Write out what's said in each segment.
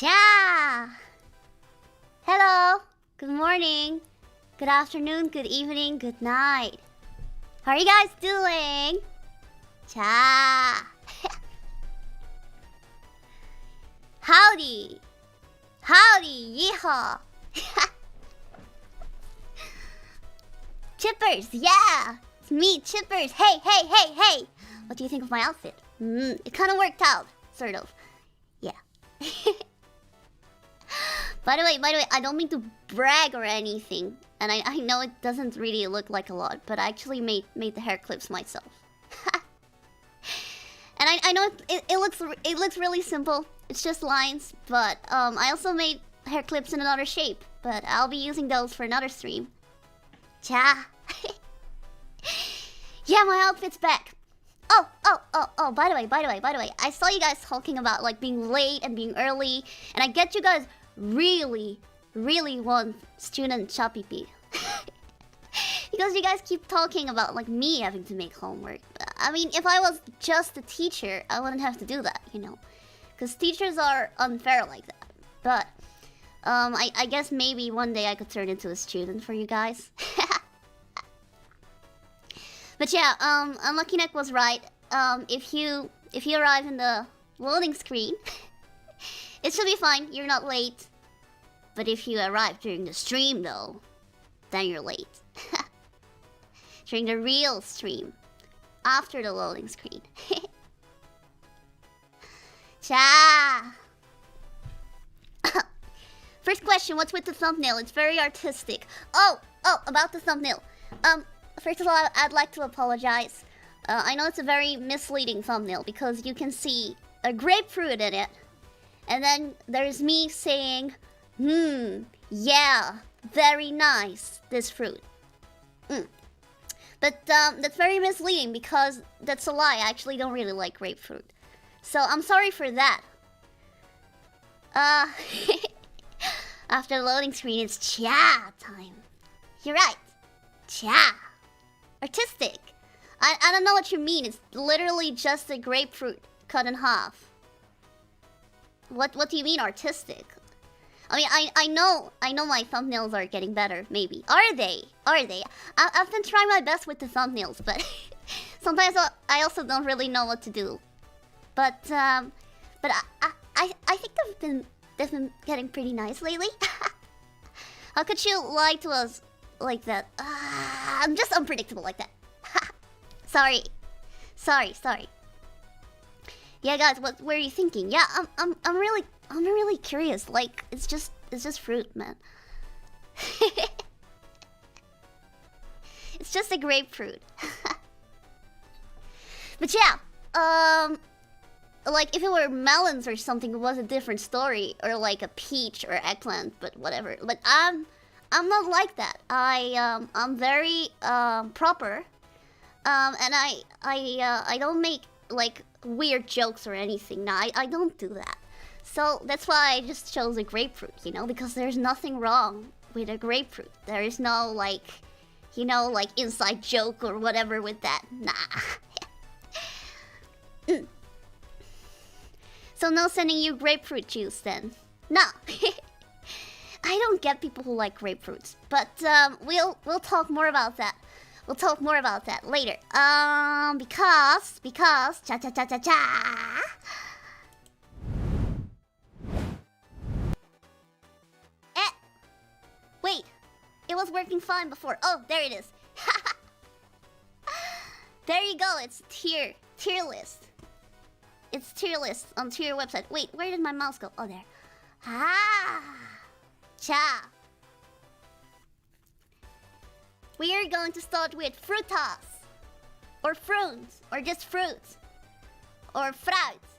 Chaaa! Hello! Good morning, good afternoon, good evening, good night. How are you guys doing? Chaaa! Howdy! Howdy! Yeehaw! Chippers! Yeah! It's me, Chippers! Hey, hey, hey, hey! What do you think of my outfit? It kind of worked out. Sort of. Yeah. By the way, I don't mean to brag or anything. And I know it doesn't really look like a lot, but I actually made the hair clips myself. And I know it looks really simple. It's just lines, but I also made hair clips in another shape. But I'll be using those for another stream. Chaaa! Yeah, my outfit's back. Oh, by the way, I saw you guys talking about like being late and being early, and I get you guys really want student Chapipi. Because you guys keep talking about like me having to make homework. I mean, if I was just a teacher, I wouldn't have to do that, you know. Because teachers are unfair like that. But I guess maybe one day I could turn into a student for you guys. But yeah, Unlucky Neck was right. If you arrive in the loading screen, it should be fine. You're not late. But if you arrive during the stream, though, then you're late. During the real stream, after the loading screen. Chaaa! First question: what's with the thumbnail? It's very artistic. Oh, about the thumbnail. First of all, I'd like to apologize. I know it's a very misleading thumbnail because you can see a grapefruit in it. And then there's me saying, yeah, very nice, this fruit. But that's very misleading because that's a lie. I actually don't really like grapefruit. So I'm sorry for that. After the loading screen, it's Chaaa time. You're right. Chaaa. Artistic. I don't know what you mean. It's literally just a grapefruit cut in half. What do you mean artistic? I mean, I know my thumbnails are getting better, maybe. Are they? I've been trying my best with the thumbnails, but sometimes I also don't really know what to do. But I think they've been getting pretty nice lately. How could you lie to us like that? I'm just unpredictable like that. Sorry. Yeah, guys, what were you thinking? Yeah, I'm really curious. Like, it's just fruit, man. It's just a grapefruit. But yeah, like if it were melons or something, it was a different story, or like a peach or eggplant, but whatever. But I'm not like that. I'm very proper. And I don't make like weird jokes or anything. No, I don't do that. So that's why I just chose a grapefruit, you know, because there's nothing wrong with a grapefruit. There is no like, you know, like inside joke or whatever with that. Nah. So no sending you grapefruit juice then. No. I don't get people who like grapefruits, but we'll talk more about that. We'll talk more about that later. Because cha. Wait, it was working fine before. Oh, there it is. There you go. It's tier list. It's tier list on tier website. Wait, where did my mouse go? Oh, there. Cha. We are going to start with frutas, or fruits, or just fruits, or fruits.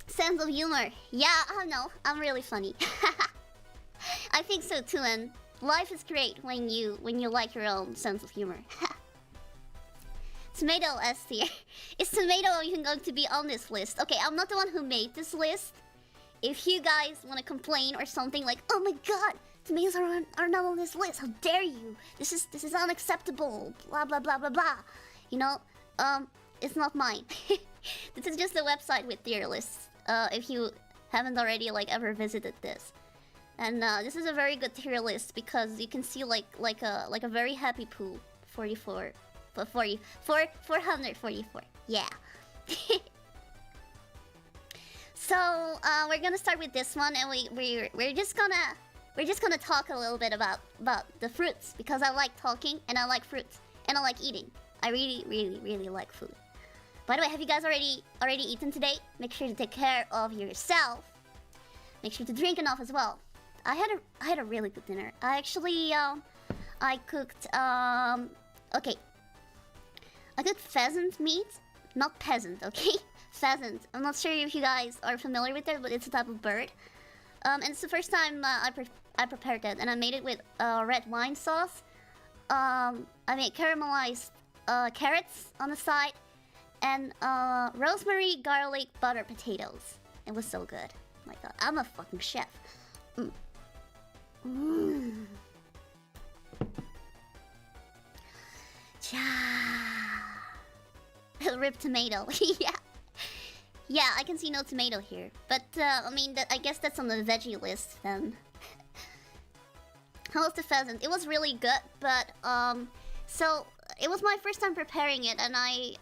Sense of humor. Yeah, I know. I'm really funny. I think so too, and life is great when you like your own sense of humor. Tomato S tier. Is tomato even going to be on this list? Okay, I'm not the one who made this list. If you guys want to complain or something like, oh my god, tomatoes are not on this list, how dare you? This is unacceptable, blah blah blah blah blah. You know, it's not mine. This is just a website with tier lists. If you haven't already like ever visited this, and this is a very good tier list because you can see like a very happy poo 44, but 444. Yeah. So we're gonna start with this one, and we're just gonna talk a little bit about the fruits because I like talking and I like fruits and I like eating. I really like food. By the way, have you guys already eaten today? Make sure to take care of yourself. Make sure to drink enough as well. I had a really good dinner. I actually I cooked okay. I cooked pheasant meat, not peasant, okay? Pheasant. I'm not sure if you guys are familiar with it, but it's a type of bird. And it's the first time I prepared it, and I made it with red wine sauce. I made caramelized carrots on the side, and rosemary, garlic, butter, potatoes. It was so good. Oh my god, I'm a fucking chef. Ripped tomato. Yeah. Yeah, I can see no tomato here. But, I mean, I guess that's on the veggie list, then. How was the pheasant? It was really good, but, so, it was my first time preparing it, and I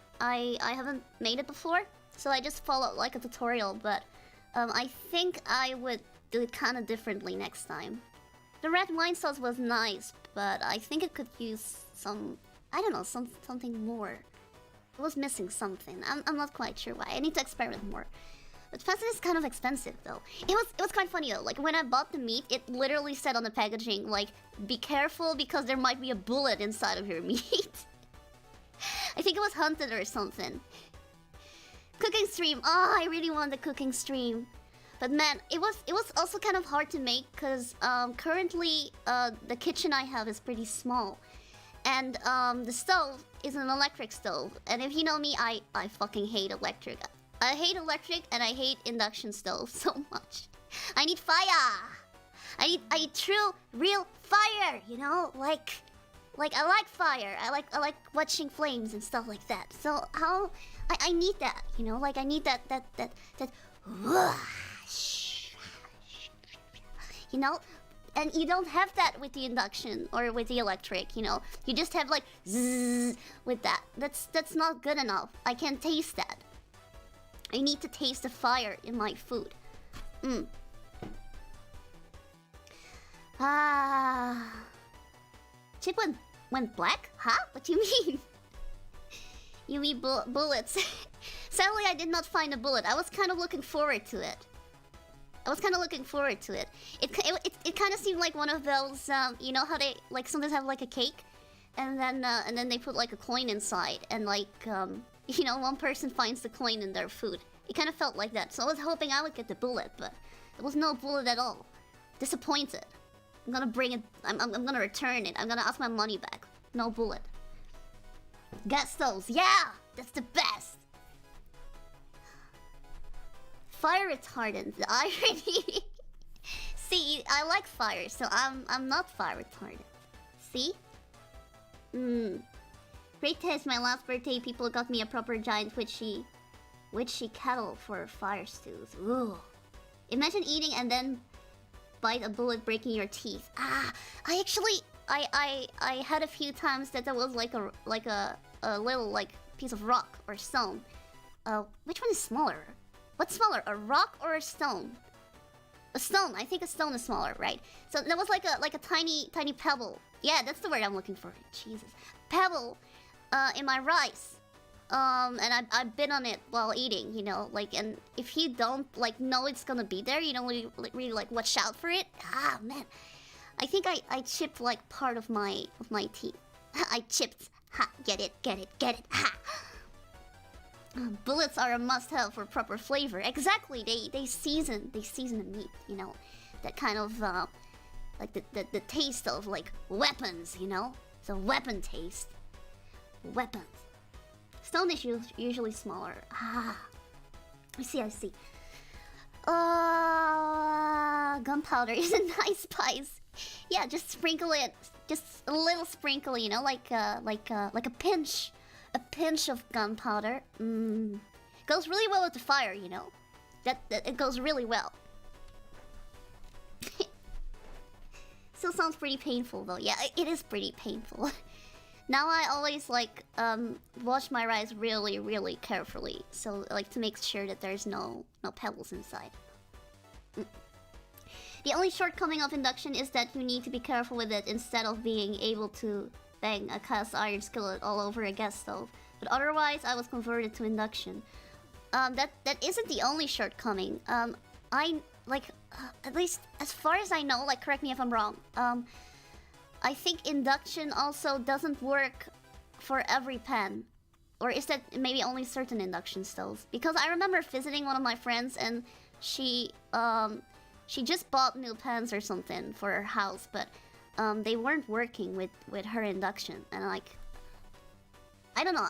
haven't made it before. So I just followed, like, a tutorial, but, I think I would do it kind of differently next time. The red wine sauce was nice, but I think it could use some, I don't know, something more. It was missing something. I'm not quite sure why. I need to experiment more. But pheasant is kind of expensive though. It was quite funny though. Like when I bought the meat, it literally said on the packaging like, "Be careful because there might be a bullet inside of your meat." I think it was hunted or something. Cooking stream. Oh, I really want the cooking stream. But man, it was also kind of hard to make because currently the kitchen I have is pretty small. And the stove is an electric stove. And if you know me, I fucking hate electric. I hate electric and I hate induction stoves so much. I need fire. I need true, real fire, you know? Like I like fire. I like watching flames and stuff like that. So how I need that, you know? Like I need that you know? And you don't have that with the induction or with the electric, you know. You just have like zzz with that. That's not good enough. I can't taste that. I need to taste the fire in my food. Chip went black? Huh? What do you mean? You mean bullets? Sadly, I did not find a bullet. I was kind of looking forward to it. It kind of seemed like one of those, you know how they like sometimes have like a cake, and then they put like a coin inside, and like you know, one person finds the coin in their food. It kind of felt like that. So I was hoping I would get the bullet, but there was no bullet at all. Disappointed. I'm gonna bring it. I'm gonna return it. I'm gonna ask my money back. No bullet. Gas stoves. Yeah, that's the best. Fire retardant. The irony. See, I like fire, so I'm not fire retardant. See? Great taste. My last birthday, people got me a proper giant witchy kettle for fire stews. Ooh. Imagine eating and then bite a bullet, breaking your teeth. I had a few times that there was like a little like piece of rock or stone. Which one is smaller? What's smaller, a rock or a stone? A stone. I think a stone is smaller, right? So there was like a tiny pebble. Yeah, that's the word I'm looking for. Jesus, pebble, in my rice. And I bit on it while eating, you know, like, and if you don't like know it's gonna be there, you don't really like watch out for it. Ah man, I think I chipped like part of my teeth. I chipped. Ha! Get it. Ha! Bullets are a must-have for proper flavor. Exactly, they season the meat. You know, that kind of like the taste of like weapons. You know, it's a weapon taste. Weapons. Stone is usually smaller. Ah, I see. Gunpowder is a nice spice. Yeah, just sprinkle it. Just a little sprinkle, you know, like a pinch A pinch of gunpowder. Goes really well with the fire, you know. That it goes really well. Still sounds pretty painful though. Yeah, it is pretty painful. Now I always like wash my rice really, really carefully, so like to make sure that there's no pebbles inside. The only shortcoming of induction is that you need to be careful with it instead of being able to bang a cast iron skillet all over a gas stove. But otherwise, I was converted to induction. That isn't the only shortcoming. I like at least as far as I know. Like, correct me if I'm wrong. I think induction also doesn't work for every pan, or is that maybe only certain induction stoves? Because I remember visiting one of my friends and she just bought new pans or something for her house, but they weren't working with her induction, and like, I don't know.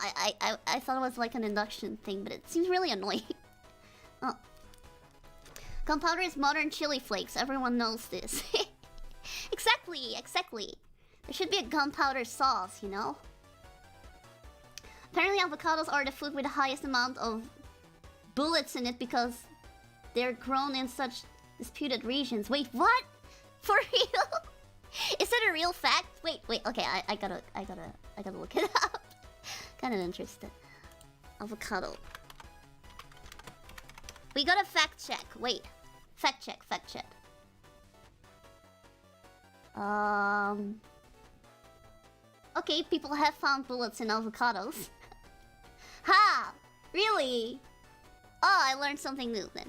I thought it was like an induction thing, but it seems really annoying. Oh. Gunpowder is modern chili flakes. Everyone knows this. Exactly. There should be a gunpowder sauce, you know? Apparently avocados are the food with the highest amount of bullets in it because they're grown in such disputed regions. Wait, what? For real? Is that a real fact? Wait, okay, I gotta look it up. Kinda interested. Avocado. We gotta fact check. Wait. Fact check. Okay, people have found bullets in avocados. Ha! Really? Oh, I learned something new then.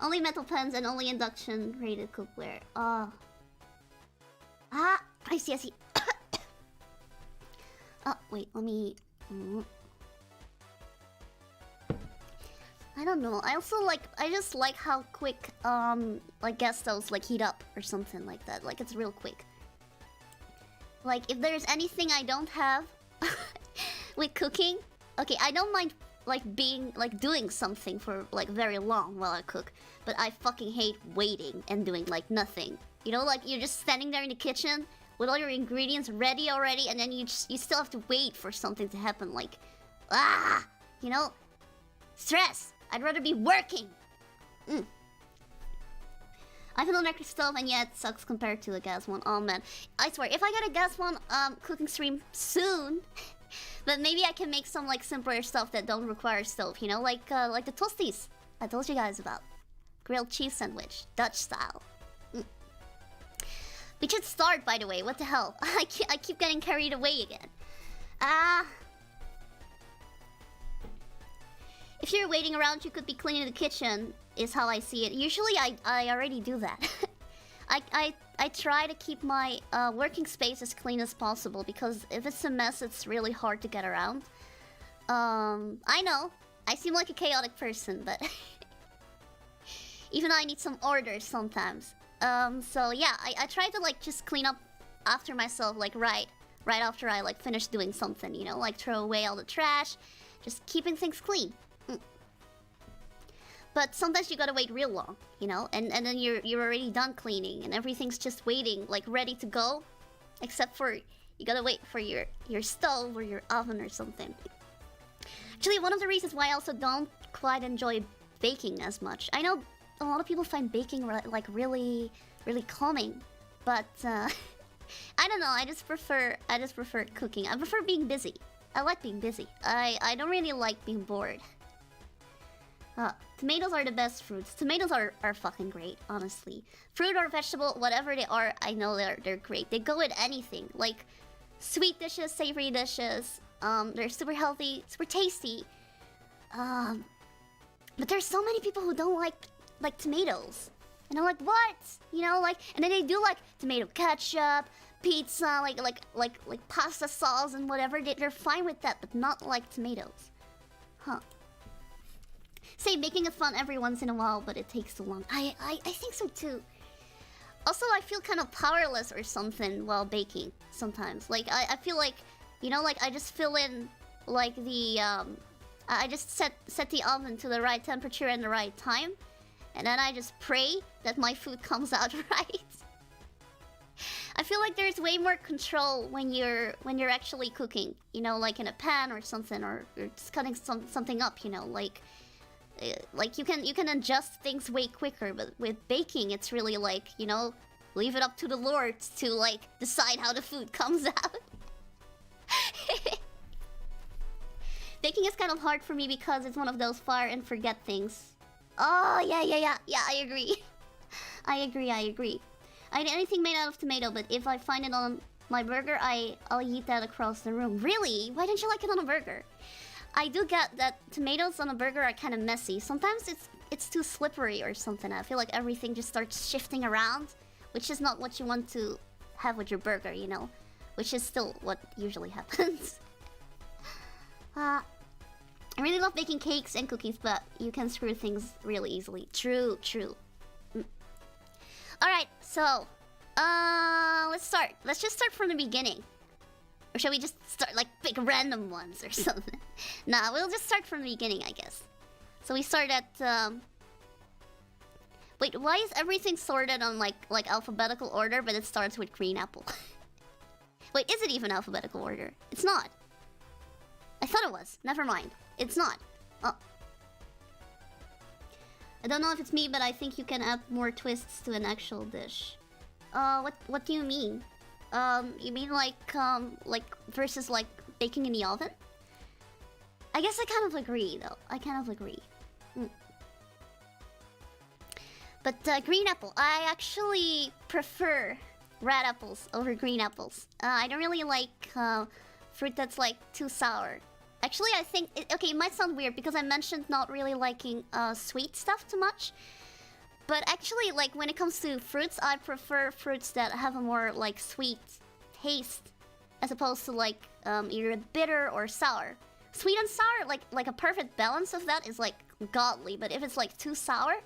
Only metal pans and only induction rated cookware. Ah, I see. Oh, wait, let me... I don't know. I also like... I just like how quick, like, gas stoves, like, heat up or something like that. Like, it's real quick. Like, if there's anything I don't have with cooking... Okay, I don't mind, like, being... like, doing something for, like, very long while I cook. But I fucking hate waiting and doing, like, nothing. You know, like, you're just standing there in the kitchen with all your ingredients ready already, and then you still have to wait for something to happen, like... You know? Stress! I'd rather be working! I have an electric stove, and yet it sucks compared to a gas one. Oh man. I swear, if I get a gas one cooking stream soon... but maybe I can make some, like, simpler stuff that don't require stove, you know? Like the toasties I told you guys about. Grilled cheese sandwich, Dutch style. We should start, by the way. What the hell? I keep getting carried away again. If you're waiting around, you could be cleaning the kitchen, is how I see it. Usually, I already do that. I try to keep my working space as clean as possible, because if it's a mess, it's really hard to get around. I know. I seem like a chaotic person, but... even I need some order sometimes. So yeah, I try to like just clean up after myself, like right after I like finish doing something, you know, like throw away all the trash, just keeping things clean. But sometimes you gotta wait real long, you know, and then you're already done cleaning and everything's just waiting, like ready to go, except for you gotta wait for your stove or your oven or something. Actually, one of the reasons why I also don't quite enjoy baking as much. I know a lot of people find baking like really calming, but I don't know. I just prefer cooking. I prefer being busy. I like being busy. I don't really like being bored. Tomatoes are the best fruits. Tomatoes are fucking great, honestly. Fruit or vegetable, whatever they are, I know they're great. They go with anything, like sweet dishes, savory dishes. They're super healthy, super tasty. But there's so many people who don't like tomatoes, and I'm like, what? You know, like, and then they do like tomato ketchup, pizza, like pasta sauce and whatever. They're fine with that, but not like tomatoes. Huh. Say making it fun every once in a while, but it takes too long. I think so too. Also, I feel kind of powerless or something while baking sometimes. Like, I feel like, you know, like I just fill in like the I just set the oven to the right temperature and the right time, and then I just pray that my food comes out right. I feel like there's way more control when you're actually cooking. You know, like in a pan or something, or just cutting something up. You know, like you can adjust things way quicker. But with baking, it's really like, you know, leave it up to the lords to like decide how the food comes out. Baking is kind of hard for me because it's one of those fire and forget things. Oh yeah, I agree. I agree. I eat anything made out of tomato, but if I find it on my burger, I'll eat that across the room. Really? Why don't you like it on a burger? I do get that tomatoes on a burger are kind of messy. Sometimes it's too slippery or something. I feel like everything just starts shifting around, which is not what you want to have with your burger, you know? Which is still what usually happens. I really love baking cakes and cookies, but you can screw things really easily. True. Alright, so let's start. Let's just start from the beginning. Or shall we just start like pick random ones or something? Nah, we'll just start from the beginning, I guess. So we start at wait, why is everything sorted on like alphabetical order, but it starts with green apple? Wait, is it even alphabetical order? It's not. I thought it was. Never mind. It's not. Oh. I don't know if it's me, but I think you can add more twists to an actual dish. What do you mean? You mean like versus like baking in the oven? I guess I kind of agree though. I kind of agree. But green apple, I actually prefer red apples over green apples. I don't really like fruit that's like too sour. Actually, I think okay, it might sound weird because I mentioned not really liking sweet stuff too much. But actually, like when it comes to fruits, I prefer fruits that have a more like sweet taste, as opposed to like either bitter or sour. Sweet and sour, like a perfect balance of that is like godly. But if it's like too sour,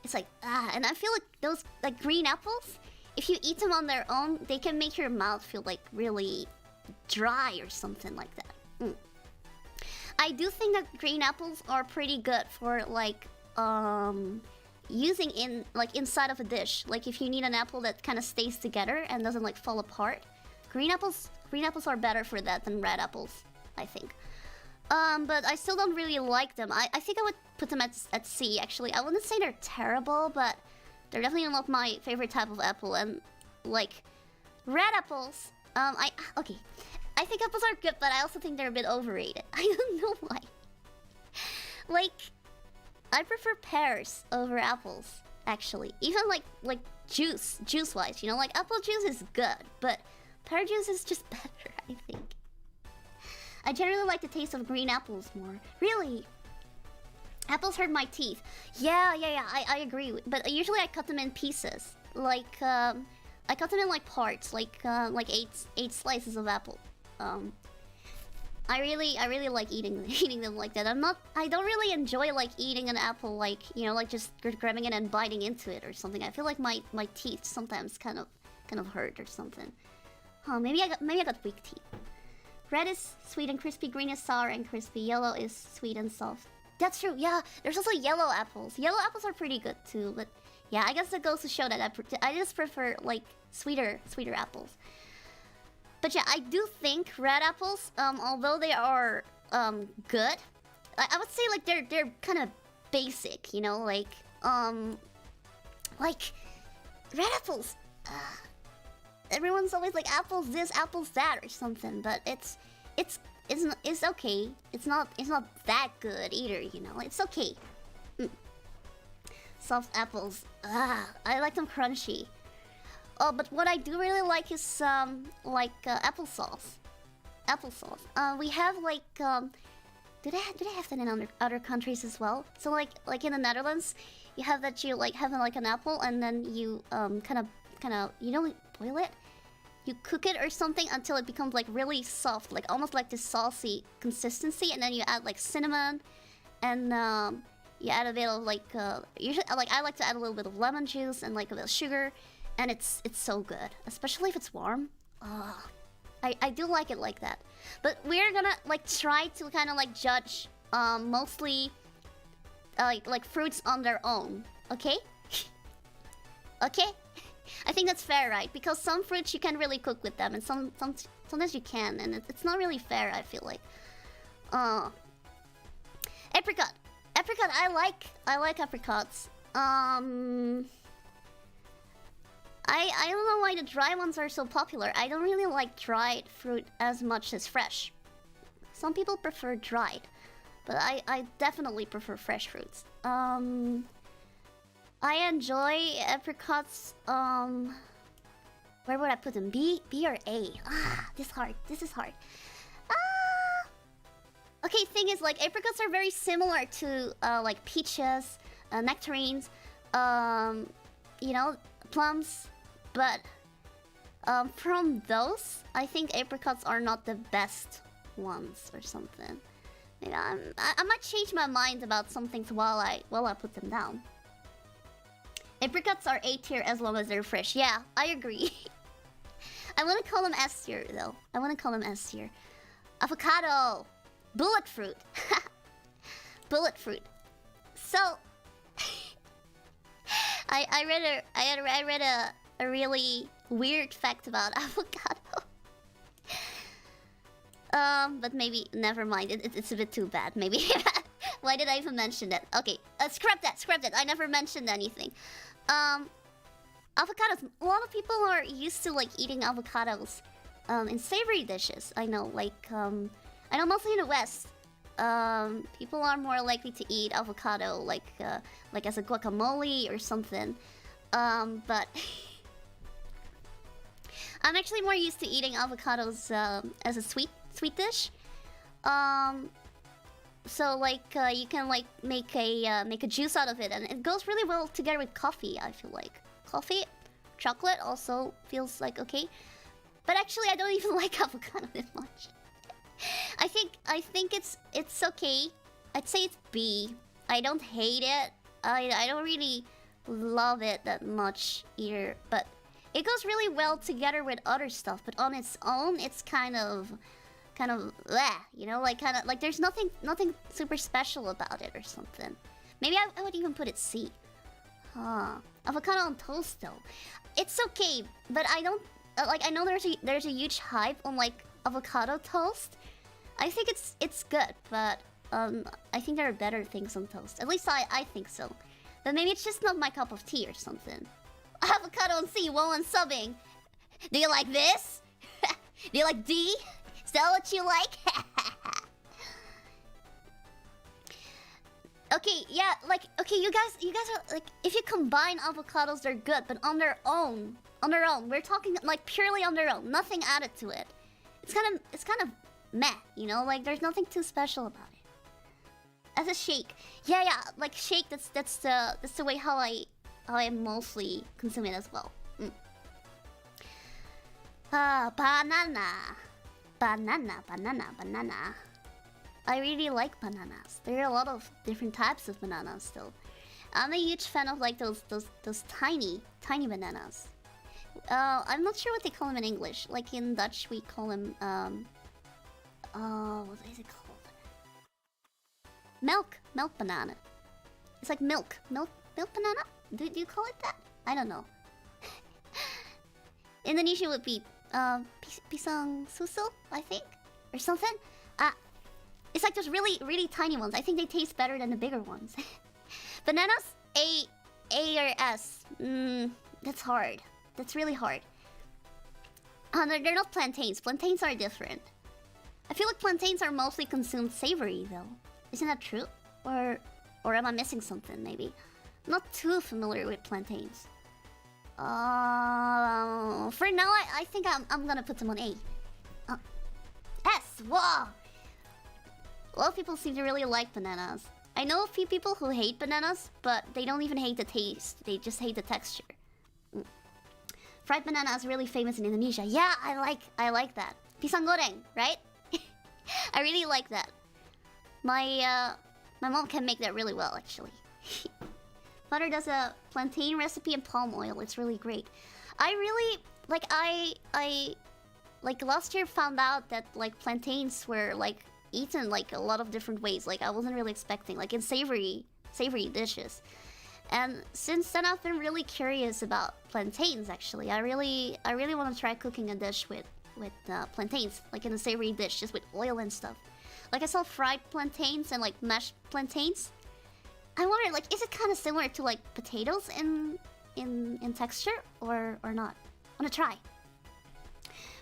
it's like and I feel like those like green apples, if you eat them on their own, they can make your mouth feel like really dry or something like that. I do think that green apples are pretty good for like using in like inside of a dish. Like if you need an apple that kind of stays together and doesn't like fall apart, green apples are better for that than red apples, I think. But I still don't really like them. I think I would put them at C actually. I wouldn't say they're terrible, but they're definitely not my favorite type of apple. And like red apples, okay. I think apples are good, but I also think they're a bit overrated. I don't know why. Like, I prefer pears over apples, actually. Even like juice-wise, you know? Like, apple juice is good, but pear juice is just better, I think. I generally like the taste of green apples more. Really? Apples hurt my teeth. Yeah, I agree. But usually I cut them in pieces. Like, I cut them in like parts, like 8 slices of apple. I really like eating them like that. I don't really enjoy like eating an apple like, you know, like just grabbing it and biting into it or something. I feel like my teeth sometimes kind of hurt or something. Huh, maybe I got weak teeth. Red is sweet and crispy, green is sour and crispy, yellow is sweet and soft. That's true, yeah. There's also yellow apples. Yellow apples are pretty good too, but yeah, I guess that goes to show that I just prefer like sweeter apples. But yeah, I do think red apples, although they are good, I would say like they're kind of basic, you know, like red apples. Everyone's always like apples this, apples that, or something, but it's okay. It's not that good either, you know. It's okay. Soft apples. I like them crunchy. Oh, but what I do really like is applesauce. We have like do they have that in other countries as well? So like in the Netherlands, you have that you like have like an apple and then you kind of you don't boil it. You cook it or something until it becomes like really soft, like almost like this saucy consistency, and then you add like cinnamon and you add a bit of like usually I like to add a little bit of lemon juice and like a bit of sugar. And it's so good, especially if it's warm. I do like it like that. But we're gonna like try to kind of like judge mostly like fruits on their own. Okay? Okay? I think that's fair, right? Because some fruits you can really cook with them, and sometimes you can, and it's not really fair. I feel like. Apricot. I like apricots. I don't know why the dry ones are so popular. I don't really like dried fruit as much as fresh. Some people prefer dried, but I definitely prefer fresh fruits. I enjoy apricots. Where would I put them? B or A? This is hard. Okay, thing is, like, apricots are very similar to like peaches, nectarines, you know, plums, but from those, I think apricots are not the best ones or something. Maybe I might change my mind about some things while I put them down. Apricots are A tier as long as they're fresh. Yeah, I agree. I want to call them S tier though. I want to call them S tier. Avocado, bullet fruit, bullet fruit. So, I read a really weird fact about avocado. But maybe never mind. It's a bit too bad. Maybe. Why did I even mention that? Okay, scrap that. I never mentioned anything. Avocados. A lot of people are used to like eating avocados in savory dishes. I know, like I know mostly in the West, people are more likely to eat avocado like as a guacamole or something. But I'm actually more used to eating avocados as a sweet dish. So like you can like make a juice out of it, and it goes really well together with coffee. I feel like coffee, chocolate also feels like okay, but actually I don't even like avocado that much. I think it's okay. I'd say it's B. I don't hate it. I don't really love it that much either, but it goes really well together with other stuff. But on its own, it's kind of bleh, you know, like kind of like there's nothing super special about it or something. Maybe I would even put it C. Avocado on toast though, it's okay, but I don't like. I know there's a huge hype on like avocado toast. I think it's good, but I think there are better things on toast. At least I think so. But maybe it's just not my cup of tea or something. Avocado on C, well and subbing. Do you like this? Do you like D? Is that what you like? Okay, yeah, like okay, you guys are like, if you combine avocados, they're good, but on their own, we're talking like purely on their own, nothing added to it. It's kind of meh, you know, like there's nothing too special about it. As a shake, yeah, like shake. That's the way how I mostly consume it as well. Banana. I really like bananas. There are a lot of different types of bananas still. I'm a huge fan of like those tiny bananas. I'm not sure what they call them in English. Like in Dutch we call them what is it called? Milk banana. It's like milk banana? Do you call it that? I don't know. Indonesia would be pisang susu, I think, or something. It's like those really tiny ones. I think they taste better than the bigger ones. Bananas, A or S. That's hard. That's really hard. They're not plantains. Plantains are different. I feel like plantains are mostly consumed savory though. Isn't that true? Or am I missing something maybe? I'm not too familiar with plantains. For now I think I'm gonna put them on A. S. Wow. A lot of people seem to really like bananas. I know a few people who hate bananas, but they don't even hate the taste. They just hate the texture. Fried banana is really famous in Indonesia. Yeah, I like that. Pisang goreng, right? I really like that. My mom can make that really well, actually. Mother does a plantain recipe in palm oil. It's really great. I really like. I like last year found out that like plantains were like eaten like a lot of different ways. Like I wasn't really expecting, like in savory dishes. And since then, I've been really curious about plantains. Actually, I really want to try cooking a dish with plantains, like in a savory dish, just with oil and stuff. Like I saw fried plantains and like mashed plantains. I wonder, like, is it kind of similar to like potatoes in texture or not? I want to try.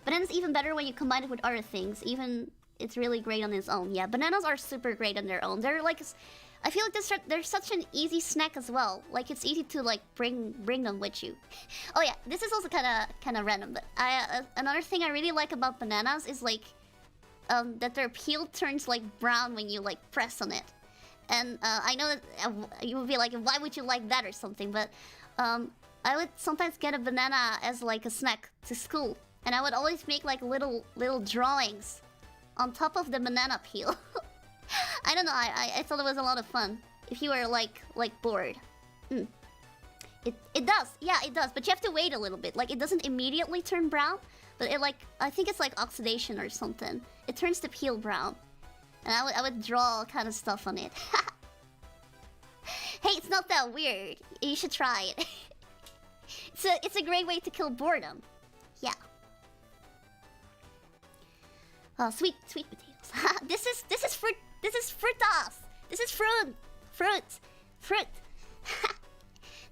Bananas even better when you combine it with other things. Even it's really great on its own. Yeah, bananas are super great on their own. They're like, I feel like they're such an easy snack as well. Like it's easy to like bring them with you. Oh yeah, this is also kind of random. But another thing I really like about bananas is like that their peel turns like brown when you like press on it. And I know that you would be like, why would you like that or something? But I would sometimes get a banana as like a snack to school, and I would always make like little drawings on top of the banana peel. I don't know. I thought it was a lot of fun. If you were like bored, it does. Yeah, it does. But you have to wait a little bit. Like it doesn't immediately turn brown, but it like I think it's like oxidation or something. It turns the peel brown, and I would draw all kind of stuff on it. Hey, it's not that weird. You should try it. It's a great way to kill boredom. Yeah. Sweet potatoes. This is fruit. This is frutas. This is fruit.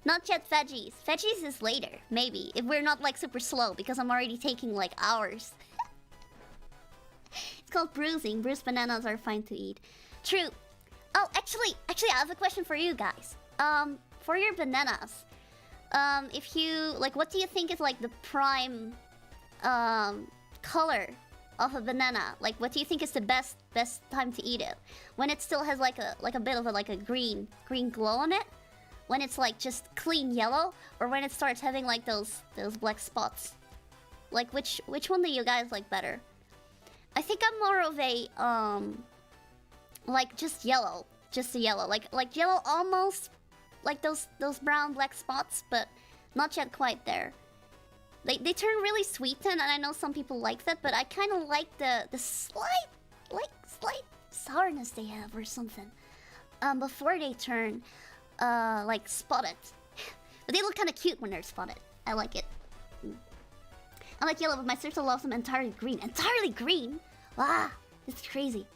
Not yet veggies. Veggies is later, maybe, if we're not like super slow, because I'm already taking like hours. It's called bruising. Bruised bananas are fine to eat. True. Oh, actually, I have a question for you guys. For your bananas, if you like, what do you think is like the prime color of a banana? Like, what do you think is the best time to eat it? When it still has like a bit of a green glow on it? When it's like just clean yellow, or when it starts having like those black spots? Like which one do you guys like better? I think I'm more of a like just yellow, like yellow, almost like those brown black spots, but not yet quite there. They turn really sweetened, and I know some people like that, but I kind of like the slight sourness they have or something before they turn like spotted. But they look kind of cute when they're spotted. I like it. I like yellow, but my sister loves them entirely green. Entirely green? Ah, it's crazy.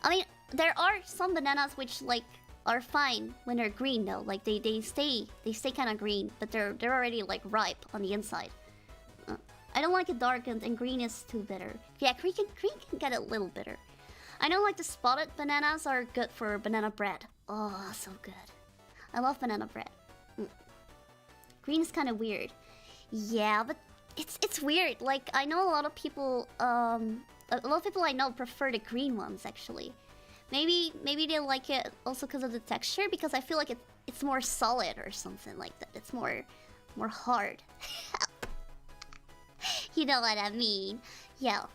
I mean, there are some bananas which like are fine when they're green though. Like they stay kind of green, but they're already like ripe on the inside. I don't like it darkened, and green is too bitter. Yeah, green can get a little bitter. I know like the spotted bananas are good for banana bread. Oh, so good. I love banana bread. Green is kind of weird. Yeah, but it's weird. Like I know a lot of people I know prefer the green ones actually. Maybe they like it also because of the texture, because I feel like it's more solid or something like that. It's more hard. You know what I mean. Yeah.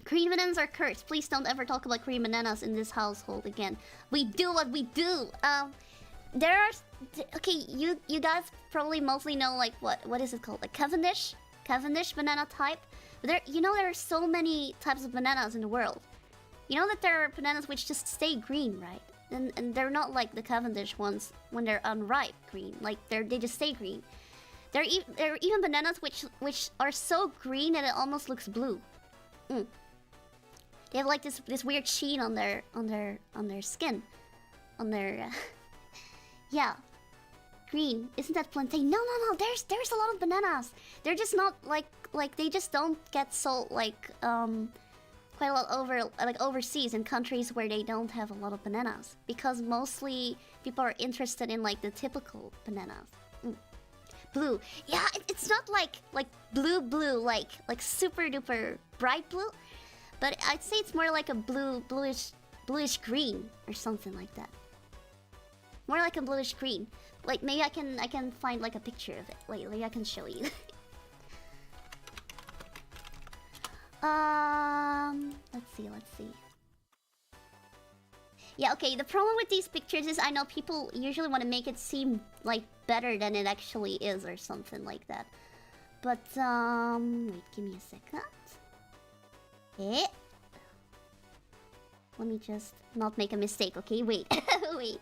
Green bananas are cursed. Please don't ever talk about green bananas in this household again. We do what we do. There are... Okay, you guys probably mostly know like what is it called? Like Cavendish banana type. But there are so many types of bananas in the world. You know that there are bananas which just stay green, right? And they're not like the Cavendish ones when they're unripe green. Like they just stay green. There are even bananas which are so green that it almost looks blue. They have like this weird sheen on their skin, on their yeah, green. Isn't that plantain? No. There's a lot of bananas. They're just not like they just don't get sold like quite a lot overseas in countries where they don't have a lot of bananas, because mostly people are interested in like the typical bananas. Blue. Yeah, it's not like blue like super duper bright blue, but I'd say it's more like a bluish green or something like that. More like a bluish green. Like maybe I can find like a picture of it. Wait, maybe I can show you. Let's see. Yeah, okay, the problem with these pictures is I know people usually want to make it seem like better than it actually is or something like that. But, wait, give me a second. Let me just not make a mistake, okay? Wait, wait.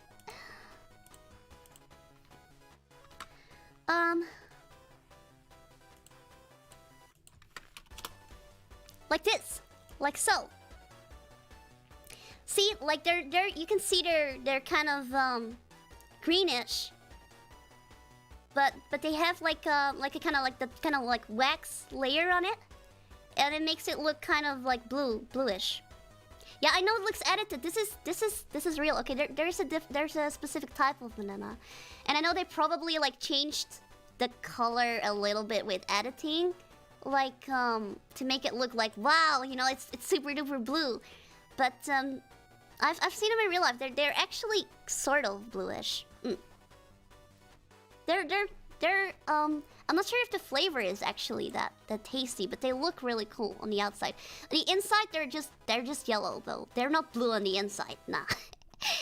Like this. Like so. See, like they're you can see they're kind of greenish. But they have like a kind of like wax layer on it. And it makes it look kind of like bluish. Yeah, I know it looks edited. This is real. Okay, there's a specific type of banana. And I know they probably like changed the color a little bit with editing. Like to make it look like, wow, you know, it's super duper blue. But I've seen them in real life. They're actually sort of bluish. They're I'm not sure if the flavor is actually that tasty, but they look really cool on the outside. The inside they're just yellow though. They're not blue on the inside. Nah.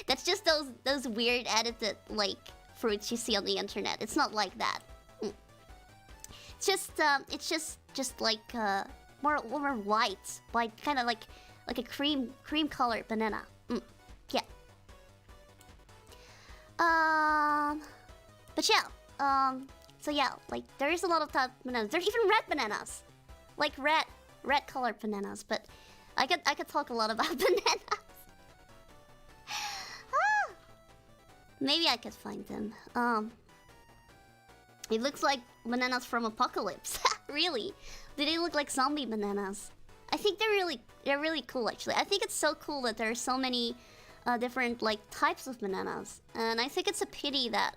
That's just those weird edited like fruits you see on the internet. It's not like that. It's just like more white, kind of like a cream colored banana. Yeah. But yeah. So yeah, like there is a lot of type of bananas. There's even red bananas, like red colored bananas. But I could talk a lot about bananas. Maybe I could find them. It looks like bananas from Apocalypse. Really? Do they look like zombie bananas? I think they're really cool actually. I think it's so cool that there are so many different like types of bananas, and I think it's a pity that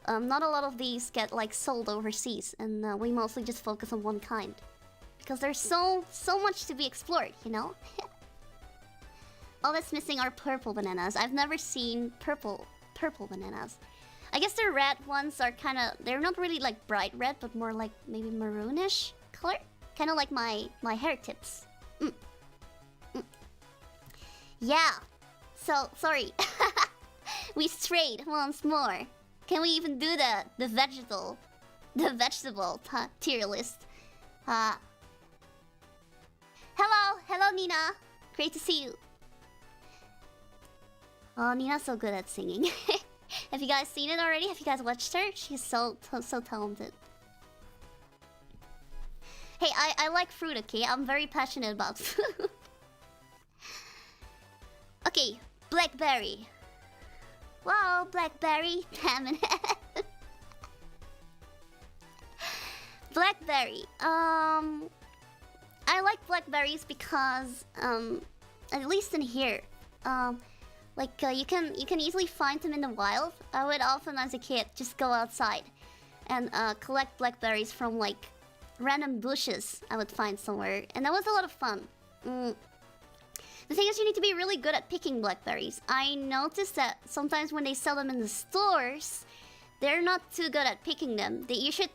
not a lot of these get like sold overseas, and we mostly just focus on one kind because there's so much to be explored, you know. All that's missing are purple bananas. I've never seen purple bananas. I guess the red ones are they're not really like bright red, but more like maybe maroonish color, kind of like my hair tips. Yeah. So sorry, we strayed once more. Can we even do the vegetable tier list? Hello Nina, great to see you. Oh, Nina's so good at singing. Have you guys seen it already? Have you guys watched her? She's so talented. Hey, I like fruit, okay? I'm very passionate about food. Okay, blackberry. Wow, blackberry. Damn it. Blackberry. I like blackberries because at least in here, you can easily find them in the wild. I would often, as a kid, just go outside and collect blackberries from like random bushes I would find somewhere, and that was a lot of fun. The thing is, you need to be really good at picking blackberries. I noticed that sometimes when they sell them in the stores, they're not too good at picking them. You should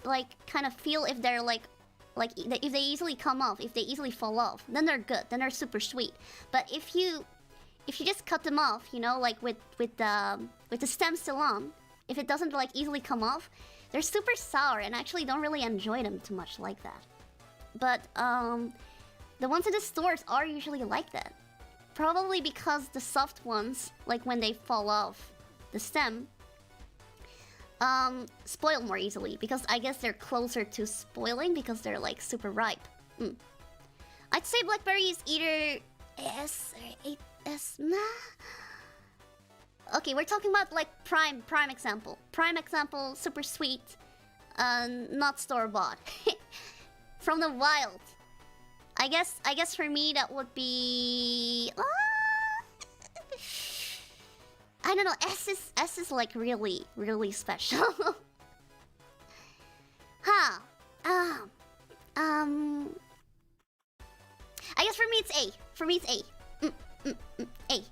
like kind of feel if they're like if they easily come off, if they easily fall off, then they're good, then they're super sweet. But if you just cut them off, you know, like with the stem still on, if it doesn't like easily come off, they're super sour, and I actually don't really enjoy them too much like that. But the ones in the stores are usually like that. Probably because the soft ones, like when they fall off the stem, spoil more easily, because I guess they're closer to spoiling because they're like super ripe. I'd say blackberry is either S or S. Nah. Okay, we're talking about like prime example. Prime example, super sweet, not store-bought. From the wild. I guess for me that would be I don't know, S is like really special. Huh. I guess for me it's A. For me it's A. A.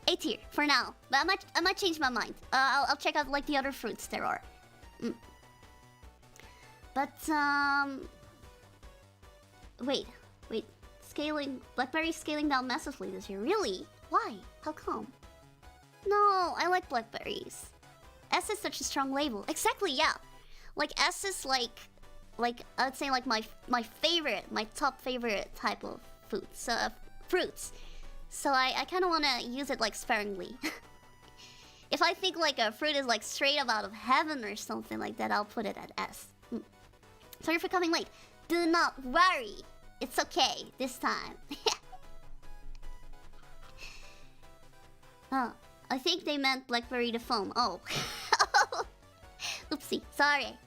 A tier for now. But I might change my mind. I'll check out like the other fruits there are. But wait. Blackberry scaling down massively this year. Really? Why? How come? No, I like blackberries. S is such a strong label. Exactly, yeah. Like S is like I'd say like my top favorite type of fruits. So I kind of want to use it like sparingly. If I think like a fruit is like straight up out of heaven or something like that, I'll put it at S. Sorry for coming late. Do not worry. It's okay this time. Oh, I think they meant blackberry the foam. Oh. Oopsie, sorry.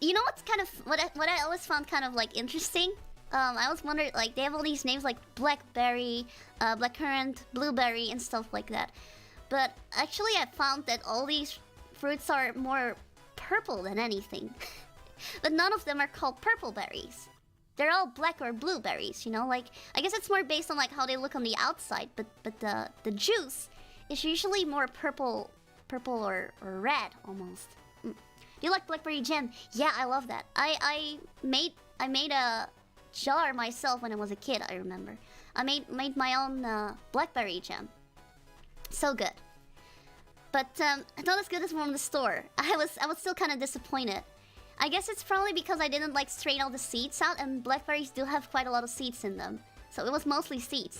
You know what's kind of what I always found kind of like interesting. I always wondered, like, they have all these names like blackberry, blackcurrant, blueberry, and stuff like that. But actually, I found that all these fruits are more purple than anything. But none of them are called purple berries. They're all black or blueberries, you know? Like, I guess it's more based on like how they look on the outside, but the juice is usually more purple or red almost. Do you like blackberry jam? Yeah, I love that. I made a jar myself when I was a kid, I remember. I made my own blackberry jam. So good. But not as good as from the store. I was still kind of disappointed. I guess it's probably because I didn't like strain all the seeds out, and blackberries do have quite a lot of seeds in them. So it was mostly seeds.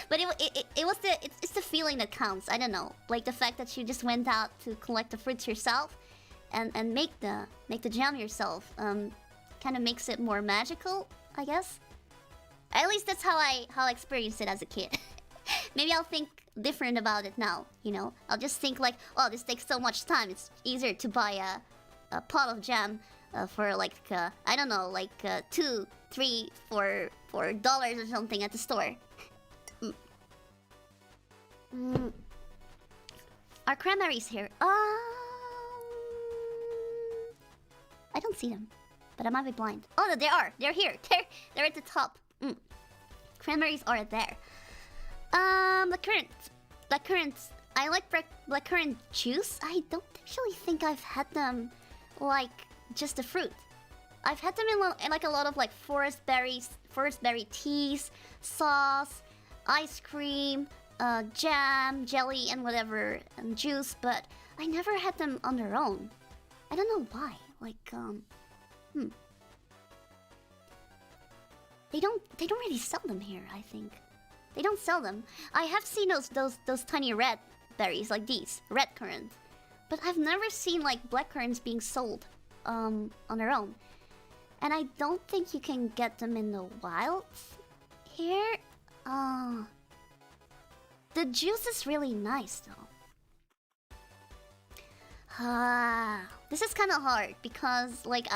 But it's the feeling that counts. I don't know, like the fact that you just went out to collect the fruits yourself, and make the jam yourself. Kind of makes it more magical, I guess. At least that's how I experienced it as a kid. Maybe I'll think different about it now. You know, I'll just think like, oh, this takes so much time. It's easier to buy a pot of jam for like I don't know, like $2, $3, $4 or something at the store. Are cranberries here? I don't see them, but I might be blind. Oh, no, they are. They're here. They're at the top. Cranberries are there. Blackcurrants. I like blackcurrant juice. I don't actually think I've had them like just the fruit. I've had them in like a lot of like forest berry teas, sauce, ice cream, jam, jelly, and whatever, and juice. But I never had them on their own. I don't know why. Like They don't really sell them here, I think. They don't sell them. I have seen those tiny red berries like these, red currant. But I've never seen like black currants being sold on their own. And I don't think you can get them in the wild here. The juice is really nice though. This is kind of hard because like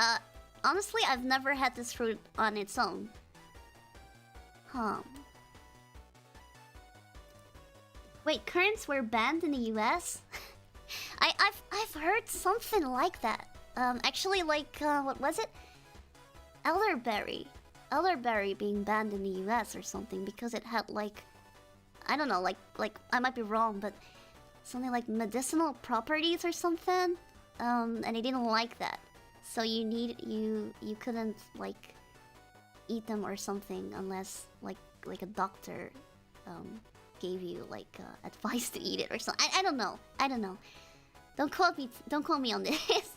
honestly I've never had this fruit on its own. Wait, currants were banned in the US? I've heard something like that. Actually, like what was it? Elderberry being banned in the US or something because it had like, I don't know, like I might be wrong, but something like medicinal properties or something. And they didn't like that, so you couldn't like eat them or something unless like a doctor gave you like advice to eat it or something. I don't know. Don't quote me on this.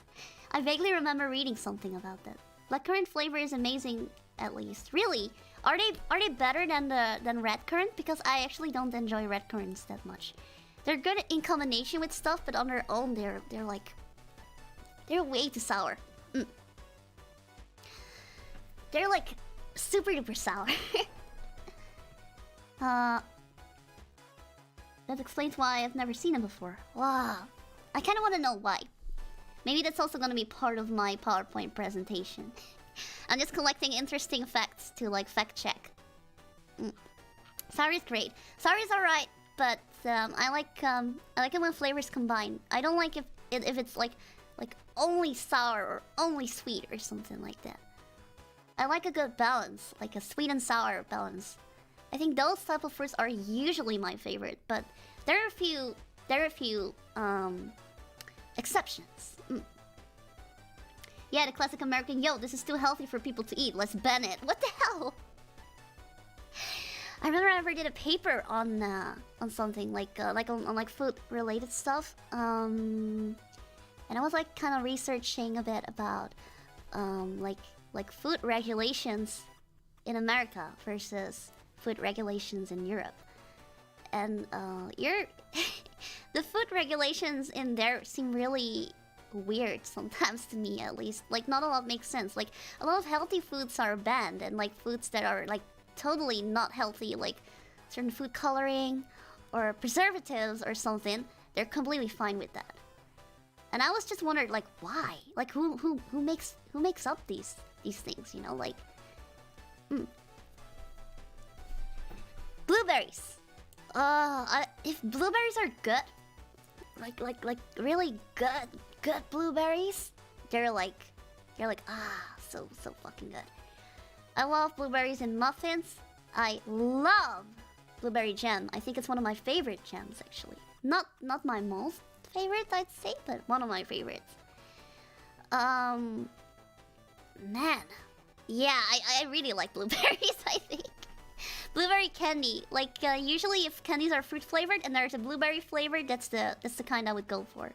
I vaguely remember reading something about that. Blackcurrant flavor is amazing, at least. Really? Are they better than red currant? Because I actually don't enjoy red currants that much. They're good in combination with stuff, but on their own they're way too sour. They're like super duper sour. That explains why I've never seen them before. Wow. I kind of want to know why. Maybe that's also going to be part of my PowerPoint presentation. I'm just collecting interesting facts to like fact check. Sour is great. Sour is alright, but I like it when flavors combine. I don't like if it's like only sour or only sweet or something like that. I like a good balance, like a sweet and sour balance. I think those type of fruits are usually my favorite, but there are a few exceptions. Yeah, the classic American, yo, this is too healthy for people to eat, let's ban it. What the hell? I remember I ever did a paper on something on food related stuff. And I was like kind of researching a bit about like food regulations in America versus food regulations in Europe. And the food regulations in there seem really weird sometimes to me, at least. Like, not a lot makes sense. Like, a lot of healthy foods are banned, and like foods that are like totally not healthy, like certain food coloring or preservatives or something, they're completely fine with that. And I was just wondering, like, why? Like, who makes up these things? You know, like, blueberries. If blueberries are good, like really good blueberries, they're like so fucking good. I love blueberries in muffins. I love blueberry jam. I think it's one of my favorite jams, actually. Not my most favorite, I'd say, but one of my favorites. Man, yeah, I really like blueberries. I think blueberry candy. Like usually, if candies are fruit flavored and there's a blueberry flavor, that's the kind I would go for.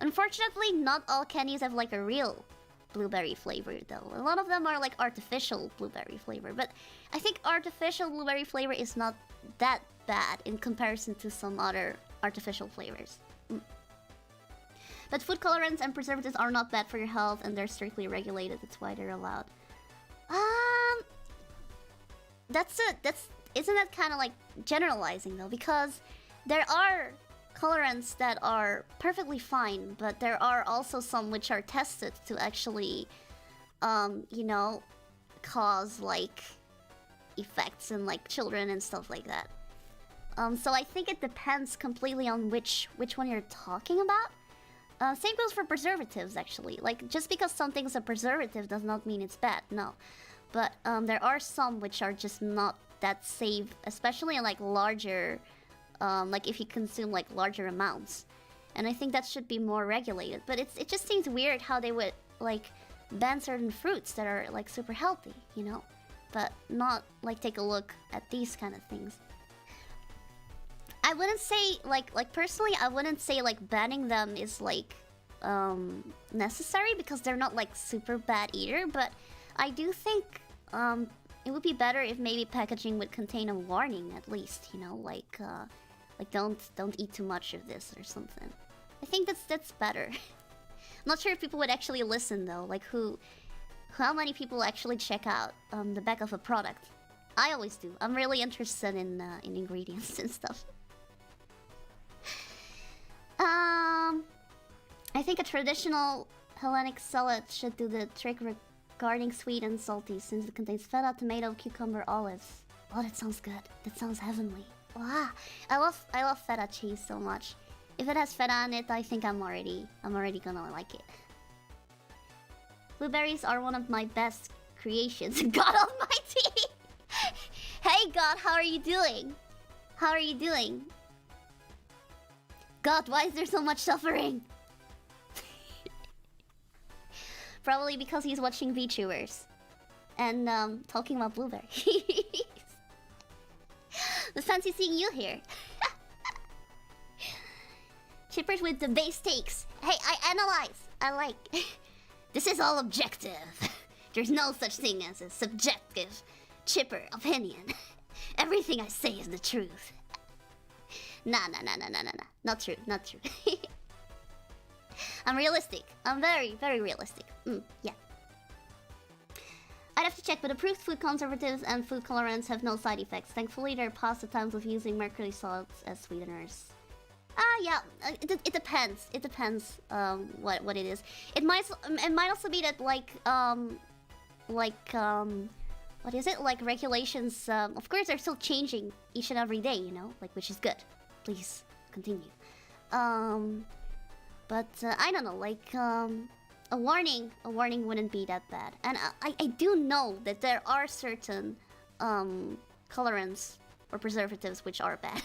Unfortunately, not all candies have like a real blueberry flavor though. A lot of them are like artificial blueberry flavor, but I think artificial blueberry flavor is not that bad in comparison to some other artificial flavors. But food colorants and preservatives are not bad for your health, and they're strictly regulated. That's why they're allowed. Isn't that kind of like generalizing though? Because there are colorants that are perfectly fine, but there are also some which are tested to actually, you know, cause like effects in like children and stuff like that. So I think it depends completely on which one you're talking about. Same goes for preservatives, actually. Like, just because something's a preservative does not mean it's bad, no. But there are some which are just not that safe, especially in like larger, like if you consume like larger amounts. And I think that should be more regulated. But it just seems weird how they would like ban certain fruits that are like super healthy, you know? But not like take a look at these kind of things. I wouldn't say like personally I wouldn't say like banning them is like necessary, because they're not like super bad either, but I do think it would be better if maybe packaging would contain a warning at least, you know, like don't eat too much of this or something. I think that's better. I'm not sure if people would actually listen though, like how many people actually check out the back of a product. I always do. I'm really interested in ingredients and stuff. I think a traditional Hellenic salad should do the trick regarding sweet and salty, since it contains feta, tomato, cucumber, olives. Oh, that sounds good. That sounds heavenly. Wow, I love feta cheese so much. If it has feta on it, I think I'm already gonna like it. Blueberries are one of my best creations. God Almighty! Hey God, how are you doing? How are you doing? God, why is there so much suffering? Probably because he's watching VTubers and talking about blueberries. It's fancy seeing you here. Chippers with the base takes. Hey, I analyze. I like. This is all objective. There's no such thing as a subjective chipper opinion. Everything I say is the truth. Nah. Not true. I'm realistic. I'm very, very realistic. Yeah. I'd have to check, but approved food conservatives and food colorants have no side effects. Thankfully, there are past times of using mercury salts as sweeteners. Yeah. It depends. It depends. What it is. It might also be that what is it? Like regulations. Of course, they're still changing each and every day. You know, like, which is good. Please continue. But I don't know, like a warning wouldn't be that bad. And I do know that there are certain colorants or preservatives which are bad.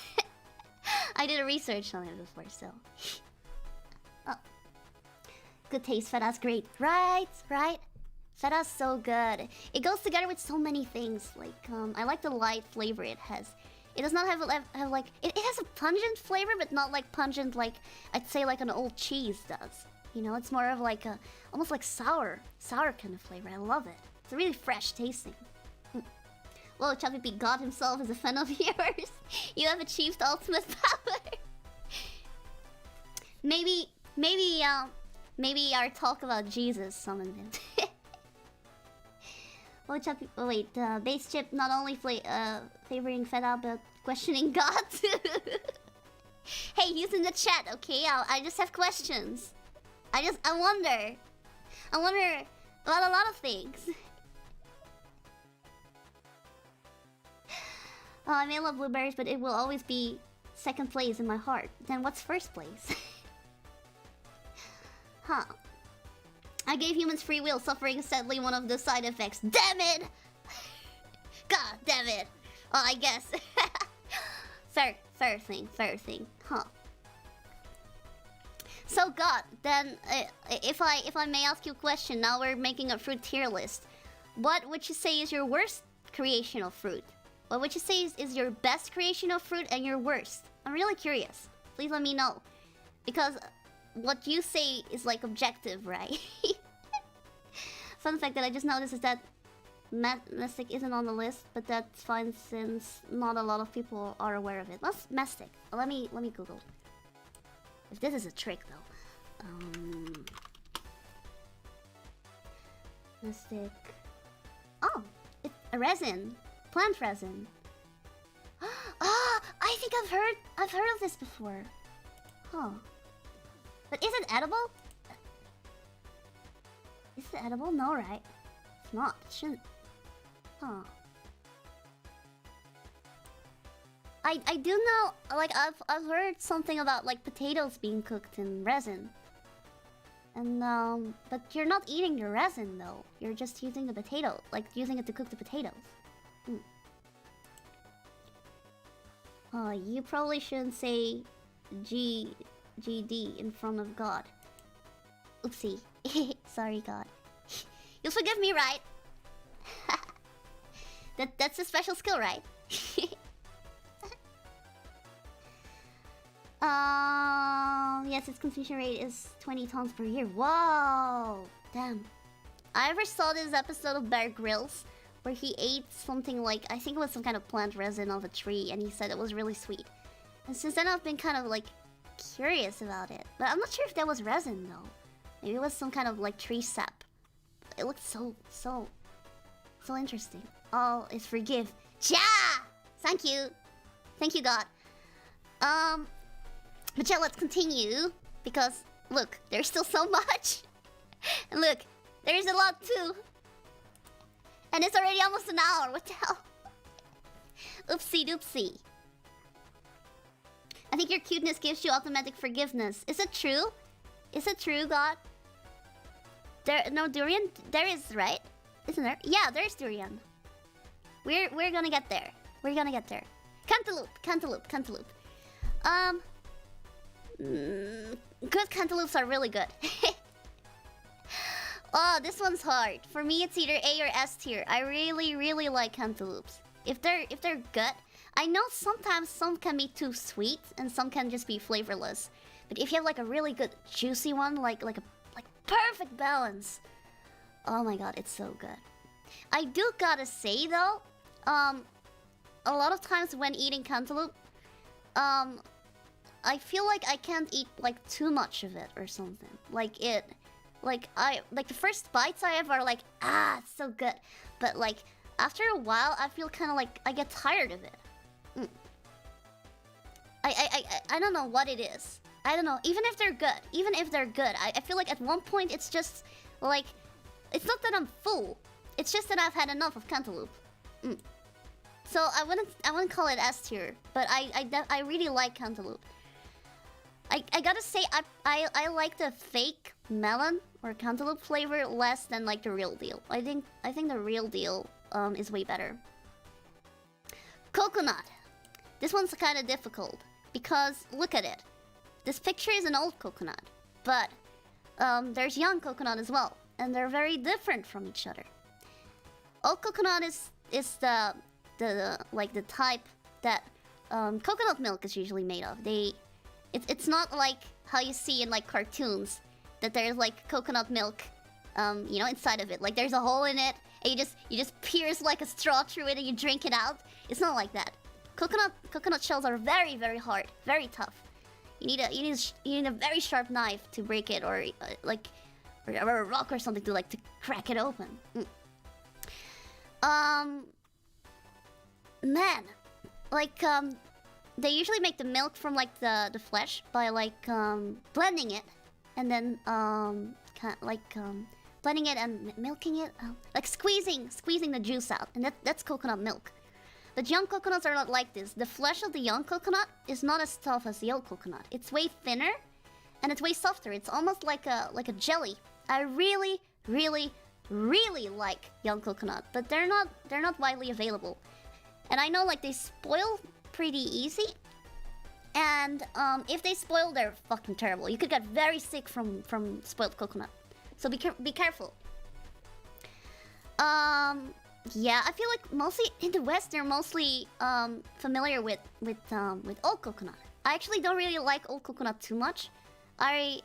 I did a research on it before, so. Oh. Good taste, feta's great. Right? Feta's so good. It goes together with so many things. Like I like the light flavor it has. It does not have like it has a pungent flavor, but not like pungent like I'd say like an old cheese does. You know, it's more of like a almost like sour kind of flavor. I love it. It's really fresh tasting. Well, Chapipi God himself is a fan of yours. You have achieved ultimate power. Maybe Maybe our talk about Jesus summoned him. Oh, Chapipi. Oh, wait. Base chip not only favoring feta, but questioning God. Hey, he's in the chat, okay? I just have questions. I wonder. I wonder about a lot of things. Oh, I may love blueberries, but it will always be second place in my heart. Then what's first place? Huh. I gave humans free will, suffering is sadly one of the side effects. Damn it! God damn it! Well, I guess. Fair thing. Huh. So God, then if I may ask you a question, now we're making a fruit tier list. What would you say is your worst creation of fruit? What would you say is your best creation of fruit and your worst? I'm really curious. Please let me know. Because what you say is like objective, right? Fun fact that I just noticed is that Mastic isn't on the list, but that's fine since not a lot of people are aware of it. What's Mastic? Let me Google. If this is a trick though. Mastic. Oh, it's a resin. Plant resin. Ah, I think I've heard of this before. Huh. But is it edible? Is it edible? No, right? It's not. It shouldn't. Huh. I do know, like, I've heard something about, like, potatoes being cooked in resin. And, but you're not eating the resin, though. You're just using the potato, like, using it to cook the potatoes. You probably shouldn't say GD in front of God. Oopsie. Sorry, God. You'll forgive me, right? That's a special skill, right? Yes, its consumption rate is 20 tons per year. Whoa! Damn. I ever saw this episode of Bear Grylls where he ate something like, I think it was some kind of plant resin of a tree, and he said it was really sweet. And since then I've been kind of like curious about it. But I'm not sure if that was resin though. Maybe it was some kind of like tree sap. It looked so interesting. All is forgive. Chaaa! Thank you. Thank you, God. But yeah, let's continue. Because, look, there's still so much. And look, there's a lot too. And it's already almost an hour. What the hell? Oopsie doopsie. I think your cuteness gives you automatic forgiveness. Is it true? Is it true, God? No Durian? There is, right? Isn't there? Yeah, there's Durian. We're gonna get there. We're gonna get there. Cantaloupe. Good cantaloupes are really good. Oh, this one's hard. For me, it's either A or S tier. I really like cantaloupes. If they're good, I know sometimes some can be too sweet and some can just be flavorless. But if you have like a really good juicy one, like perfect balance. Oh my god, it's so good. I do gotta say though, a lot of times when eating cantaloupe, I feel like I can't eat like too much of it or something. Like the first bites I have are like, ah, it's so good. But like after a while, I feel kind of like I get tired of it. I don't know what it is. I don't know. Even if they're good, I feel like at one point it's just like, it's not that I'm full. It's just that I've had enough of cantaloupe. So I wouldn't call it S tier, but I really like cantaloupe. I gotta say I like the fake melon or cantaloupe flavor less than like the real deal. I think the real deal is way better. Coconut. This one's kind of difficult because look at it. This picture is an old coconut, but there's young coconut as well, and they're very different from each other. Old coconut is the type that coconut milk is usually made of. It's not like how you see in like cartoons that there's like coconut milk, inside of it. Like there's a hole in it, and you just pierce like a straw through it and you drink it out. It's not like that. Coconut shells are very hard, very tough. You need a very sharp knife to break it, or like, or a rock or something to crack it open. Man, like they usually make the milk from like the flesh by blending it, and then blending it and milking it, like squeezing the juice out, and that's coconut milk. But young coconuts are not like this. The flesh of the young coconut is not as tough as the old coconut. It's way thinner, and it's way softer. It's almost like a jelly. I really, really, really like young coconut, but they're not widely available. And I know they spoil pretty easy. And if they spoil, they're fucking terrible. You could get very sick from spoiled coconut. So be careful. Yeah, I feel like mostly in the West they're mostly familiar with old coconut. I actually don't really like old coconut too much. I'm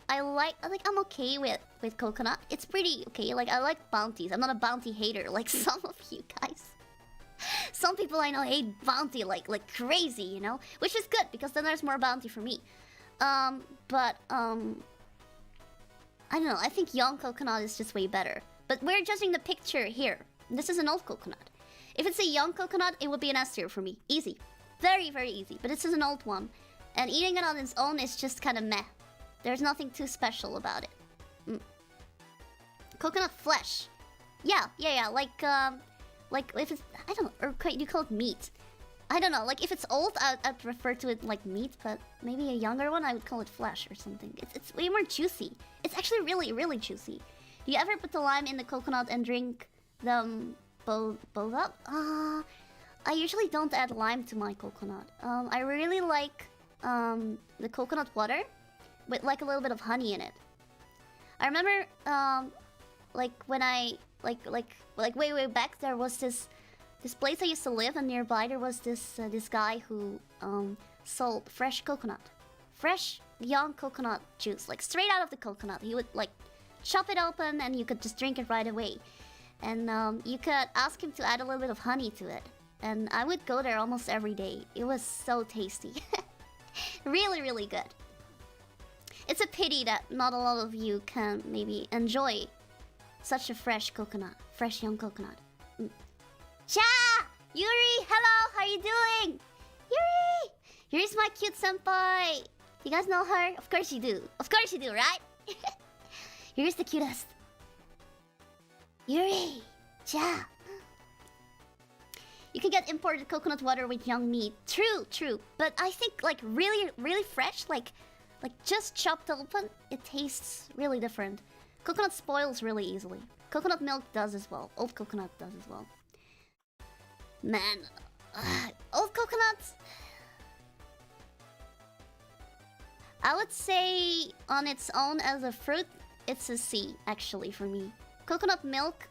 okay with coconut. It's pretty okay. Like, I like bounties. I'm not a bounty hater like some of you guys. Some people I know hate bounty like crazy, you know? Which is good, because then there's more bounty for me. I don't know, I think young coconut is just way better. But we're judging the picture here. This is an old coconut. If it's a young coconut, it would be an S tier for me. Easy. Very, very easy. But this is an old one. And eating it on its own is just kind of meh. There's nothing too special about it. Coconut flesh. Yeah. Like if it's, I don't know, or you call it meat. I don't know, like if it's old, I'd refer to it like meat, but maybe a younger one, I would call it flesh or something. It's way more juicy. It's actually really, really juicy. Do you ever put the lime in the coconut and drink them both up? I usually don't add lime to my coconut. I really like the coconut water with like a little bit of honey in it. I remember like when I way back, there was this place I used to live, and nearby there was this guy who sold fresh coconut, fresh young coconut juice, like straight out of the coconut. He would like chop it open, and you could just drink it right away. And you could ask him to add a little bit of honey to it, and I would go there almost every day. It was so tasty. Really, really good. It's a pity that not a lot of you can maybe enjoy such a fresh coconut, fresh young coconut. Chaaa! Yuri! Hello! How are you doing? Yuri! Yuri's my cute senpai! You guys know her? Of course you do. Of course you do, right? Yuri's the cutest. Yuri! Chaaa! You can get imported coconut water with young meat. True, true. But I think like really, really fresh, like just chopped open, it tastes really different. Coconut spoils really easily. Coconut milk does as well. Old coconut does as well. Man, old coconuts. I would say on its own as a fruit, it's a C actually for me. Coconut milk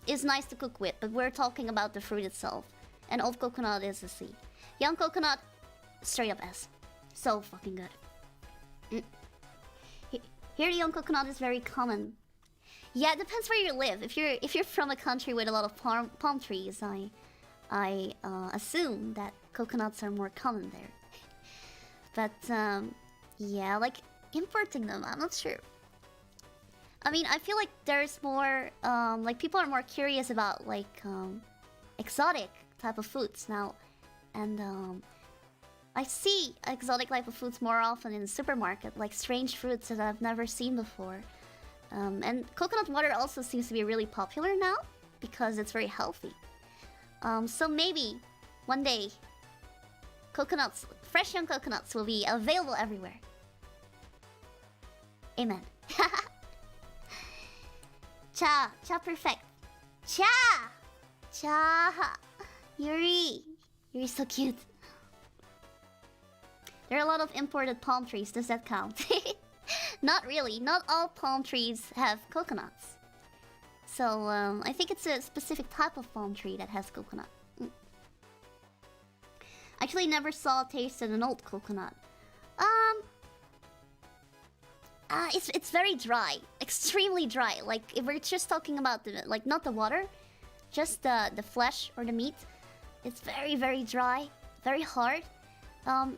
is nice to cook with, but we're talking about the fruit itself. And old coconut is a C. Young coconut, straight up S. So fucking good. Here, young coconut is very common. Yeah, it depends where you live. If you're from a country with a lot of palm trees, I assume that coconuts are more common there. But yeah, like importing them, I'm not sure. I mean, I feel like there's more like people are more curious about like exotic type of foods now, and I see exotic type of foods more often in the supermarket, like strange fruits that I've never seen before. And coconut water also seems to be really popular now because it's very healthy. So maybe one day coconuts, fresh young coconuts will be available everywhere. Amen. Chaaa perfect. Chaaa. Yuri's so cute. There are a lot of imported palm trees. Does that count? Not really. Not all palm trees have coconuts. So I think it's a specific type of palm tree that has coconut. Actually, never saw tasted an old coconut. It's very dry, extremely dry. Like if we're just talking about the not the water, just the flesh or the meat. It's very, very dry, very hard.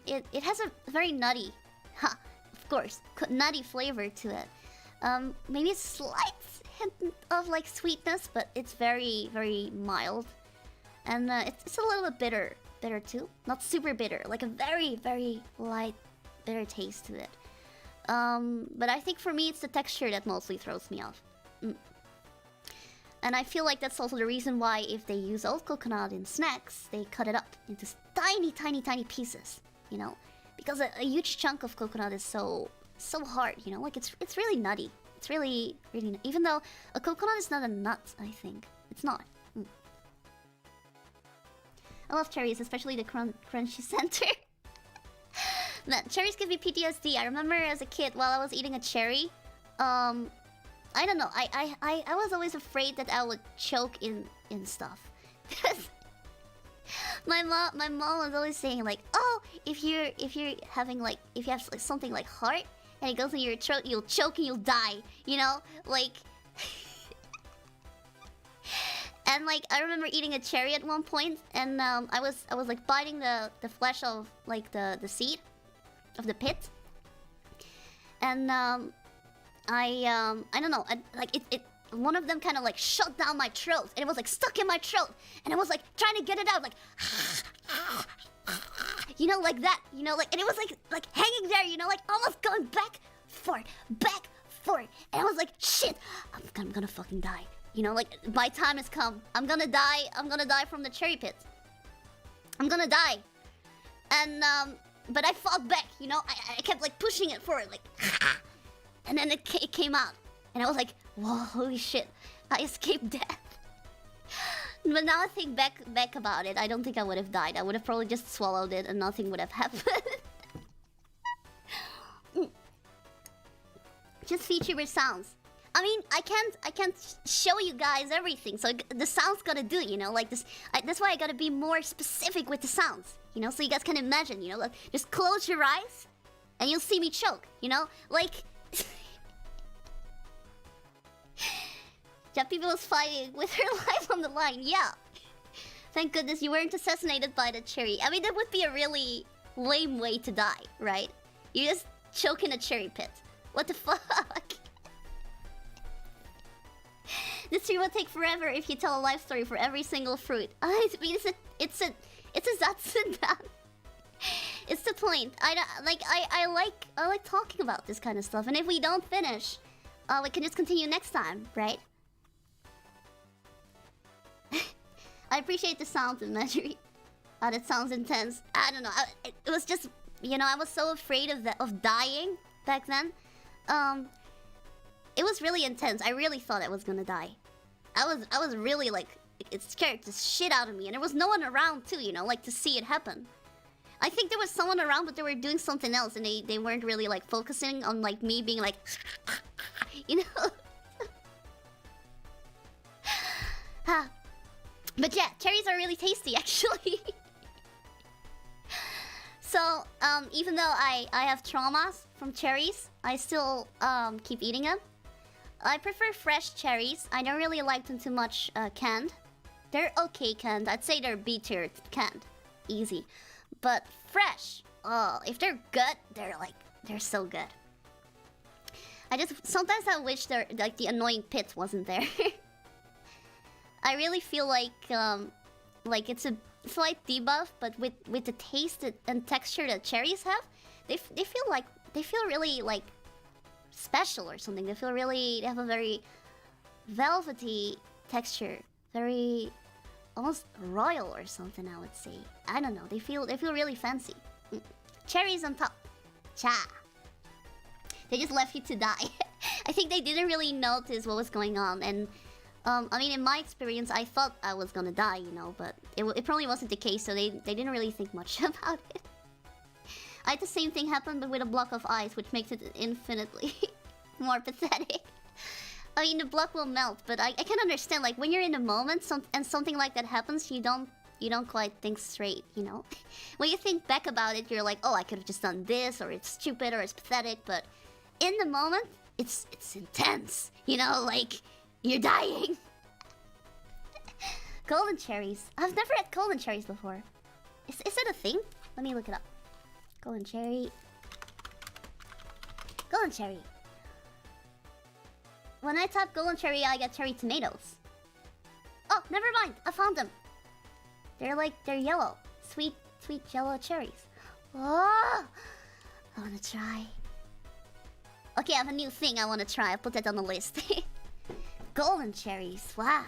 It has a very nutty course, nutty flavor to it. Maybe a slight hint of like sweetness, but it's very, very mild. And it's a little bit bitter too. Not super bitter, like a very, very light bitter taste to it. But I think for me, it's the texture that mostly throws me off. And I feel like that's also the reason why if they use old coconut in snacks, they cut it up into tiny, tiny, tiny pieces, you know? Because a huge chunk of coconut is so hard, you know? Like, it's really nutty. It's really, really... Even though a coconut is not a nut, I think. It's not. I love cherries, especially the crunchy center. Man, cherries give me PTSD. I remember as a kid, while I was eating a cherry, I don't know. I was always afraid that I would choke in stuff. my mom was always saying like, oh, if you're having like, if you have like something like heart and it goes in your throat, you'll choke and you'll die. You know, like. And like I remember eating a cherry at one point, and I was like biting the flesh of like the seed of the pit, and I don't know, like it one of them kind of like shut down my throat, and it was like stuck in my throat, and I was like trying to get it out, like you know, like that, you know, like, and it was like hanging there, you know, like almost going back for it, and I was like, shit, I'm gonna fucking die, you know, like my time has come, I'm gonna die from the cherry pit, I'm gonna die, and but I fought back, you know, I kept like pushing it forward, like. And then it came out, and I was like, "Whoa, holy shit! I escaped death." But now I think back about it, I don't think I would have died. I would have probably just swallowed it, and nothing would have happened. Just VTuber sounds. I mean, I can't show you guys everything, so the sounds gotta do, you know, like this. That's why I gotta be more specific with the sounds, you know, so you guys can imagine, you know, like just close your eyes, and you'll see me choke, you know, like. Chapipi was fighting with her life on the line, yeah. Thank goodness you weren't assassinated by the cherry. I mean, that would be a really lame way to die, right? You just choke in a cherry pit. What the fuck? This stream will take forever if you tell a life story for every single fruit. I mean, it's a ZATSUDAN. It's the point. I like talking about this kind of stuff, and if we don't finish, we can just continue next time, right? I appreciate the sounds imagery. That sounds intense. I don't know. It was just, you know, I was so afraid of dying back then. It was really intense. I really thought I was gonna die. I was really like, it scared the shit out of me, and there was no one around too, you know, like to see it happen. I think there was someone around, but they were doing something else, and they weren't really like focusing on like me being like, you know. But yeah, cherries are really tasty actually. So even though I have traumas from cherries, I still keep eating them. I prefer fresh cherries. I don't really like them too much canned. They're okay canned. I'd say they're B tier canned, easy. But fresh, oh, if they're good, they're so good. Sometimes I wish like the annoying pit wasn't there. I really feel like it's a slight debuff, but with the taste and texture that cherries have, they feel really like special or something. They have a very velvety texture, very almost royal or something, I would say. I don't know. They feel really fancy. Cherries on top. Chaaa. They just left you to die. I think they didn't really notice what was going on, and I mean, in my experience, I thought I was gonna die, you know, but it probably wasn't the case, so they didn't really think much about it. I had the same thing happen, but with a block of ice, which makes it infinitely more pathetic. I mean, the block will melt, but I can understand, like, when you're in the moment, and something like that happens, you don't quite think straight, you know? When you think back about it, you're like, oh, I could have just done this, or it's stupid, or it's pathetic, but in the moment, it's intense, you know, like, you're dying. Golden cherries. I've never had golden cherries before. Is it a thing? Let me look it up. Golden cherry. Golden cherry. When I tap golden cherry, I get cherry tomatoes. Oh, never mind. I found them. They're yellow. Sweet yellow cherries. Oh, I wanna try. Okay, I have a new thing I wanna try. I'll put that on the list. Golden cherries. Wow.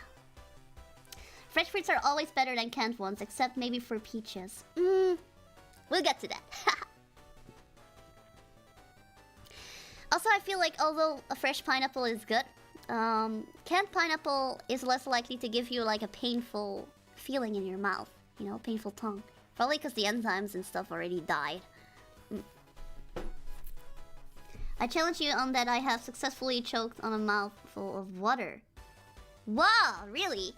Fresh fruits are always better than canned ones, except maybe for peaches. We'll get to that. Also, I feel like although a fresh pineapple is good, canned pineapple is less likely to give you like a painful feeling in your mouth. You know, painful tongue. Probably because the enzymes and stuff already died. I challenge you on that I have successfully choked on a mouthful of water. Wow, really?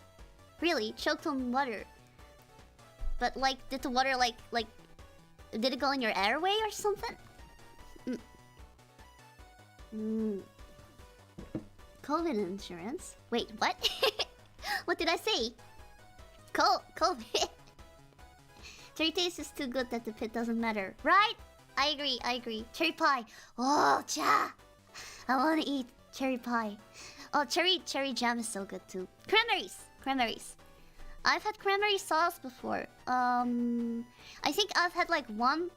Really? Choked on water? But like, did the water like... Did it go in your airway or something? COVID insurance? Wait, what? What did I say? COVID. Cherry taste is too good that the pit doesn't matter. Right? I agree. Cherry pie. Oh, cha! I wanna eat cherry pie. Oh, cherry jam is so good too. Cranberries. I've had cranberry sauce before. I think I've had like one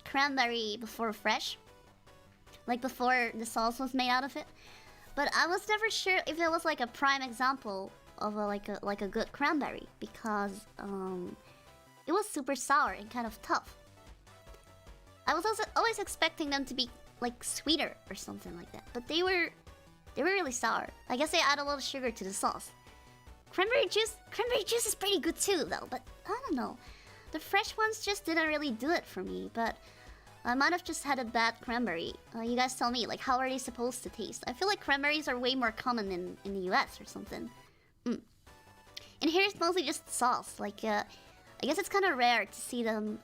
cranberry before fresh. Like before the sauce was made out of it. But I was never sure if it was like a prime example of a good cranberry, because it was super sour and kind of tough. I was also always expecting them to be like sweeter or something like that, but they were really sour. I guess they add a lot of sugar to the sauce. Cranberry juice is pretty good too though, but I don't know. The fresh ones just didn't really do it for me, but I might have just had a bad cranberry. You guys tell me, like, how are they supposed to taste? I feel like cranberries are way more common in the US or something. And here it's mostly just sauce. Like, I guess it's kind of rare to see them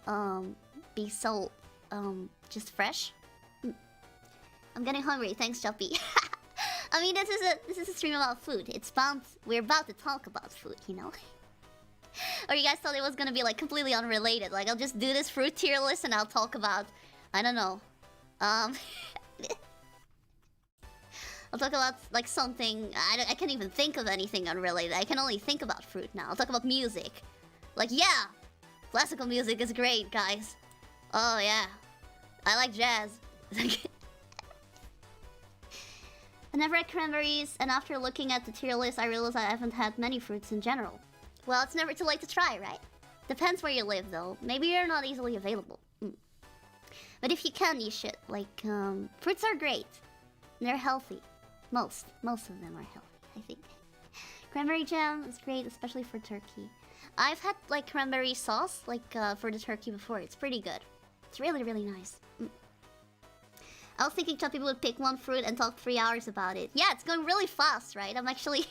be so just fresh. I'm getting hungry. Thanks, Chapipi. I mean, this is a stream about food. We're about to talk about food, you know. Or you guys thought it was gonna be like completely unrelated. Like, I'll just do this fruit tier list and I'll talk about, I don't know. I'll talk about like something. I can't even think of anything unrelated. I can only think about fruit now. I'll talk about music. Like, yeah, classical music is great, guys. Oh yeah, I like jazz. I never had cranberries, and after looking at the tier list, I realized I haven't had many fruits in general. Well, it's never too late to try, right? Depends where you live, though. Maybe you're not easily available. But if you can, you should. Like, fruits are great. They're healthy. Most of them are healthy, I think. Cranberry jam is great, especially for turkey. I've had, like, cranberry sauce, like, for the turkey before. It's pretty good. It's really, really nice. I was thinking Chapipi would pick one fruit and talk 3 hours about it. Yeah, it's going really fast, right? I'm actually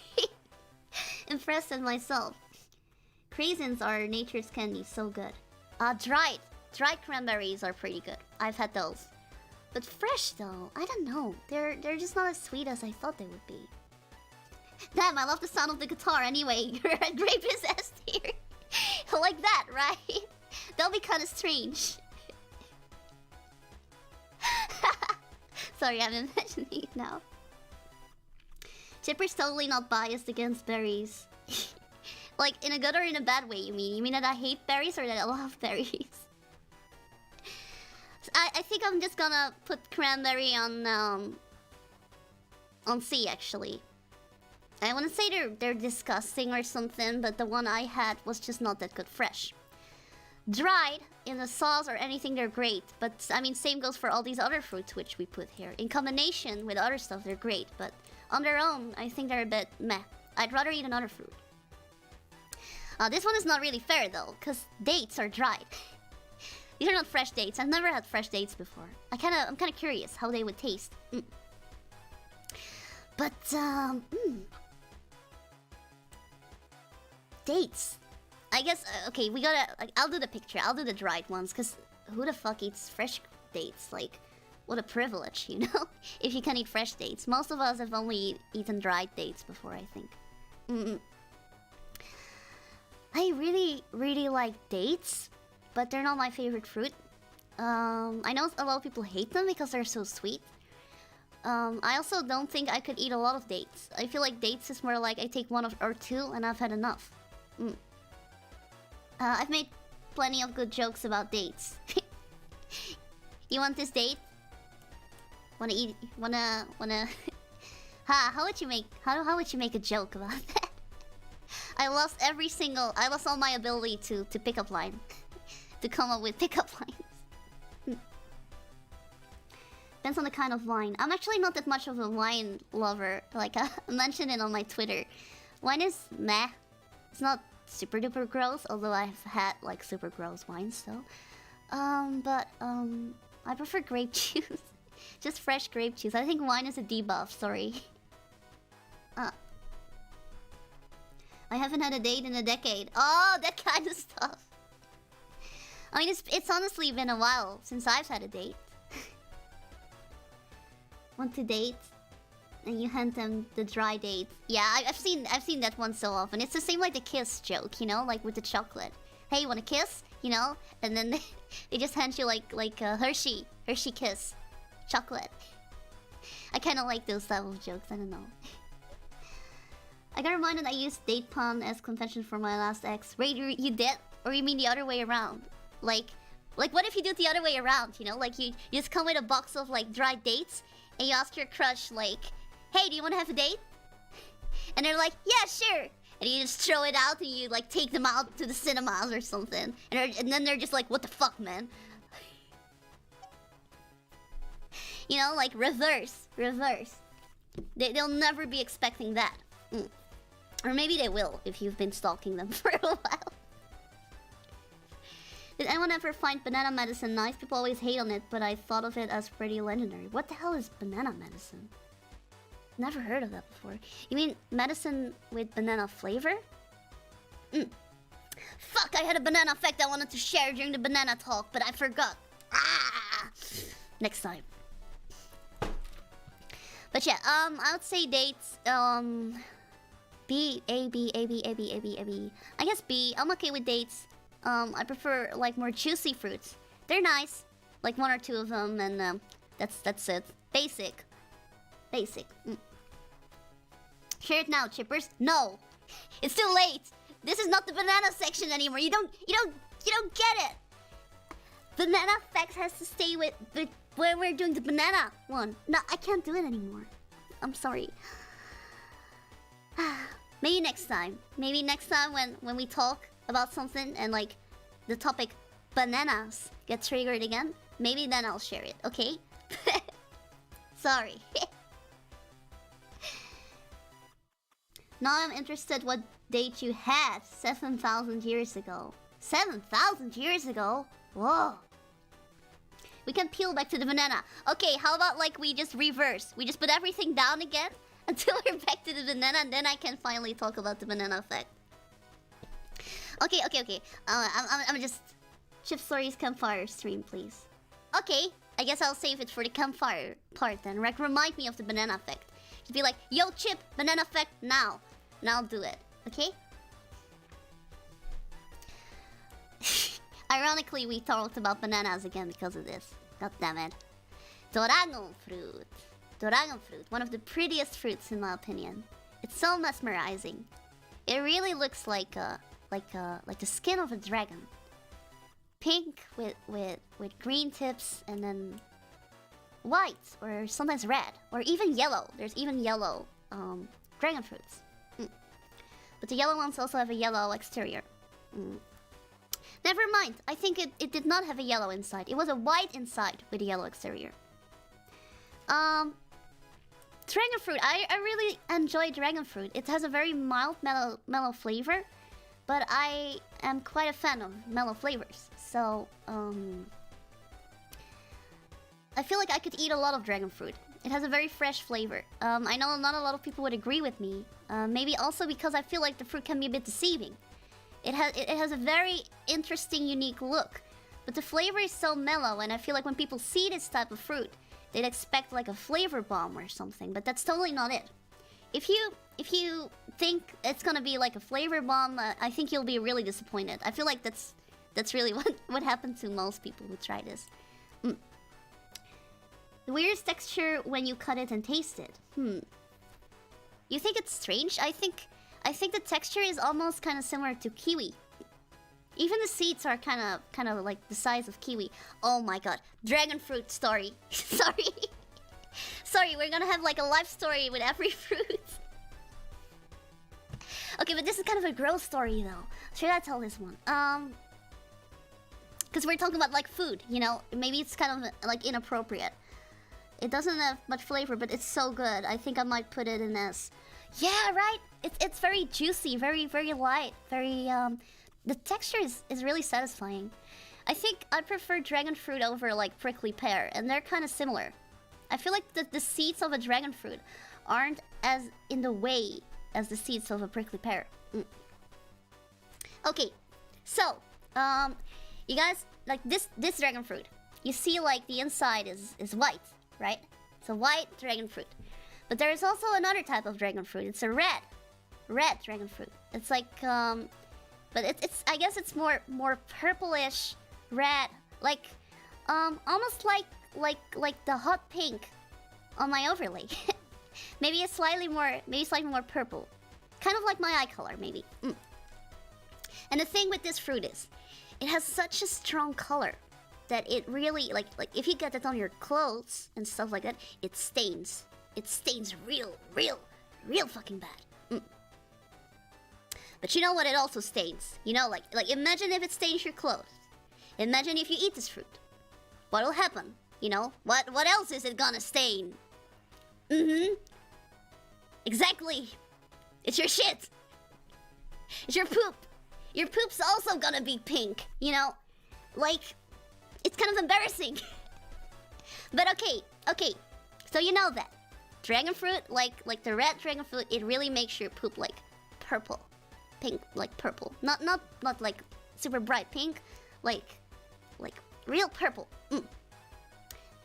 impressed with myself. Craisins are nature's candy, so good. Dried cranberries are pretty good. I've had those. But fresh though, I don't know. They're just not as sweet as I thought they would be. Damn, I love the sound of the guitar anyway. You're a great possessed here. Like that, right? That'll be kind of strange. Sorry, I'm imagining it now. Chipper's totally not biased against berries. Like, in a good or in a bad way, you mean? You mean that I hate berries or that I love berries? So I think I'm just gonna put cranberry on C, actually. I wouldn't say they're disgusting or something, but the one I had was just not that good fresh. Dried, in a sauce or anything, they're great. But, I mean, same goes for all these other fruits which we put here. In combination with other stuff, they're great. But on their own, I think they're a bit meh. I'd rather eat another fruit. This one is not really fair, though, because dates are dried. These are not fresh dates. I've never had fresh dates before. I'm kind of curious how they would taste. But, dates. I guess, okay, we gotta, like, I'll do the picture. I'll do the dried ones, because who the fuck eats fresh dates? Like, what a privilege, you know? If you can eat fresh dates. Most of us have only eaten dried dates before, I think. I really, really like dates, but they're not my favorite fruit. I know a lot of people hate them because they're so sweet. I also don't think I could eat a lot of dates. I feel like dates is more like I take one or two and I've had enough. I've made plenty of good jokes about dates. You want this date? Wanna eat? Wanna? How would you make a joke about that? I lost all my ability to pick up line, to come up with pickup lines. Depends on the kind of wine. I'm actually not that much of a wine lover. Like I mentioned it on my Twitter. Wine is meh. It's not super duper gross, although I've had like super gross wines though. I prefer grape juice. Just fresh grape juice. I think wine is a debuff, sorry. I haven't had a date in a decade. Oh, that kind of stuff. I mean, it's honestly been a while since I've had a date. Want to date? And you hand them the dry date. Yeah, I've seen that one so often. It's the same like the kiss joke, you know, like with the chocolate. Hey, you want a kiss? You know, and then they just hand you like a Hershey kiss, chocolate. I kind of like those type of jokes. I don't know. I got reminded I used date pun as confession for my last ex. Wait, you did? Or you mean the other way around? Like what if you do it the other way around? You know, like you just come with a box of like dried dates, and you ask your crush like, "Hey, do you want to have a date?" And they're like, "Yeah, sure." And you just throw it out, and you like take them out to the cinemas or something, and then they're just like, "What the fuck, man?" You know, like reverse. They'll never be expecting that. Or maybe they will if you've been stalking them for a while. Did anyone ever find banana medicine nice? People always hate on it, but I thought of it as pretty legendary. What the hell is banana medicine? Never heard of that before. You mean medicine with banana flavor? Fuck, I had a banana fact I wanted to share during the banana talk, but I forgot. Next time. But yeah, I would say dates, B, A, B. I guess B. I'm okay with dates. I prefer like more juicy fruits. They're nice, like one or two of them, and that's it. Basic. Share it now, chippers. No, it's too late. This is not the banana section anymore. You don't get it. Banana facts has to stay with where we're doing the banana one. No, I can't do it anymore. I'm sorry. Maybe next time. Maybe next time when we talk about something and like the topic bananas get triggered again, maybe then I'll share it, okay? Sorry. Now I'm interested what date you had 7,000 years ago. 7,000 years ago? Whoa. We can peel back to the banana. Okay, how about like we just reverse? We just put everything down again until we're back to the banana, and then I can finally talk about the banana effect. Okay. I'm just... Chip Stories campfire stream, please. Okay, I guess I'll save it for the campfire part then. Remind me of the banana effect. Just be like, yo Chip, banana effect now. And I'll do it, okay? Ironically, we talked about bananas again because of this. God damn it. Dragon fruit. Dragon fruit. One of the prettiest fruits in my opinion. It's so mesmerizing. It really looks like the skin of a dragon. Pink with green tips and then white or sometimes red or even yellow. There's even yellow dragon fruits. But the yellow ones also have a yellow exterior. Never mind. I think it did not have a yellow inside. It was a white inside with a yellow exterior. Dragon fruit. I really enjoy dragon fruit. It has a very mild, mellow flavor. But I am quite a fan of mellow flavors. So, I feel like I could eat a lot of dragon fruit. It has a very fresh flavor. I know not a lot of people would agree with me. Maybe also because I feel like the fruit can be a bit deceiving. It has a very interesting, unique look. But the flavor is so mellow, and I feel like when people see this type of fruit, they'd expect like a flavor bomb or something, but that's totally not it. If you think it's gonna be like a flavor bomb, I think you'll be really disappointed. I feel like that's really what happened to most people who try this. weirdest texture when you cut it and taste it. You think it's strange? I think the texture is almost kind of similar to kiwi. Even the seeds are kind of like the size of kiwi. Oh my god, dragon fruit story. Sorry, we're gonna have like a life story with every fruit. Okay, but this is kind of a gross story though. Should I tell this one? Because we're talking about like food, you know? Maybe it's kind of like inappropriate. It doesn't have much flavor, but it's so good. I think I might put it in as... Yeah, right? It's very juicy, very light, very... The texture is really satisfying. I think I prefer dragon fruit over like prickly pear, and they're kind of similar. I feel like the seeds of a dragon fruit aren't as in the way as the seeds of a prickly pear. Okay, so, you guys, like this dragon fruit, you see like the inside is white, right? It's a white dragon fruit. But there is also another type of dragon fruit. It's a red dragon fruit. It's like, but it's I guess it's more purplish red, like, almost like the hot pink on my overlay. maybe slightly more purple, kind of like my eye color, maybe. And the thing with this fruit is, it has such a strong color that it really like if you get it on your clothes and stuff like that, it stains. It stains real fucking bad. But you know what it also stains? You know, like imagine if it stains your clothes. Imagine if you eat this fruit. What'll happen? You know, what else is it gonna stain? Exactly. It's your shit. It's your poop. Your poop's also gonna be pink, you know? Like, it's kind of embarrassing. But okay. So you know that. Dragon fruit, like the red dragon fruit, it really makes your poop like purple. Pink, like purple. Not like super bright pink, like real purple.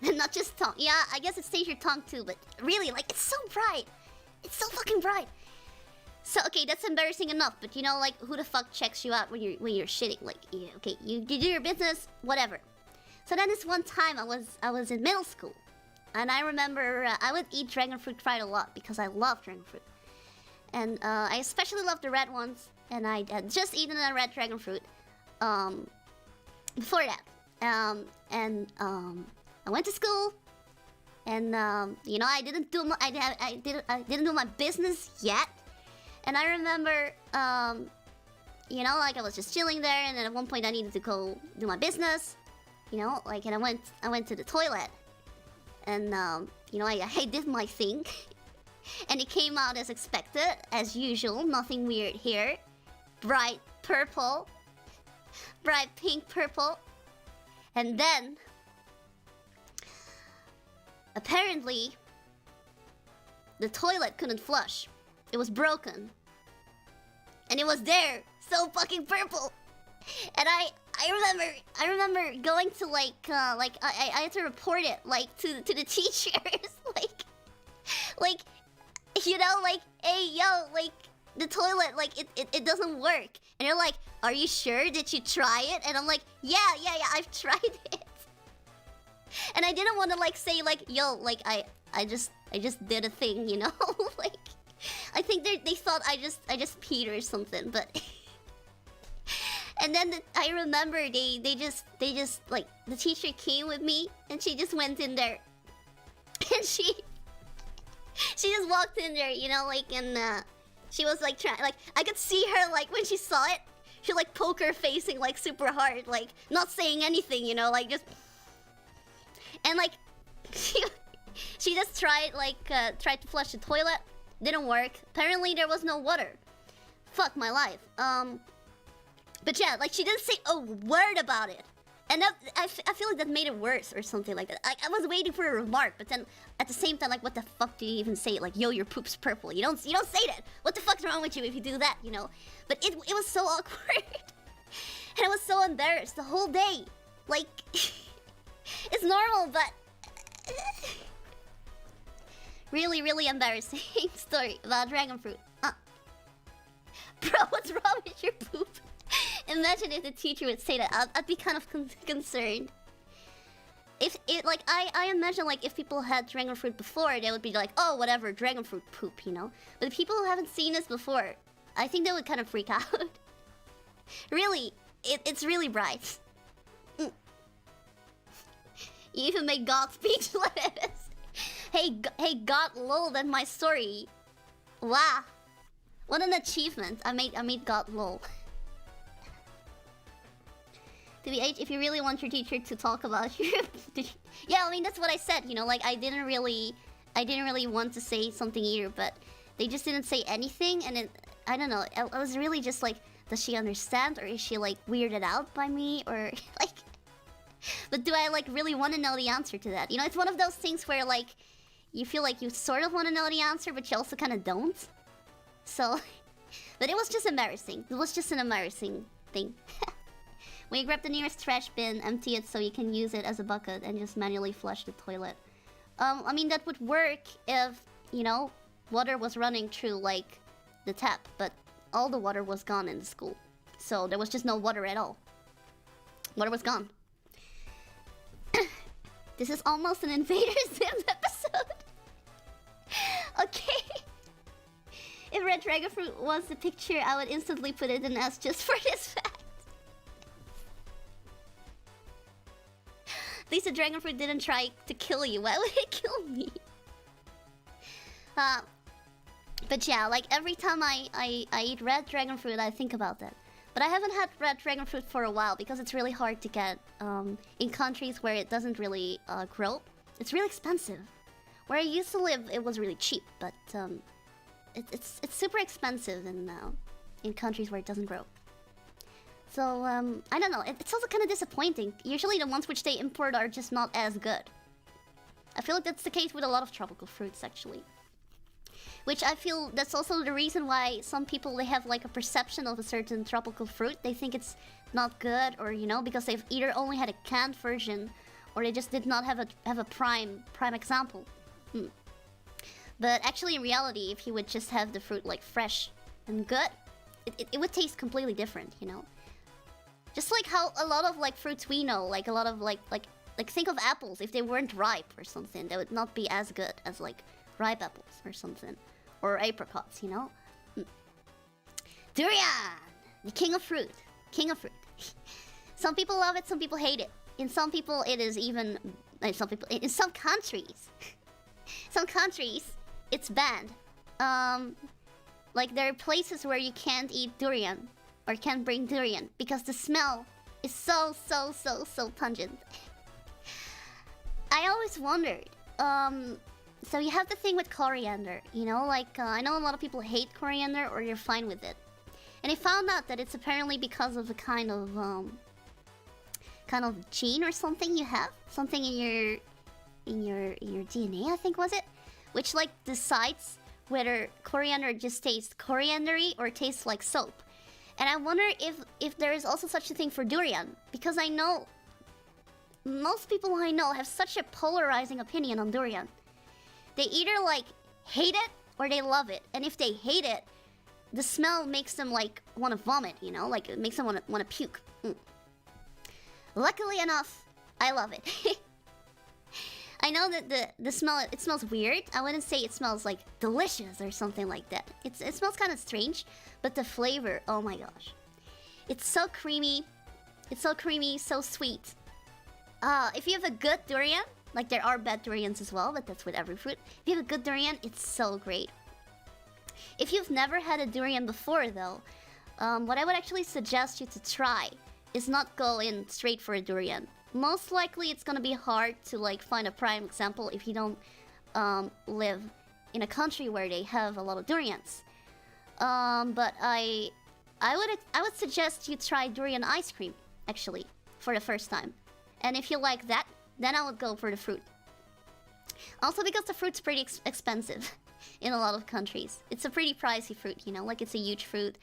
Not just tongue. Yeah, I guess it stains your tongue too, but really, like, it's so bright. It's so fucking bright. So okay, that's embarrassing enough, but you know, like, who the fuck checks you out when you're shitting? Like, yeah, okay, you do your business, whatever. So then this one time I was in middle school, and I remember I would eat dragon fruit quite a lot because I love dragon fruit, and I especially love the red ones. And I had just eaten a red dragon fruit before that, and I went to school, and you know, I didn't do my business yet. And I remember, you know, like I was just chilling there, and then at one point I needed to go do my business, you know, like, and I went to the toilet, and you know, I did my thing, and it came out as expected, as usual, nothing weird here, bright purple, bright pink purple, and then apparently the toilet couldn't flush. It was broken. And it was there, so fucking purple. And I remember going to like I had to report it like to the teachers, like you know, like, hey yo, like the toilet, like it doesn't work. And they're like, are you sure? Did you try it? And I'm like, yeah, I've tried it. And I didn't want to like say like, yo, like I just did a thing, you know, like. I think they thought I just peed or something, but and then I remember they just like the teacher came with me and she just went in there and she just walked in there, you know, like, and she was like trying, like, I could see her like when she saw it, she like poker facing like super hard, like not saying anything, you know, like just, and like she just tried to flush the toilet. Didn't work. Apparently there was no water. Fuck my life. But yeah, like she didn't say a word about it. And that, I feel like that made it worse or something like that. I was waiting for a remark, but then at the same time, like, what the fuck do you even say? Like, yo, your poop's purple. You don't say that. What the fuck's wrong with you if you do that, you know? But it was so awkward. And I was so embarrassed the whole day. Like, it's normal, but really embarrassing story about dragon fruit. Bro, what's wrong with your poop? Imagine if the teacher would say that. I'd be kind of concerned. if it like I imagine like if people had dragon fruit before, they would be like, oh whatever, dragon fruit poop, you know. But people who haven't seen this before, I think they would kind of freak out. Really, it's really bright. You even make God speechless. Hey God, lol, that's my story. Wow, what an achievement! I made God lol. TBH, if you really want your teacher to talk about your... Yeah, I mean, that's what I said, you know, like, I didn't really want to say something either, but they just didn't say anything, and I don't know, I was really just like, does she understand, or is she, like, weirded out by me, or, like... But do I, like, really want to know the answer to that? You know, it's one of those things where, like, you feel like you sort of want to know the answer, but you also kind of don't. So... But it was just embarrassing. It was just an embarrassing thing. When you grab the nearest trash bin, empty it so you can use it as a bucket and just manually flush the toilet. I mean, that would work if, you know, water was running through, like, the tap, but all the water was gone in the school. So there was just no water at all. Water was gone. This is almost an Invader Sims episode. Okay. If red dragon fruit was the picture, I would instantly put it in S just for this fact. At least the dragon fruit didn't try to kill you. Why would it kill me? But yeah, like every time I eat red dragon fruit, I think about that. But I haven't had red dragon fruit for a while because it's really hard to get in countries where it doesn't really grow. It's really expensive. Where I used to live, it was really cheap, but it's super expensive in countries where it doesn't grow. So, I don't know, it's also kind of disappointing. Usually the ones which they import are just not as good. I feel like that's the case with a lot of tropical fruits, actually. Which I feel that's also the reason why some people, they have like a perception of a certain tropical fruit. They think it's not good, or, you know, because they've either only had a canned version, or they just did not have a prime example. But actually, in reality, if you would just have the fruit like fresh and good, it would taste completely different, you know? Just like how a lot of like fruits we know, like a lot of like think of apples. If they weren't ripe or something, they would not be as good as like ripe apples or something, or apricots, you know. Durian, the king of fruit, king of fruit. Some people love it, some people hate it. In some people, it is even in some countries, some countries, it's banned. Like there are places where you can't eat durian. Or can't bring durian because the smell is so pungent. I always wondered. So you have the thing with coriander, you know, like I know a lot of people hate coriander or you're fine with it, and I found out that it's apparently because of a kind of gene or something you have, something in your DNA, I think was it, which like decides whether coriander just tastes coriandery or tastes like soap. And I wonder if there is also such a thing for durian, because I know most people I know have such a polarizing opinion on durian. They either like hate it or they love it, and if they hate it, the smell makes them like want to vomit, you know, like it makes them want to puke. Luckily enough, I love it. I know that the smell, it smells weird. I wouldn't say it smells like delicious or something like that. It smells kind of strange, but the flavor, oh my gosh. It's so creamy, so sweet. If you have a good durian, like there are bad durians as well, but that's with every fruit. If you have a good durian, it's so great. If you've never had a durian before though, what I would actually suggest you to try is not go in straight for a durian. Most likely it's gonna be hard to like find a prime example if you don't live in a country where they have a lot of durians. But I would suggest you try durian ice cream actually for the first time. And if you like that, then I would go for the fruit. Also because the fruit's pretty expensive in a lot of countries. It's a pretty pricey fruit, you know, like it's a huge fruit.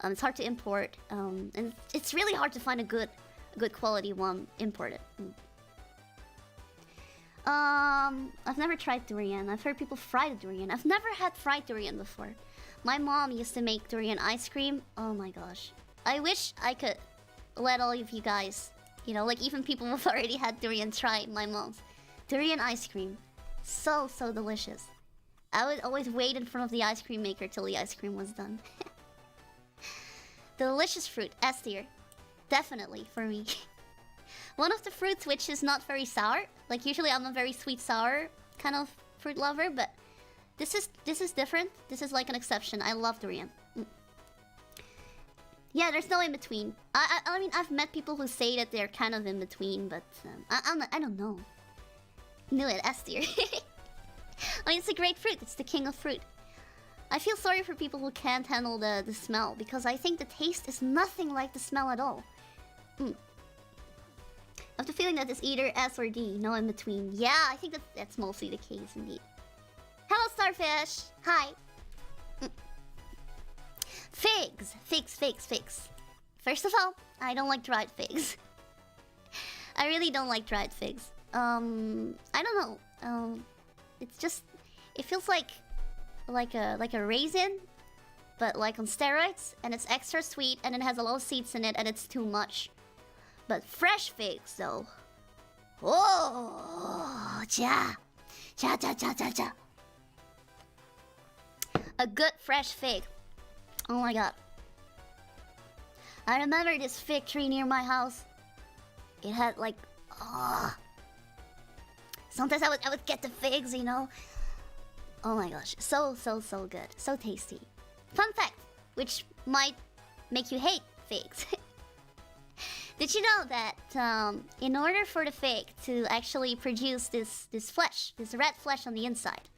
It's hard to import, and it's really hard to find a good quality one imported. I've never tried durian. I've heard people fry the durian. I've never had fried durian before. My mom used to make durian ice cream. Oh my gosh. I wish I could let all of you guys You know, like even people who've already had durian try my mom's. Durian ice cream. So delicious. I would always wait in front of the ice cream maker till the ice cream was done. Delicious fruit, S tier. Definitely, for me. One of the fruits which is not very sour. Like usually I'm a very sweet-sour kind of fruit lover, but this is different. This is like an exception. I love durian. Yeah, there's no in between. I mean, I've met people who say that they're kind of in between, but I don't know. Knew it, S tier. I mean, it's a great fruit. It's the king of fruit. I feel sorry for people who can't handle the smell, because I think the taste is nothing like the smell at all. I have the feeling that it's either S or D, no in between. Yeah, I think that's mostly the case indeed. Hello, Starfish! Hi! Figs! Figs. First of all, I don't like dried figs. I really don't like dried figs. I don't know. It's just... It feels like a raisin, but like on steroids, and it's extra sweet, and it has a lot of seeds in it, and it's too much. But fresh figs, though. Oh, cha. A good fresh fig. Oh my god. I remember this fig tree near my house. It had like, sometimes I would get the figs, you know. Oh my gosh, so good, so tasty. Fun fact, which might make you hate figs. Did you know that in order for the fig to actually produce this flesh, this red flesh on the inside?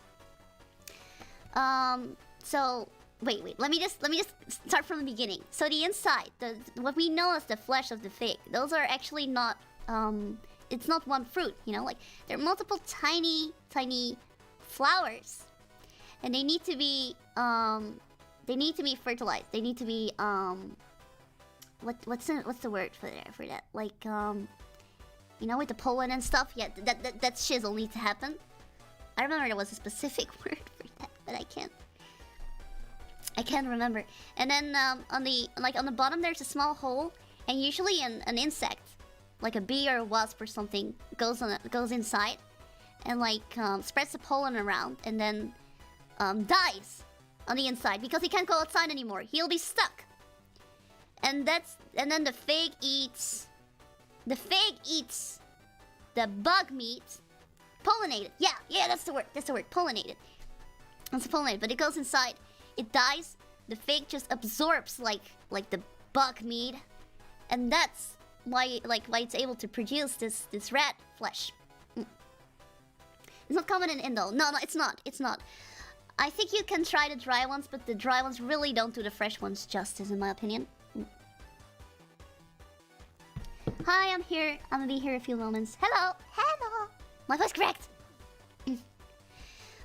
So wait, let me just start from the beginning. So the inside, what we know as the flesh of the fig, those are actually not it's not one fruit, you know, like there are multiple tiny flowers, and they need to be fertilized. They need to be what's the word for that? Like you know, with the pollen and stuff. Yeah, that shizzle needs to happen. I remember there was a specific word for that, but I can't remember. And then on the bottom there's a small hole, and usually an insect, like a bee or a wasp or something, goes inside, and like spreads the pollen around, and then dies on the inside because he can't go outside anymore. He'll be stuck. And then the fig eats the bug meat, pollinated. Yeah, that's the word. Pollinated. It's pollinated, but it goes inside. It dies. The fig just absorbs like the bug meat, and that's why it's able to produce this red flesh. It's not common in Indo. No, it's not. I think you can try the dry ones, but the dry ones really don't do the fresh ones justice, in my opinion. Hi, I'm here. I'm gonna be here a few moments. Hello. My voice cracked.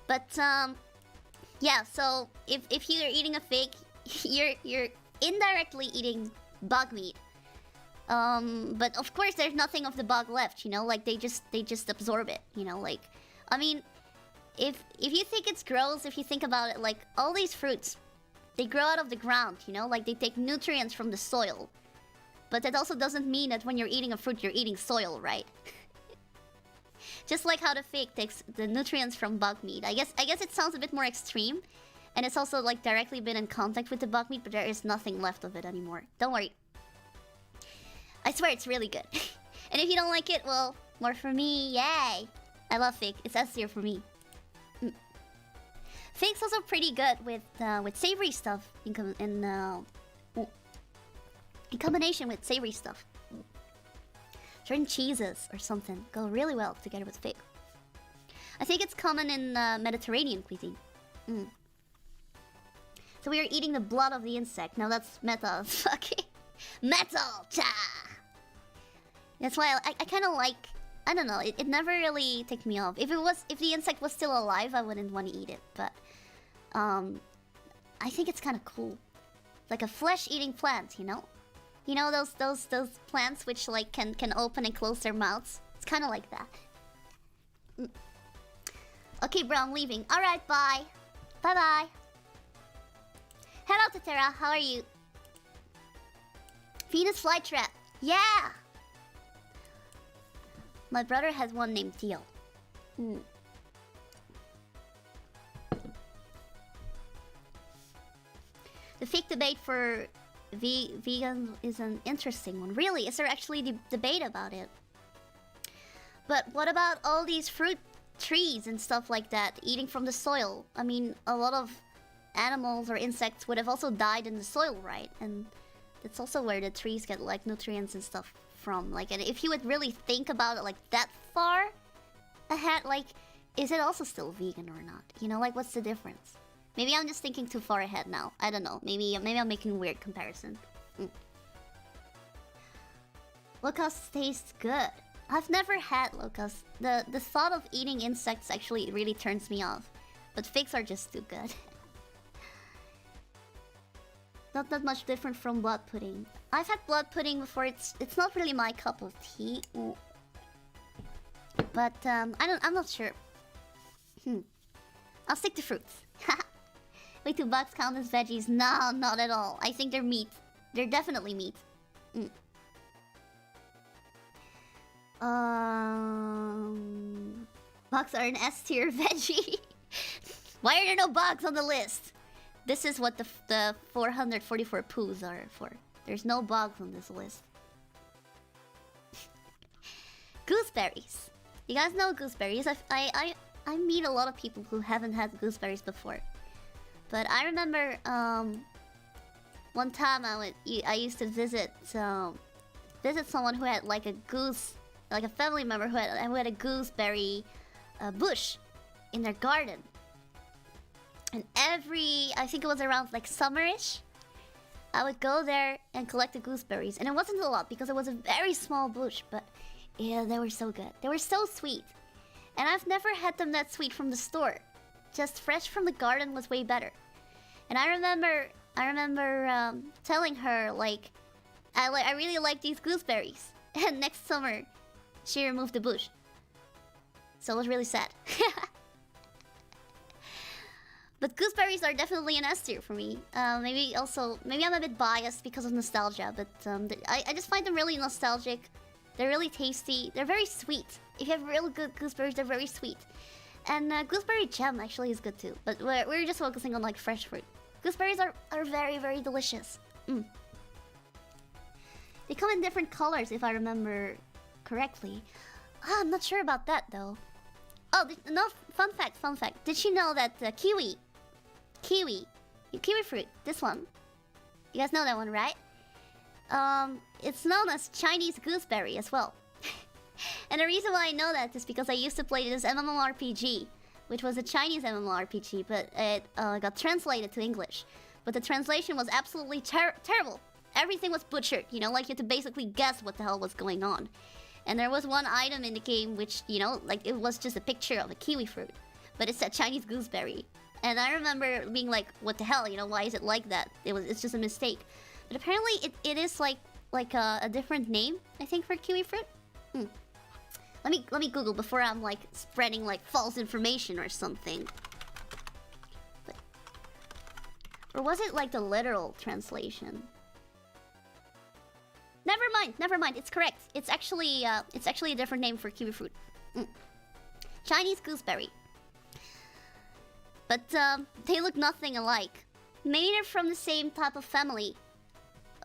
But yeah. So if you're eating a fig, you're indirectly eating bug meat. But of course, there's nothing of the bug left. You know, like they just absorb it. You know, like I mean, if you think it's gross, if you think about it, like all these fruits, they grow out of the ground. You know, like they take nutrients from the soil. But that also doesn't mean that when you're eating a fruit, you're eating soil, right? Just like how the fig takes the nutrients from bug meat. I guess it sounds a bit more extreme. And it's also like directly been in contact with the bug meat, but there is nothing left of it anymore. Don't worry. I swear it's really good. And if you don't like it, well, more for me, yay! I love fig. It's S tier for me. Fig's also pretty good with savory stuff in combination with savory stuff. Certain cheeses or something go really well together with fig. I think it's common in Mediterranean cuisine. So we are eating the blood of the insect. Now that's metal. Okay. Metal! Cha! That's why I kind of like... I don't know, it never really ticked me off. If the insect was still alive, I wouldn't want to eat it. But I think it's kind of cool. Like a flesh-eating plant, you know? You know those plants which like can open and close their mouths? It's kind of like that. Okay, bro, I'm leaving. All right, bye. Bye. Hello, Tetera. How are you? Venus flytrap. Yeah. My brother has one named Theo. The fake debate for vegan is an interesting one. Really, is there actually debate about it? But what about all these fruit trees and stuff like that, eating from the soil? I mean, a lot of animals or insects would have also died in the soil, right? And it's also where the trees get like nutrients and stuff from. Like, and if you would really think about it like that far ahead, like, is it also still vegan or not? You know, like, what's the difference? Maybe I'm just thinking too far ahead now. I don't know. Maybe I'm making a weird comparison. Locusts taste good. I've never had locusts. The thought of eating insects actually really turns me off. But figs are just too good. Not that much different from blood pudding. I've had blood pudding before. It's not really my cup of tea. But I'm not sure. I'll stick to fruits. Wait, do bugs count as veggies? No, not at all. I think they're meat. They're definitely meat. Bugs are an S tier veggie. Why are there no bugs on the list? This is what the 444 poos are for. There's no bugs on this list. Gooseberries. You guys know gooseberries? I meet a lot of people who haven't had gooseberries before. But I remember one time I used to visit someone who had like a family member who had a gooseberry bush in their garden. And I think it was around like summerish, I would go there and collect the gooseberries. And it wasn't a lot because it was a very small bush, but yeah, they were so good. They were so sweet. And I've never had them that sweet from the store. Just fresh from the garden was way better. And I remember telling her like, I really like these gooseberries. And next summer, she removed the bush. So it was really sad. But gooseberries are definitely an S tier for me. Maybe I'm a bit biased because of nostalgia, but I just find them really nostalgic. They're really tasty. They're very sweet. If you have real good gooseberries, they're very sweet. And gooseberry jam actually is good too. But we're just focusing on like fresh fruit. Gooseberries are very, very delicious. They come in different colors if I remember correctly. I'm not sure about that though. Oh, no, fun fact. Did you know that kiwi fruit, this one, you guys know that one, right? It's known as Chinese gooseberry as well. And the reason why I know that is because I used to play this MMORPG, which was a Chinese MMORPG, but it got translated to English. But the translation was absolutely terrible. Everything was butchered, you know, like you had to basically guess what the hell was going on. And there was one item in the game which, you know, like it was just a picture of a kiwi fruit, but it said Chinese gooseberry. And I remember being like, what the hell, you know, why is it like that? It's just a mistake. But apparently it is like a different name, I think, for kiwi fruit. Let me Google before I'm like spreading like false information or something. Or was it like the literal translation? Never mind. It's correct. It's actually a different name for kiwi fruit. Chinese gooseberry. But they look nothing alike. Maybe they're from the same type of family,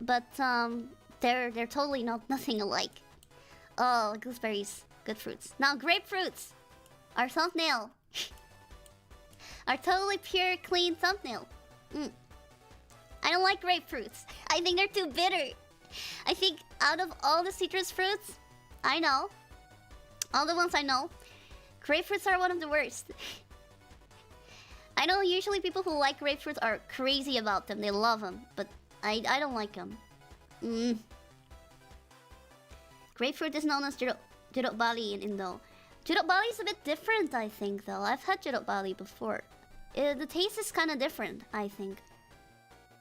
but they're totally nothing alike. Oh, gooseberries, good fruits. Now grapefruits, our thumbnail, our totally pure, clean thumbnail. I don't like grapefruits. I think they're too bitter. I think out of all the citrus fruits I know, all the ones I know, grapefruits are one of the worst. I know usually people who like grapefruits are crazy about them. They love them, but I don't like them. Grapefruit is known as Jeruk Bali in Indo. Jeruk Bali is a bit different, I think, though. I've had Jeruk Bali before. The taste is kind of different, I think.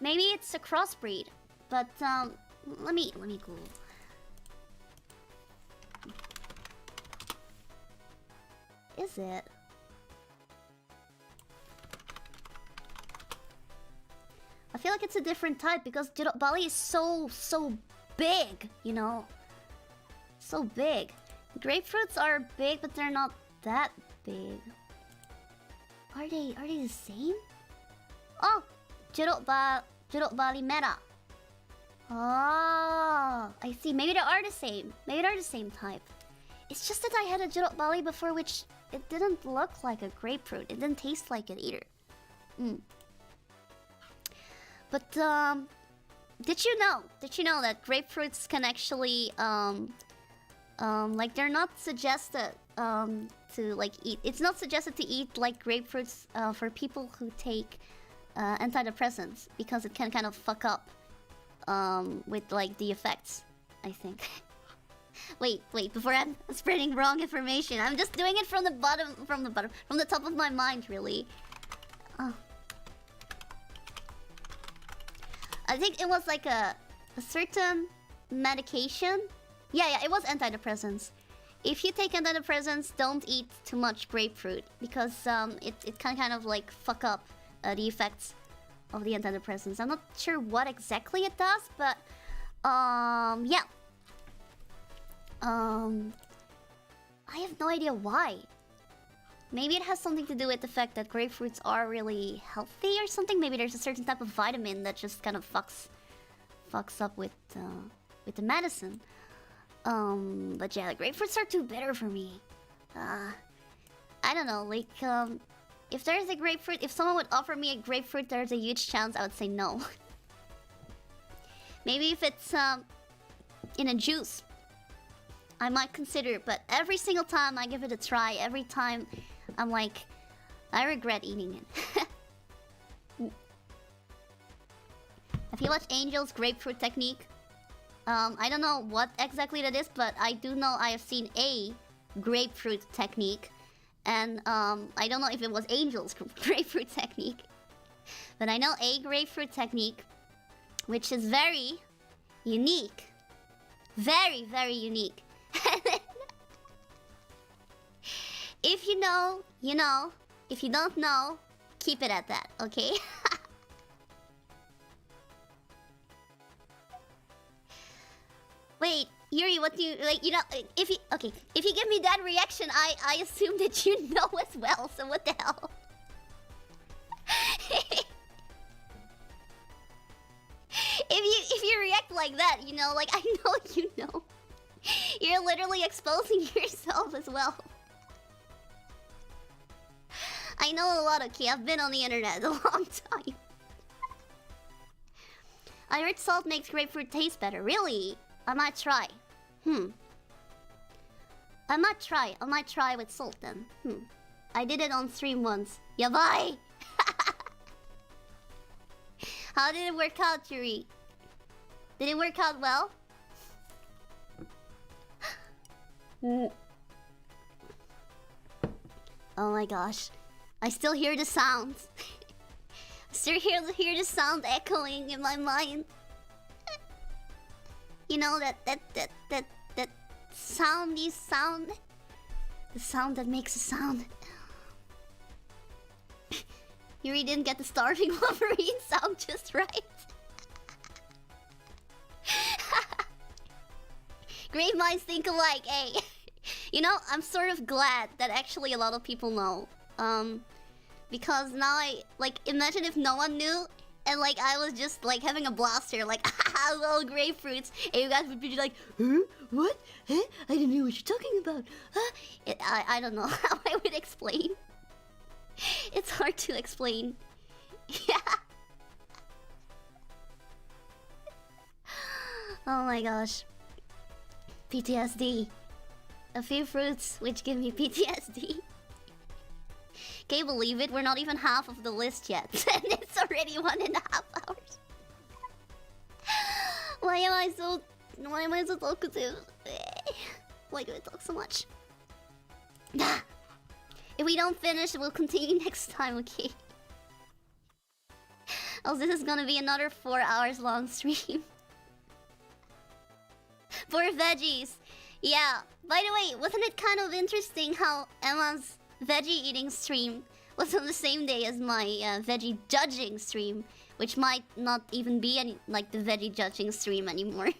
Maybe it's a crossbreed, but let me Google. Is it? I feel like it's a different type because Jeruk Bali is so big, you know? So big. Grapefruits are big, but they're not that big. Are they the same? Oh! Bali meta. Oh, I see. Maybe they are the same. Maybe they're the same type. It's just that I had a Bali before, which it didn't look like a grapefruit. It didn't taste like it either. But did you know that grapefruits can actually like they're not suggested to like eat. It's not suggested to eat like grapefruits for people who take antidepressants, because it can kind of fuck up with like the effects, I think. wait, before I'm spreading wrong information, I'm just doing it from the top of my mind, really. I think it was like a certain medication. Yeah, it was antidepressants. If you take antidepressants, don't eat too much grapefruit, because it can kind of like fuck up the effects of the antidepressants. I'm not sure what exactly it does, but yeah. I have no idea why. Maybe it has something to do with the fact that grapefruits are really healthy or something. Maybe there's a certain type of vitamin that just kind of fucks up with the medicine. But yeah, the grapefruits are too bitter for me. I don't know, like, if there's a grapefruit, if someone would offer me a grapefruit, there's a huge chance I would say no. Maybe if it's in a juice, I might consider it, but every single time I give it a try, every time I'm like, I regret eating it. Have you watched Angel's grapefruit technique? I don't know what exactly that is, but I do know I have seen a grapefruit technique. And I don't know if it was Angel's grapefruit technique. But I know a grapefruit technique, which is very unique. Very, very unique. If you know, you know. If you don't know, keep it at that, okay? Wait, Yuri, what do you like? You know, if you give me that reaction, I assume that you know as well. So what the hell? if you react like that, you know, like I know you know, you're literally exposing yourself as well. I know a lot, okay? I've been on the internet a long time. I heard salt makes grapefruit taste better. Really? I might try. I might try with salt then. I did it on stream once. Yabai! How did it work out, Yuri? Did it work out well? Oh my gosh. I still hear the sounds. Still hear the sound echoing in my mind. You know that soundy sound. The sound that makes a sound. Yuri didn't get the starving Wolverine sound just right. Great minds think alike, eh? You know, I'm sort of glad that actually a lot of people know. Because now I, like, imagine if no one knew, and like I was just like having a blast here, like, haha, little grapefruits, and you guys would be like, huh? What? Huh? I don't know what you're talking about. Huh? I don't know how I would explain. It's hard to explain. Yeah. Oh my gosh. PTSD. A few fruits which give me PTSD. Can you believe it? We're not even half of the list yet. And it's already 1.5 hours. Why am I so talkative? Why do I talk so much? If we don't finish, we'll continue next time, okay? Oh, this is gonna be another 4 hours long stream. For veggies. Yeah. By the way, wasn't it kind of interesting how Emma's veggie eating stream was on the same day as my veggie judging stream, which might not even be any like the veggie judging stream anymore.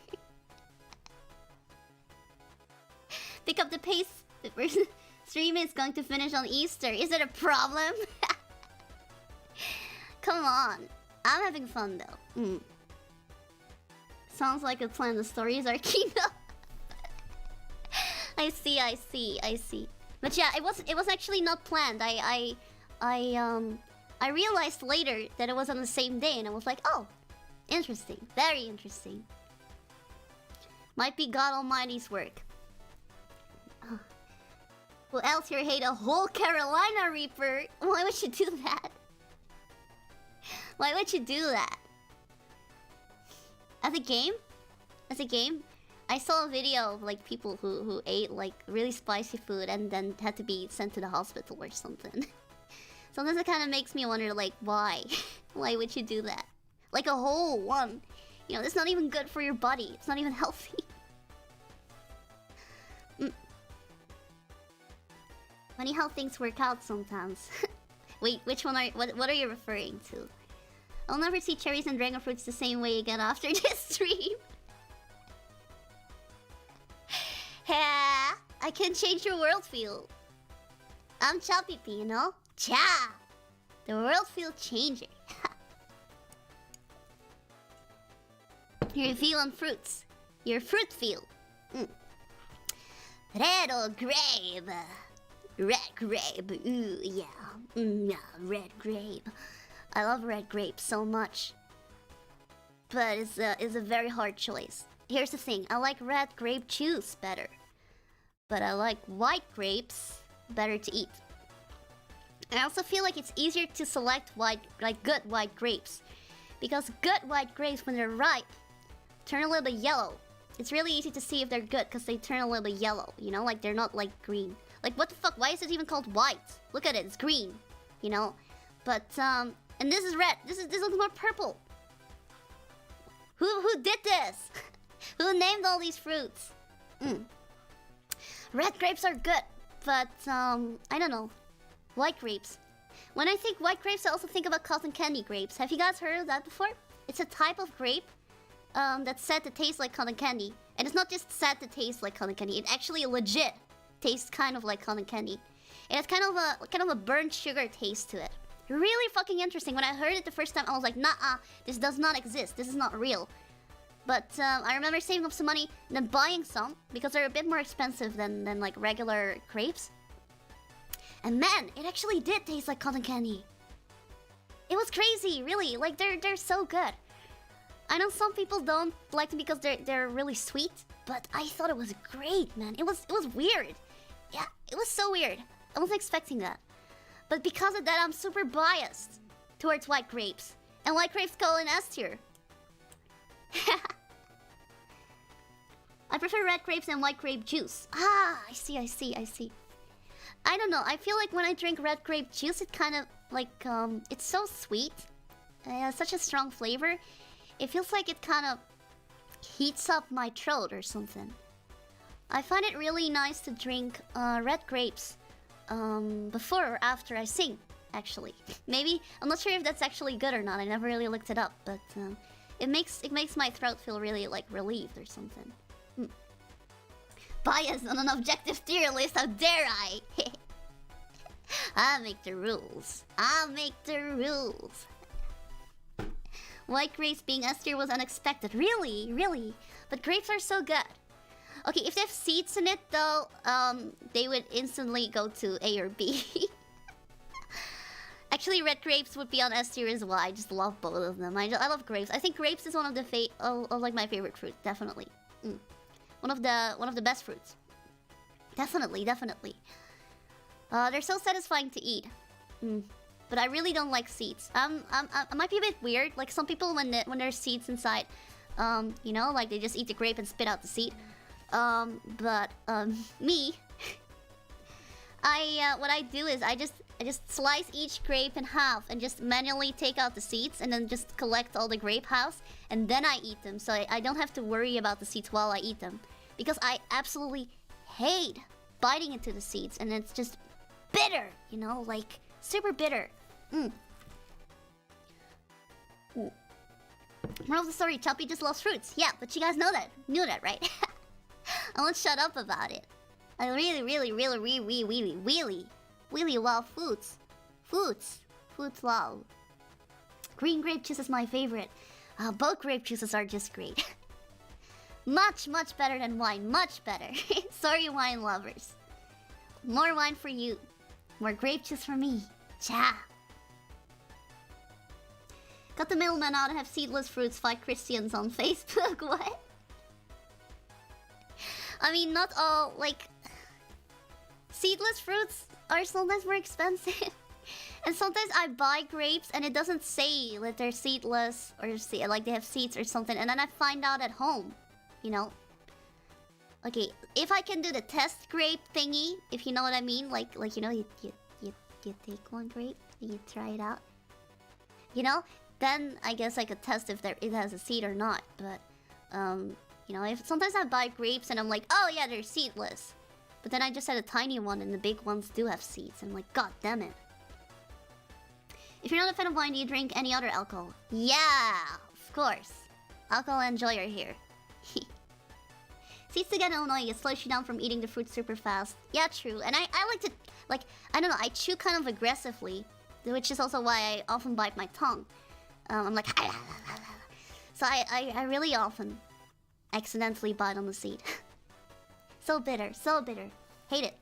pick up the pace. Stream is going to finish on Easter. Is it a problem? Come on. I'm having fun though. Sounds like a plan. The stories are keen up. I see. But yeah, it was actually not planned. I realized later that it was on the same day, and I was like, oh, interesting, very interesting. Might be God Almighty's work. Who else here hate a whole Carolina Reaper? Why would you do that? Why would you do that? As a game? As a game? I saw a video of like people who ate like really spicy food and then had to be sent to the hospital or something. Sometimes it kind of makes me wonder like why? Why would you do that? Like a whole one. You know, it's not even good for your body. It's not even healthy. Funny how things work out sometimes. Wait, which one are what are you referring to? I'll never see cherries and dragon fruits the same way again after this stream. Yeah, I can change your worldview. I'm Chapipi, you know? Chaaa! The worldview changer. Your view on fruits. Your fruit view. Red or grape? Red grape, ooh, yeah. Yeah, red grape. I love red grape so much. But it's a very hard choice. Here's the thing, I like red grape juice better. But I like white grapes better to eat. I also feel like it's easier to select good white grapes. Because good white grapes, when they're ripe, turn a little bit yellow. It's really easy to see if they're good because they turn a little bit yellow, you know? Like, they're not, like, green. Like, what the fuck? Why is it even called white? Look at it, it's green, you know? But, and this is red. This looks more purple. Who did this? Who named all these fruits? Red grapes are good, but, I don't know. White grapes. When I think white grapes, I also think about cotton candy grapes. Have you guys heard of that before? It's a type of grape that's said to taste like cotton candy. And it's not just said to taste like cotton candy. It actually legit tastes kind of like cotton candy. It has kind of a burnt sugar taste to it. Really fucking interesting. When I heard it the first time, I was like, nah, this does not exist. This is not real. But I remember saving up some money and then buying some because they're a bit more expensive than like regular grapes. And man, it actually did taste like cotton candy. It was crazy, really. Like they're so good. I know some people don't like them because they're really sweet, but I thought it was great, man. It was weird. Yeah, it was so weird. I wasn't expecting that. But because of that, I'm super biased towards white grapes. And white grapes go in S tier. I prefer red grapes and white grape juice. Ah, I see. I don't know, I feel like when I drink red grape juice, it kind of like, it's so sweet. It has such a strong flavor. It feels like it kind of heats up my throat or something. I find it really nice to drink red grapes before or after I sing, actually. Maybe, I'm not sure if that's actually good or not. I never really looked it up, but it makes my throat feel really like relieved or something. Bias on an objective tier list, how dare I? I'll make the rules. White grapes being S tier was unexpected. Really? But grapes are so good. Okay, if they have seeds in it though, they would instantly go to A or B. Actually, red grapes would be on S tier as well. I just love both of them. I love grapes. I think grapes is one of the like my favorite fruit, definitely. One of the best fruits. Definitely. They're so satisfying to eat. But I really don't like seeds. I might be a bit weird. Like some people when there's seeds inside, you know, like they just eat the grape and spit out the seed. But me, what I do is I just slice each grape in half and just manually take out the seeds and then just collect all the grape halves and then I eat them. So I don't have to worry about the seeds while I eat them. Because I absolutely hate biting into the seeds and it's just bitter, you know, like super bitter. Moral of the story, Chappy just loves fruits. Yeah, but you guys knew that, right? I won't shut up about it. I really love fruits. Fruits love. Green grape juice is my favorite. Both grape juices are just great. Much better than wine. Much better. Sorry, wine lovers. More wine for you. More grape juice for me. Chaaa. Cut the middleman out and have seedless fruits fight Christians on Facebook. What? I mean, not all, like... Seedless fruits are sometimes more expensive. And sometimes I buy grapes and it doesn't say that they're seedless or like they have seeds or something, and then I find out at home, you know. Okay, if I can do the test grape thingy, if you know what I mean, like you know, you take one grape and you try it out, you know, then I guess I could test if it has a seed or not. But you know, if sometimes I buy grapes and I'm like, oh yeah, they're seedless, but then I just had a tiny one and the big ones do have seeds, and I'm like, god damn it. If you're not a fan of wine, do you drink any other alcohol? Yeah, of course. Alcohol enjoyer here. Seeds to get annoying, it slows you down from eating the fruit super fast. Yeah, true. And I like to, like, I don't know, I chew kind of aggressively, which is also why I often bite my tongue. I'm like, so I really often accidentally bite on the seed. So bitter, so bitter. Hate it.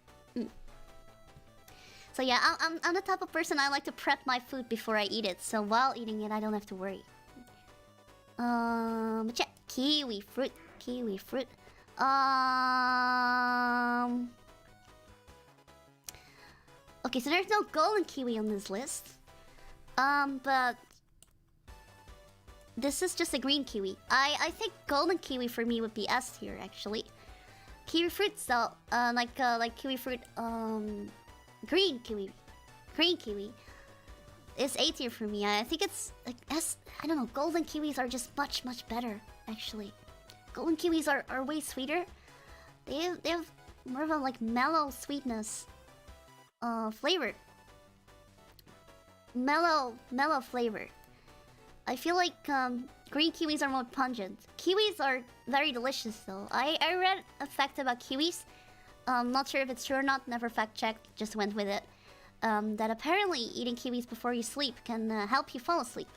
So yeah, I'm the type of person I like to prep my food before I eat it, so while eating it, I don't have to worry. But yeah, kiwi fruit. Okay, so there's no golden kiwi on this list. But this is just a green kiwi. I think golden kiwi for me would be S tier actually. Kiwi fruit, so like kiwi fruit, green kiwi is A tier for me. I think it's like S. I don't know. Golden kiwis are just much better actually. Golden kiwis are way sweeter. They have more of a like mellow sweetness, flavor. Mellow flavor. I feel like green kiwis are more pungent. Kiwis are very delicious though. I read a fact about kiwis. Not sure if it's true or not, never fact checked, just went with it. That apparently eating kiwis before you sleep can help you fall asleep.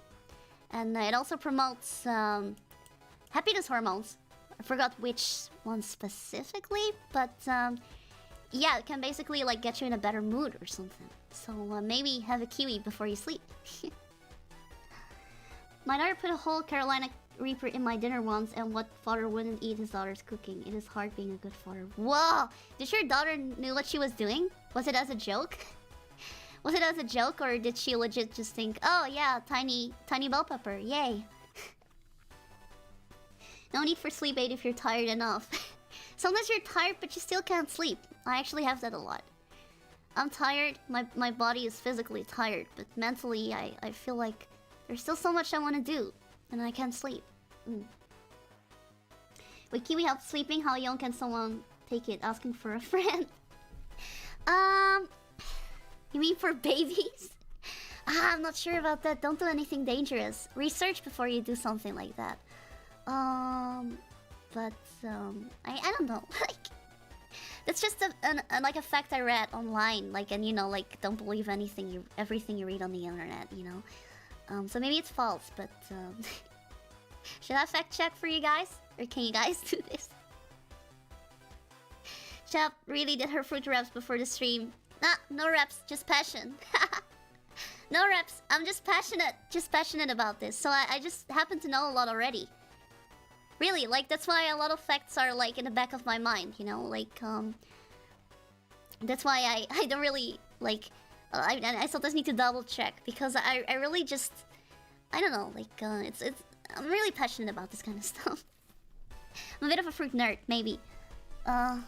And it also promotes happiness hormones. I forgot which one specifically, but yeah, it can basically like get you in a better mood or something. So maybe have a kiwi before you sleep. My daughter put a whole Carolina Reaper in my dinner once, and what father wouldn't eat his daughter's cooking? It is hard being a good father. Whoa! Did your daughter knew what she was doing? Was it as a joke? Was it as a joke, or did she legit just think, oh yeah, tiny bell pepper, yay. No need for sleep aid if you're tired enough. Sometimes you're tired, but you still can't sleep. I actually have that a lot. I'm tired, my body is physically tired, but mentally I feel like there's still so much I want to do, and I can't sleep. Would kiwi help sleeping? How young can someone take it? Asking for a friend. You mean for babies? I'm not sure about that. Don't do anything dangerous. Research before you do something like that. But I don't know. Like, that's just like a fact I read online. Like, and you know, like, don't believe everything you read on the internet. You know. So maybe it's false, but should I fact check for you guys, or can you guys do this? Chap really did her fruit reps before the stream. Nah, no reps, just passion. No reps. I'm just passionate about this. So I just happen to know a lot already. Really, like, that's why a lot of facts are like in the back of my mind, you know, like that's why I don't really like I sometimes need to double check, because I really just, I don't know, like it's I'm really passionate about this kind of stuff. I'm a bit of a fruit nerd, maybe. God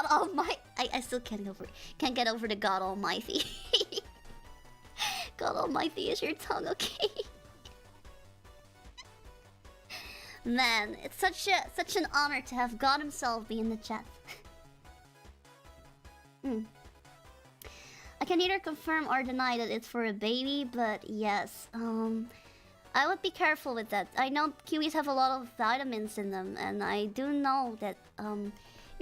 Almighty. I still can't get over the God Almighty. God Almighty is your tongue, okay? Man, it's such an honor to have God himself be in the chat. I can neither confirm or deny that it's for a baby, but yes, I would be careful with that. I know kiwis have a lot of vitamins in them, and I do know that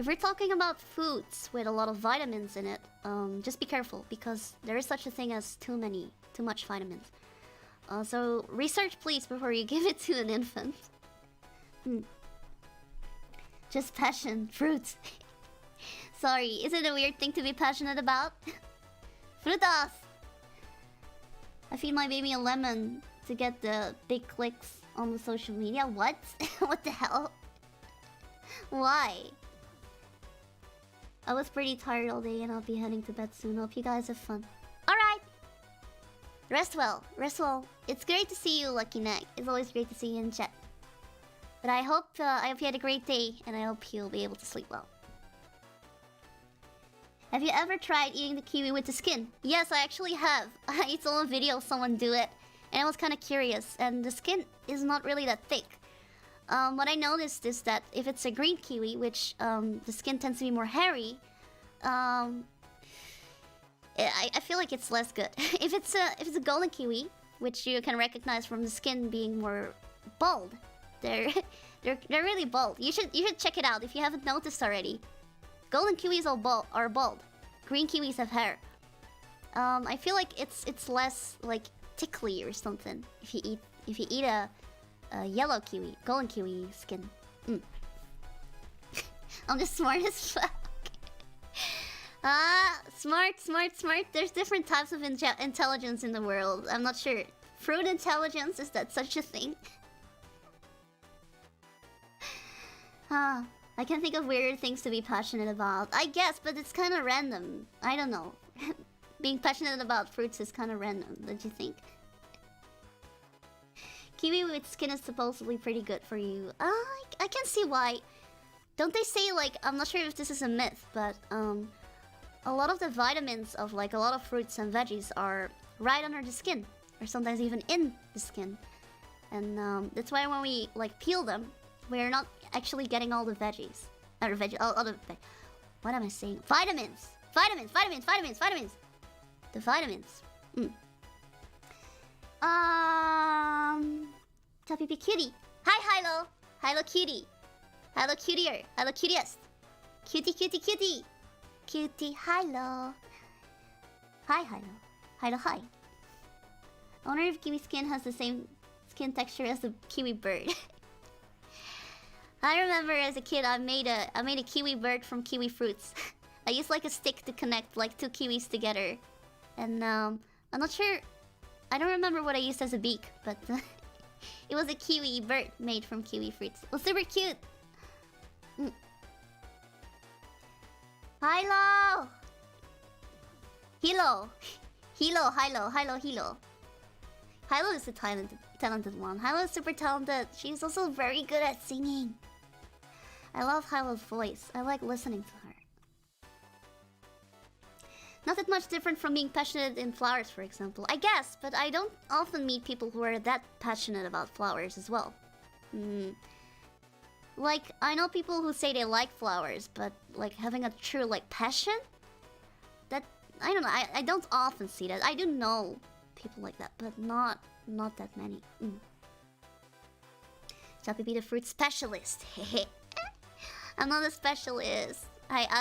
If we're talking about foods with a lot of vitamins in it, just be careful because there is such a thing as too much vitamins. So research please before you give it to an infant. Just passion, fruits. Sorry, is it a weird thing to be passionate about? Frutas! I feed my baby a lemon to get the big clicks on the social media. What? What the hell? Why? I was pretty tired all day and I'll be heading to bed soon. Hope you guys have fun. Alright! Rest well. Rest well. It's great to see you, Lucky Neck. It's always great to see you in chat. But I hope you had a great day and I hope you'll be able to sleep well. Have you ever tried eating the kiwi with the skin? Yes, I actually have. I saw a video of someone do it and I was kind of curious. And the skin is not really that thick. What I noticed is that if it's a green kiwi, which the skin tends to be more hairy, I feel like it's less good. If it's a golden kiwi, which you can recognize from the skin being more bald, they're really bald. You should check it out if you haven't noticed already. Golden kiwis are bald. Green kiwis have hair. I feel like it's less like tickly or something if you eat a yellow kiwi, golden kiwi skin. I'm just smart as fuck. Smart. There's different types of intelligence in the world. I'm not sure. Fruit intelligence, is that such a thing? I can think of weird things to be passionate about. I guess, but it's kind of random. I don't know. Being passionate about fruits is kind of random, don't you think? Kiwi with skin is supposedly pretty good for you. I can see why. Don't they say, like, I'm not sure if this is a myth, but a lot of the vitamins of like a lot of fruits and veggies are right under the skin, or sometimes even in the skin. And that's why when we like peel them, we're not actually getting all the veggies. What am I saying? Vitamins! Vitamins! The vitamins. Chapipi kitty. Hi, Hilo. Hilo kitty. Hilo cutier. Hilo cutiest. Cutie. Cutie, Hilo. Hi, Hilo. Hilo, hi. I wonder if kiwi skin has the same skin texture as the kiwi bird. I remember as a kid I made a kiwi bird from kiwi fruits. I used like a stick to connect like two kiwis together. And I'm not sure, I don't remember what I used as a beak, but it was a kiwi bird made from kiwi fruits. It was super cute. Hilo! Hilo! Hilo is a talented one. Hilo is super talented. She's also very good at singing. I love Hilo's voice. I like listening to her. Not that much different from being passionate in flowers, for example. I guess, but I don't often meet people who are that passionate about flowers as well. Like, I know people who say they like flowers, but like having a true like passion? That, I don't know, I don't often see that. I do know people like that, but not that many. Chapipi the fruit specialist. I'm not a specialist.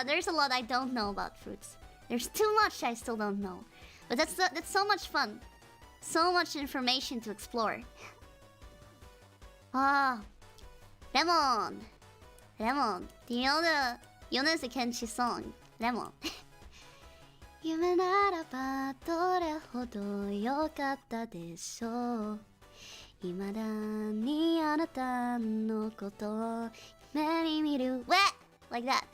There's a lot I don't know about fruits. There's too much I still don't know. But that's so much fun. So much information to explore. Lemon. Do you know the Yonezu Kenshi song? Lemon. 夢ならばどれほど良かったでしょう未だにあなたのことを目に見る What? Like that.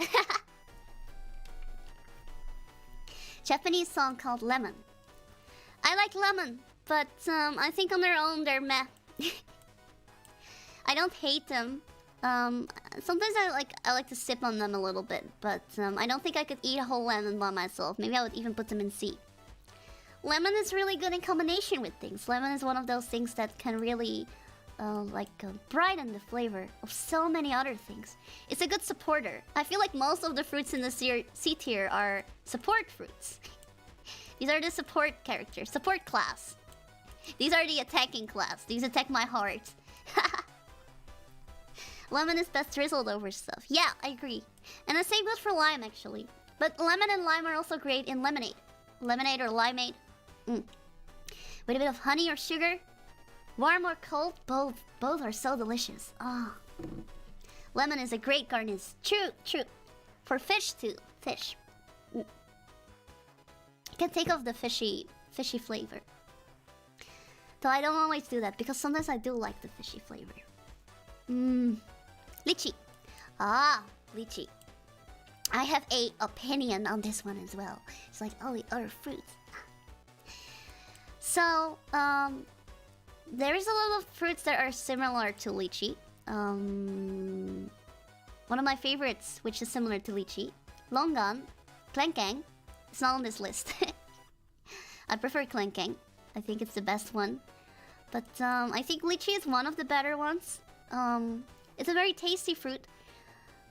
Japanese song called Lemon. I like lemon, but I think on their own they're meh. I don't hate them. Sometimes I like to sip on them a little bit, but I don't think I could eat a whole lemon by myself. Maybe I would even put them in sea. Lemon is really good in combination with things. Lemon is one of those things that can really brighten the flavor of so many other things. It's a good supporter. I feel like most of the fruits in the C tier are support fruits. These are the support characters, support class. These are the attacking class. These attack my heart. Lemon is best drizzled over stuff. Yeah, I agree. And the same goes for lime, actually. But lemon and lime are also great in lemonade. Lemonade or limeade. With a bit of honey or sugar. Warm or cold, both are so delicious. Ah. Lemon is a great garnish. True. For fish too. Fish. You can take off the fishy flavor. Though I don't always do that because sometimes I do like the fishy flavor. Lychee. Ah, lychee. I have a opinion on this one as well. It's like all the other fruits. So, there is a lot of fruits that are similar to lychee. One of my favorites, which is similar to lychee, longan, clanking. It's not on this list. I prefer clanking. I think it's the best one. But I think lychee is one of the better ones. It's a very tasty fruit.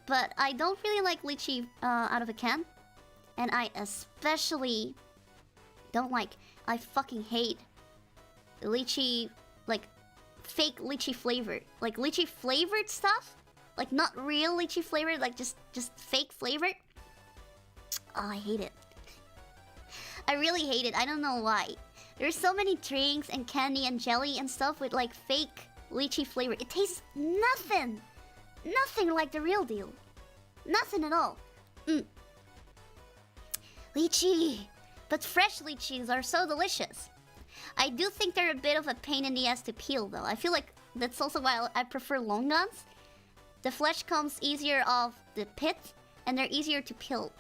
But I don't really like lychee out of a can. And I especially don't like... I fucking hate lychee, like, fake lychee flavor. Like, lychee flavored stuff? Like, not real lychee flavored, like, just fake flavor. Oh, I hate it. I really hate it. I don't know why. There's so many drinks and candy and jelly and stuff with, like, fake lychee flavor. It tastes nothing! Nothing like the real deal. Nothing at all. Lychee! But fresh lychees are so delicious. I do think they're a bit of a pain in the ass to peel, though. I feel like that's also why I prefer longans. The flesh comes easier off the pit, and they're easier to peel.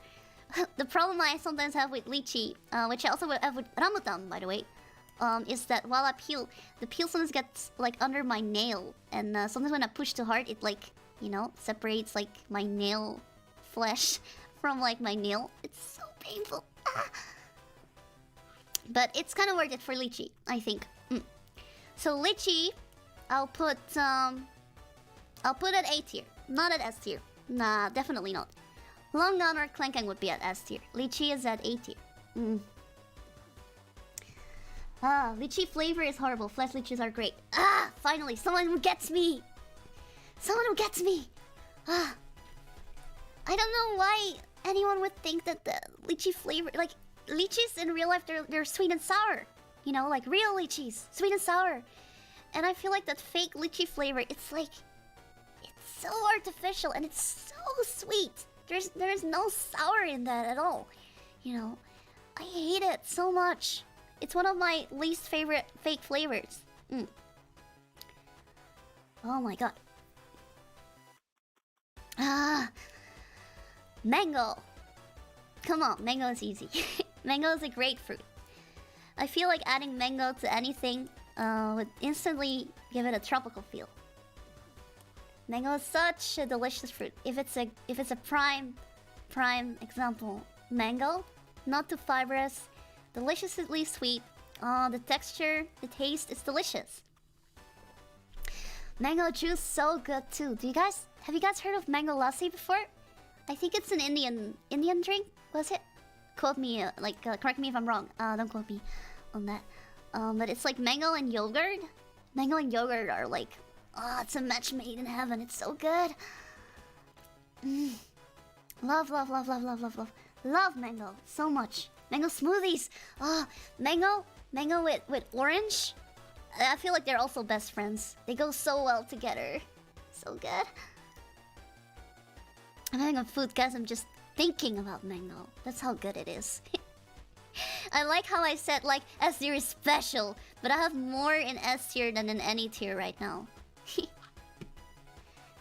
The problem I sometimes have with lychee, which I also have with rambutan, by the way, is that while I peel, the peel sometimes gets like under my nail, and sometimes when I push too hard, it like, you know, separates like my nail flesh from like my nail. It's so painful. But it's kind of worth it for lychee, I think. So lychee, I'll put at A tier, not at S tier. Nah, definitely not. Longan or clanking would be at S tier. Lychee is at A tier. Lychee flavor is horrible. Flesh lychees are great. Finally, someone who gets me. Someone who gets me. I don't know why anyone would think that the lychee flavor, like, lychees in real life, they're sweet and sour. You know, like real lychees, sweet and sour. And I feel like that fake lychee flavor, it's like, it's so artificial and it's so sweet. There's no sour in that at all. You know, I hate it so much. It's one of my least favorite fake flavors. Oh my god. Mango. Come on, mango is easy. Mango is a great fruit. I feel like adding mango to anything would instantly give it a tropical feel. Mango is such a delicious fruit. If it's a prime example, mango, not too fibrous, deliciously sweet. The texture, the taste, it's delicious. Mango juice, so good too. Have you guys heard of mango lassi before? I think it's an Indian drink. Was it? Quote me, correct me if I'm wrong. Don't quote me on that. But it's like mango and yogurt. Mango and yogurt are like, it's a match made in heaven. It's so good. Love mango so much. Mango smoothies. Mango with orange. I feel like they're also best friends. They go so well together. So good. I'm having a food guys. I'm just thinking about mango. That's how good it is. I like how I said like S tier is special, but I have more in S tier than in any tier right now.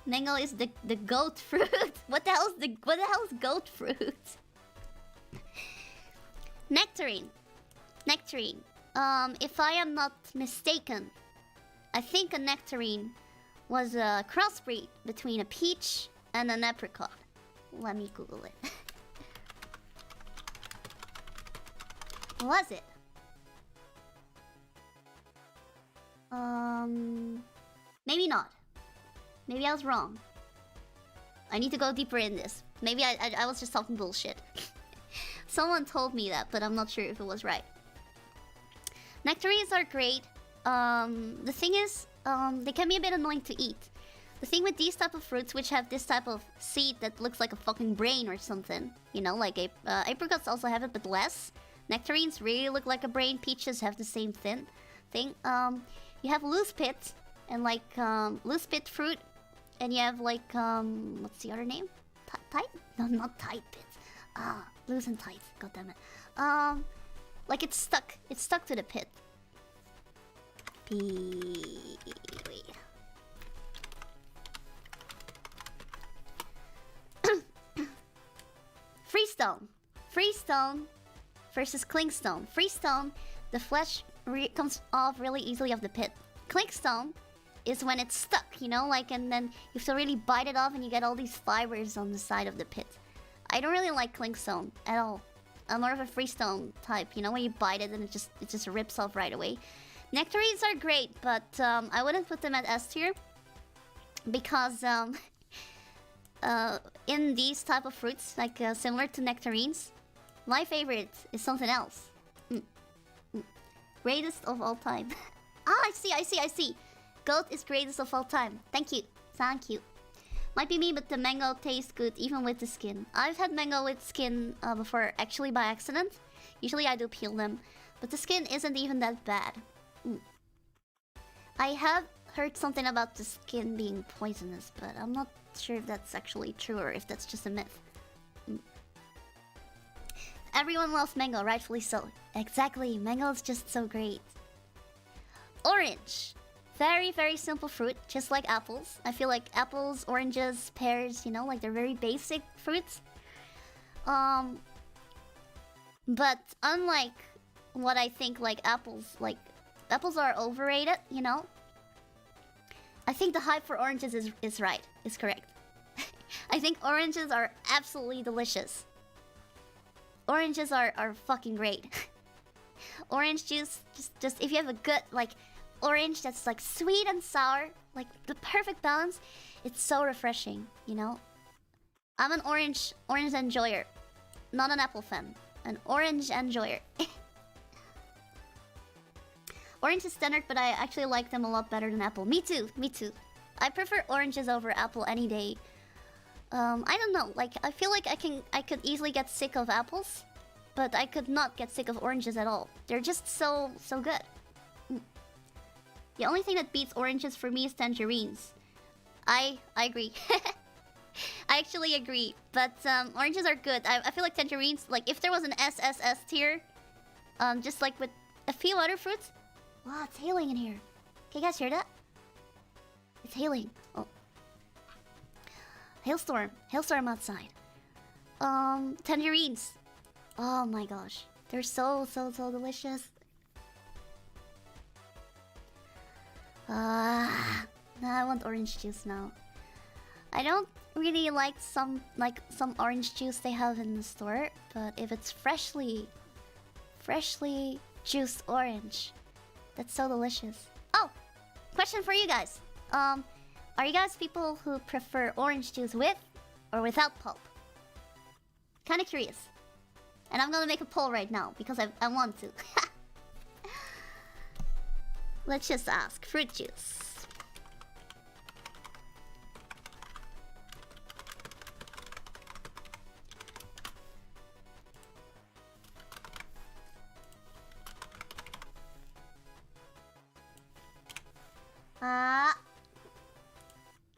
Mango is the goat fruit. What the hell is goat fruit? Nectarine. If I am not mistaken, I think a nectarine was a crossbreed between a peach and an apricot. Let me Google it. Was it? Maybe not. Maybe I was wrong. I need to go deeper in this. Maybe I was just talking bullshit. Someone told me that, but I'm not sure if it was right. Nectarines are great. The thing is, they can be a bit annoying to eat. The thing with these type of fruits, which have this type of seed that looks like a fucking brain or something, you know, like apricots also have it, but less. Nectarines really look like a brain. Peaches have the same thing. You have loose pit and like loose pit fruit, and you have like what's the other name? Tight? No, not tight pits. Loose and tight. God damn it. Like it's stuck. It's stuck to the pit. Wait. Freestone. Freestone versus clinkstone. Freestone, the flesh comes off really easily of the pit. Clinkstone is when it's stuck, you know, like, and then you have to really bite it off and you get all these fibers on the side of the pit. I don't really like clinkstone at all. I'm more of a freestone type, you know, when you bite it and it just rips off right away. Nectarines are great, but I wouldn't put them at S tier because in these type of fruits, like similar to nectarines, my favorite is something else. Greatest of all time. I see. Goat is greatest of all time. Thank you. Might be me, but the mango tastes good even with the skin. I've had mango with skin before, actually by accident. Usually I do peel them, but the skin isn't even that bad. I have heard something about the skin being poisonous, but I'm not sure if that's actually true or if that's just a myth. Everyone loves mango, rightfully so. Exactly, mango is just so great. Orange. Very, very simple fruit, just like apples. I feel like apples, oranges, pears, you know, like they're very basic fruits. But unlike what I think, like apples are overrated, you know? I think the hype for oranges is correct. I think oranges are absolutely delicious. Oranges are fucking great. Orange juice, just if you have a good, like, orange that's like sweet and sour, like the perfect balance, it's so refreshing, you know? I'm an orange enjoyer, not an apple fan. An orange enjoyer. Orange is standard, but I actually like them a lot better than apple. Me too. I prefer oranges over apple any day. I don't know, like I feel like I could easily get sick of apples, but I could not get sick of oranges at all. They're just so good. The only thing that beats oranges for me is tangerines. I agree. I actually agree, but oranges are good. I feel like tangerines, like if there was an SSS tier, just like with a few other fruits. Wow, it's hailing in here. Can you guys hear that? It's hailing. Oh. Hailstorm outside. Tangerines. Oh my gosh. They're so delicious. I want orange juice now. I don't really like some orange juice they have in the store, but if it's freshly juiced orange, that's so delicious. Oh, question for you guys. Are you guys people who prefer orange juice with or without pulp? Kinda curious. And I'm gonna make a poll right now because I want to. Let's just ask. Fruit juice.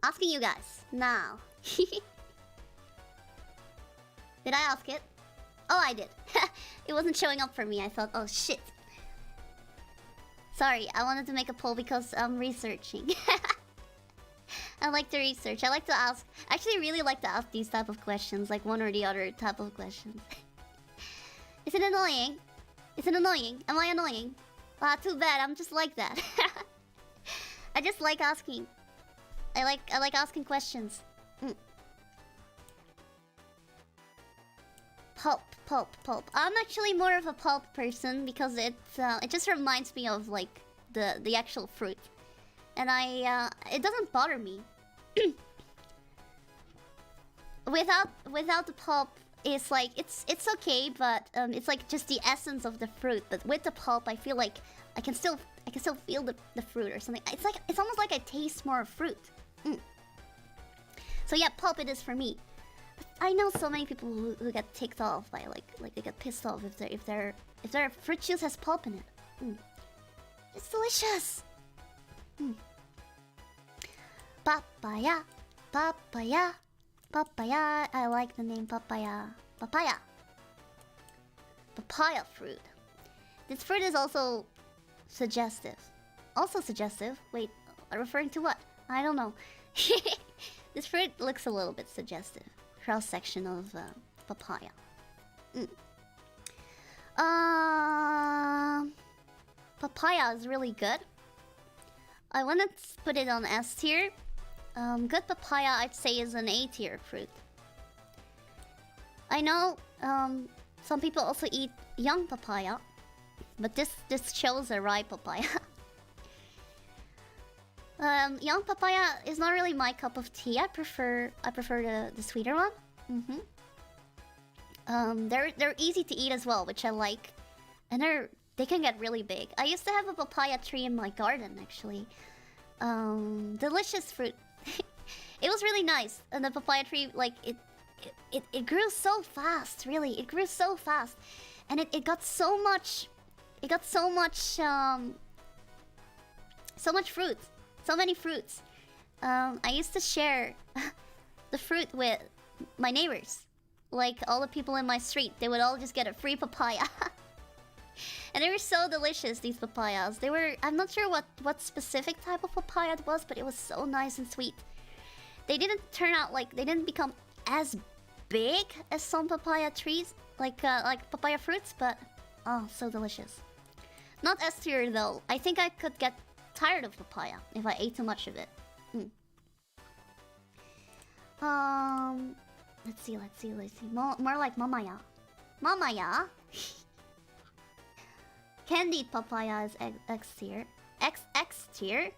Asking you guys now. Did I ask it? Oh, I did. It wasn't showing up for me. I thought, oh shit. Sorry, I wanted to make a poll because I'm researching. I like to research. I like to ask. I actually really like to ask these type of questions, like one or the other type of questions. Is it annoying? Is it annoying? Am I annoying? Ah, too bad. I'm just like that. I just like asking. I like asking questions. Pulp. I'm actually more of a pulp person because it just reminds me of like the actual fruit, and it doesn't bother me. Without the pulp, it's like it's okay, but it's like just the essence of the fruit. But with the pulp, I feel like I can still feel the fruit or something. It's almost like I taste more fruit. So yeah, pulp it is for me. But I know so many people who get ticked off by like they get pissed off if their fruit juice has pulp in it. It's delicious. Papaya, papaya, papaya. I like the name papaya. Papaya. Papaya fruit. This fruit is also suggestive. Also suggestive. Wait, referring to what? I don't know. This fruit looks a little bit suggestive. Cross section of papaya. Papaya is really good. I wouldn't put it on S tier. Good papaya, I'd say, is an A tier fruit. I know some people also eat young papaya, but this shows a ripe papaya. Young papaya is not really my cup of tea. I prefer the sweeter one. They're easy to eat as well, which I like, and they can get really big. I used to have a papaya tree in my garden, actually. Delicious fruit. It was really nice, and the papaya tree, like it grew so fast. Really, it grew so fast, and it got so much. It got so much fruit. So many fruits. I used to share the fruit with my neighbors. Like all the people in my street, they would all just get a free papaya. And they were so delicious, these papayas. They were, I'm not sure what specific type of papaya it was, but it was so nice and sweet. They didn't turn out like, they didn't become as big as some papaya trees, like papaya fruits, but oh, so delicious. Not S tier though. I think I could get tired of papaya if I ate too much of it. Let's see. More like mamaya. Mamaya. Candied papaya is X tier. X tier.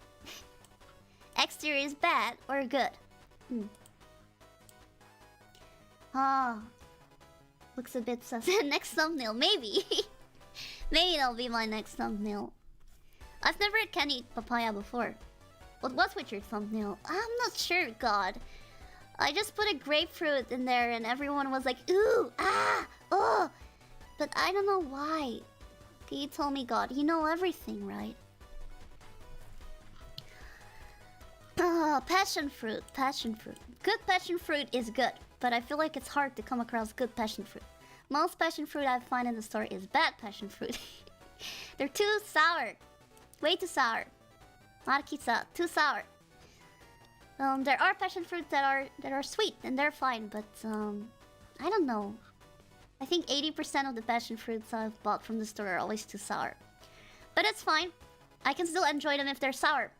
X tier is bad or good. Looks a bit sus. Next thumbnail, maybe. Maybe that'll be my next thumbnail. I've never had candied papaya before. What was with your thumbnail? I'm not sure, God. I just put a grapefruit in there and everyone was like, ooh, ah, oh. But I don't know why. Okay, you told me, God. You know everything, right? Passion fruit. Passion fruit. Good passion fruit is good, but I feel like it's hard to come across good passion fruit. Most passion fruit I find in the store is bad passion fruit. They're too sour. Way too sour. Marikisa, too sour. There are passion fruits that are sweet and they're fine, but I don't know. I think 80% of the passion fruits I've bought from the store are always too sour. But it's fine. I can still enjoy them if they're sour.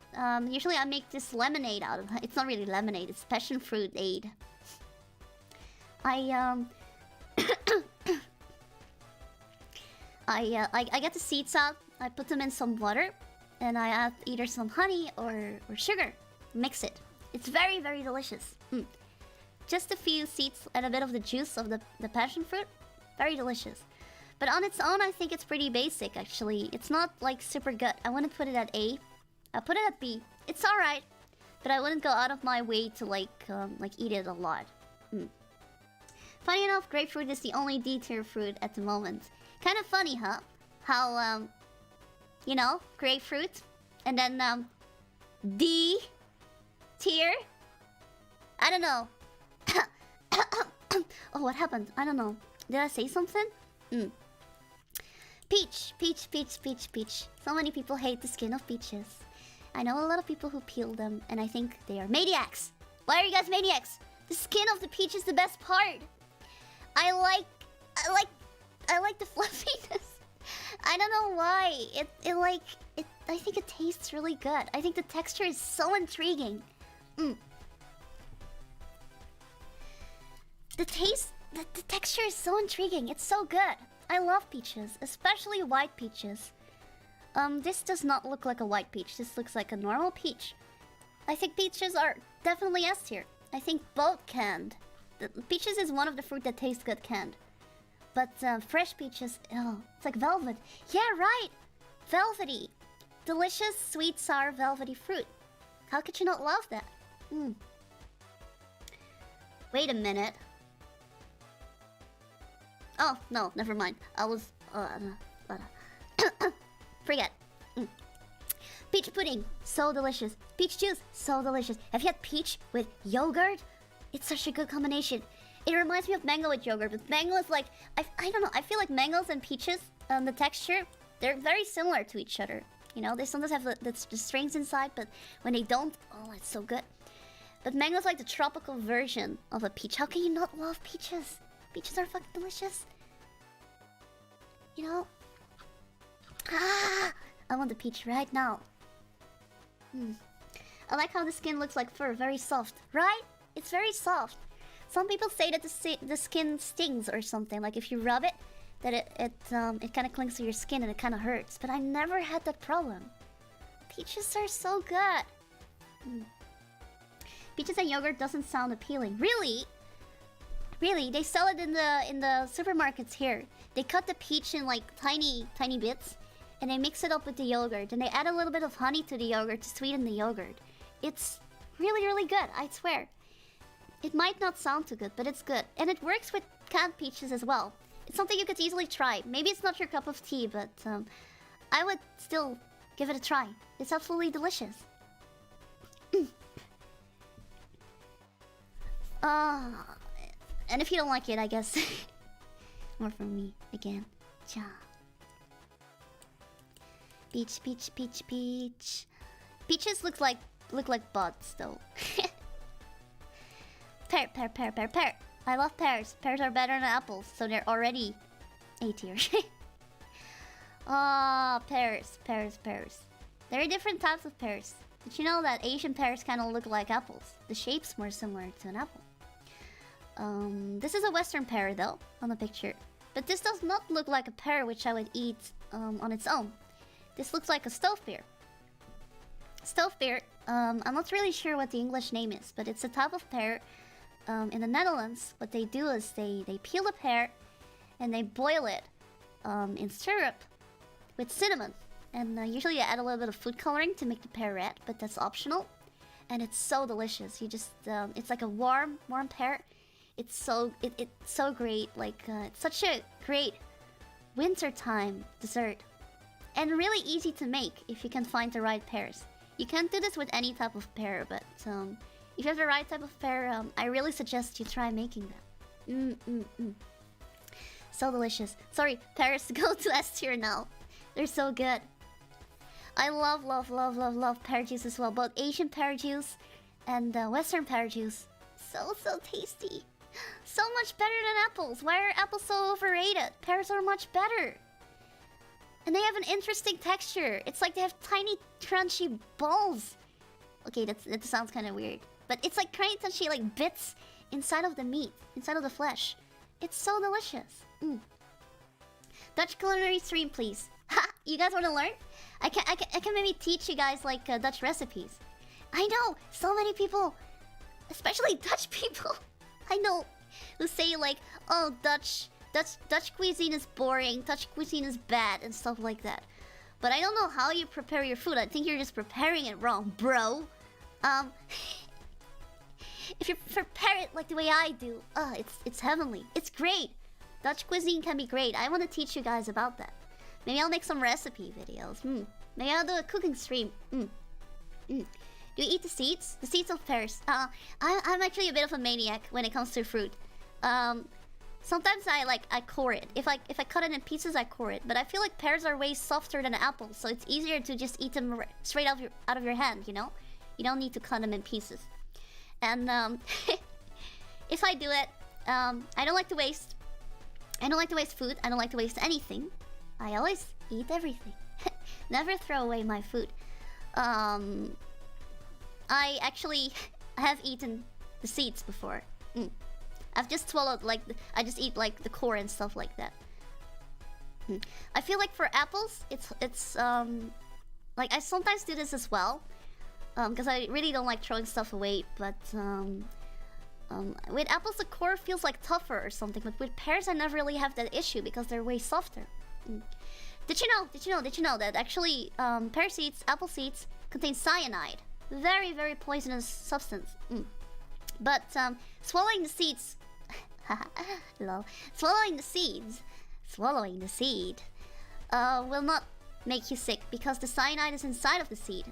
Usually I make this lemonade out of it. It's not really lemonade, it's passion fruit aid. I get the seeds out, I put them in some water, and I add either some honey or sugar. Mix it. It's very, very delicious. Just a few seeds and a bit of the juice of the passion fruit. Very delicious. But on its own, I think it's pretty basic, actually. It's not, like, super good. I wouldn't put it at A. I'll put it at B. It's alright. But I wouldn't go out of my way to, like eat it a lot. Funny enough, grapefruit is the only D tier fruit at the moment. Kind of funny, huh? How, you know, grapefruit. And then, D tier? I don't know. Oh, what happened? I don't know. Did I say something? Peach. So many people hate the skin of peaches. I know a lot of people who peel them, and I think they are maniacs. Why are you guys maniacs? The skin of the peach is the best part. I like the fluffiness. I don't know why. I think it tastes really good. I think the texture is so intriguing. The texture is so intriguing. It's so good. I love peaches, especially white peaches. This does not look like a white peach. This looks like a normal peach. I think peaches are definitely S tier. I think both canned. Peaches is one of the fruit that tastes good canned. But fresh peaches, oh, it's like velvet. Yeah, right! Velvety. Delicious, sweet, sour, velvety fruit. How could you not love that? Wait a minute. Oh, no, never mind. I was... forget. Peach pudding, so delicious. Peach juice, so delicious. Have you had peach with yogurt? It's such a good combination. It reminds me of mango with yogurt, but mango is like... I don't know, I feel like mangoes and peaches, the texture, they're very similar to each other. You know, they sometimes have the strings inside, but when they don't, oh, it's so good. But mango's like the tropical version of a peach. How can you not love peaches? Peaches are fucking delicious. You know? Ah! I want the peach right now. I like how the skin looks like fur, very soft, right? It's very soft. Some people say that the skin stings or something. Like if you rub it, that it kind of clings to your skin and it kind of hurts. But I never had that problem. Peaches are so good. Peaches and yogurt doesn't sound appealing. Really? Really? They sell it in the supermarkets here. They cut the peach in like tiny bits, and they mix it up with the yogurt, and they add a little bit of honey to the yogurt to sweeten the yogurt. It's really, really good, I swear. It might not sound too good, but it's good. And it works with canned peaches as well. It's something you could easily try. Maybe it's not your cup of tea, but I would still give it a try. It's absolutely delicious. And if you don't like it, I guess more from me again. Cha. Peach, peach, peach, peach. Peaches look like buds though. Pear. I love pears. Pears are better than apples, so they're already A tier. Ah, pears. There are different types of pears. Did you know that Asian pears kind of look like apples? The shape's more similar to an apple. This is a Western pear though, on the picture. But this does not look like a pear which I would eat on its own. This looks like a stove pear. Stove pear, I'm not really sure what the English name is, but it's a type of pear. In the Netherlands, what they do is they peel the pear and they boil it in syrup with cinnamon. And usually you add a little bit of food coloring to make the pear red, but that's optional. And it's so delicious. You just, it's like a warm pear. It's so great. Like, it's such a great wintertime dessert. And really easy to make if you can find the right pears. You can't do this with any type of pear, but if you have the right type of pear, I really suggest you try making them. So delicious. Sorry, pears go to S tier now. They're so good. I love pear juice as well. Both Asian pear juice and Western pear juice. So tasty. So much better than apples. Why are apples so overrated? Pears are much better. And they have an interesting texture. It's like they have tiny crunchy balls. Okay, that sounds kind of weird. But it's like tiny crunchy like bits inside of the meat, inside of the flesh. It's so delicious. Dutch culinary stream, please. Ha! You guys want to learn? I can maybe teach you guys like Dutch recipes. I know so many people, especially Dutch people, I know, who say like, oh, Dutch cuisine is boring, Dutch cuisine is bad, and stuff like that. But I don't know how you prepare your food. I think you're just preparing it wrong, bro. If you prepare it like the way I do, it's heavenly. It's great. Dutch cuisine can be great. I want to teach you guys about that. Maybe I'll make some recipe videos. Maybe I'll do a cooking stream. Do you eat the seeds? The seeds of pears. I'm actually a bit of a maniac when it comes to fruit. Sometimes I core it. If I cut it in pieces, I core it. But I feel like pears are way softer than apples, so it's easier to just eat them straight out of your hand. You know, you don't need to cut them in pieces. And if I do it, I don't like to waste. I don't like to waste food. I don't like to waste anything. I always eat everything. Never throw away my food. I actually have eaten the seeds before. I've just swallowed like I just eat like the core and stuff like that. I feel like for apples, it's like I sometimes do this as well, because I really don't like throwing stuff away. But with apples, the core feels like tougher or something. But with pears, I never really have that issue because they're way softer. Did you know that actually pear seeds, apple seeds contain cyanide? Very, very poisonous substance. But swallowing the seeds, lol, swallowing the seed, will not make you sick because the cyanide is inside of the seed.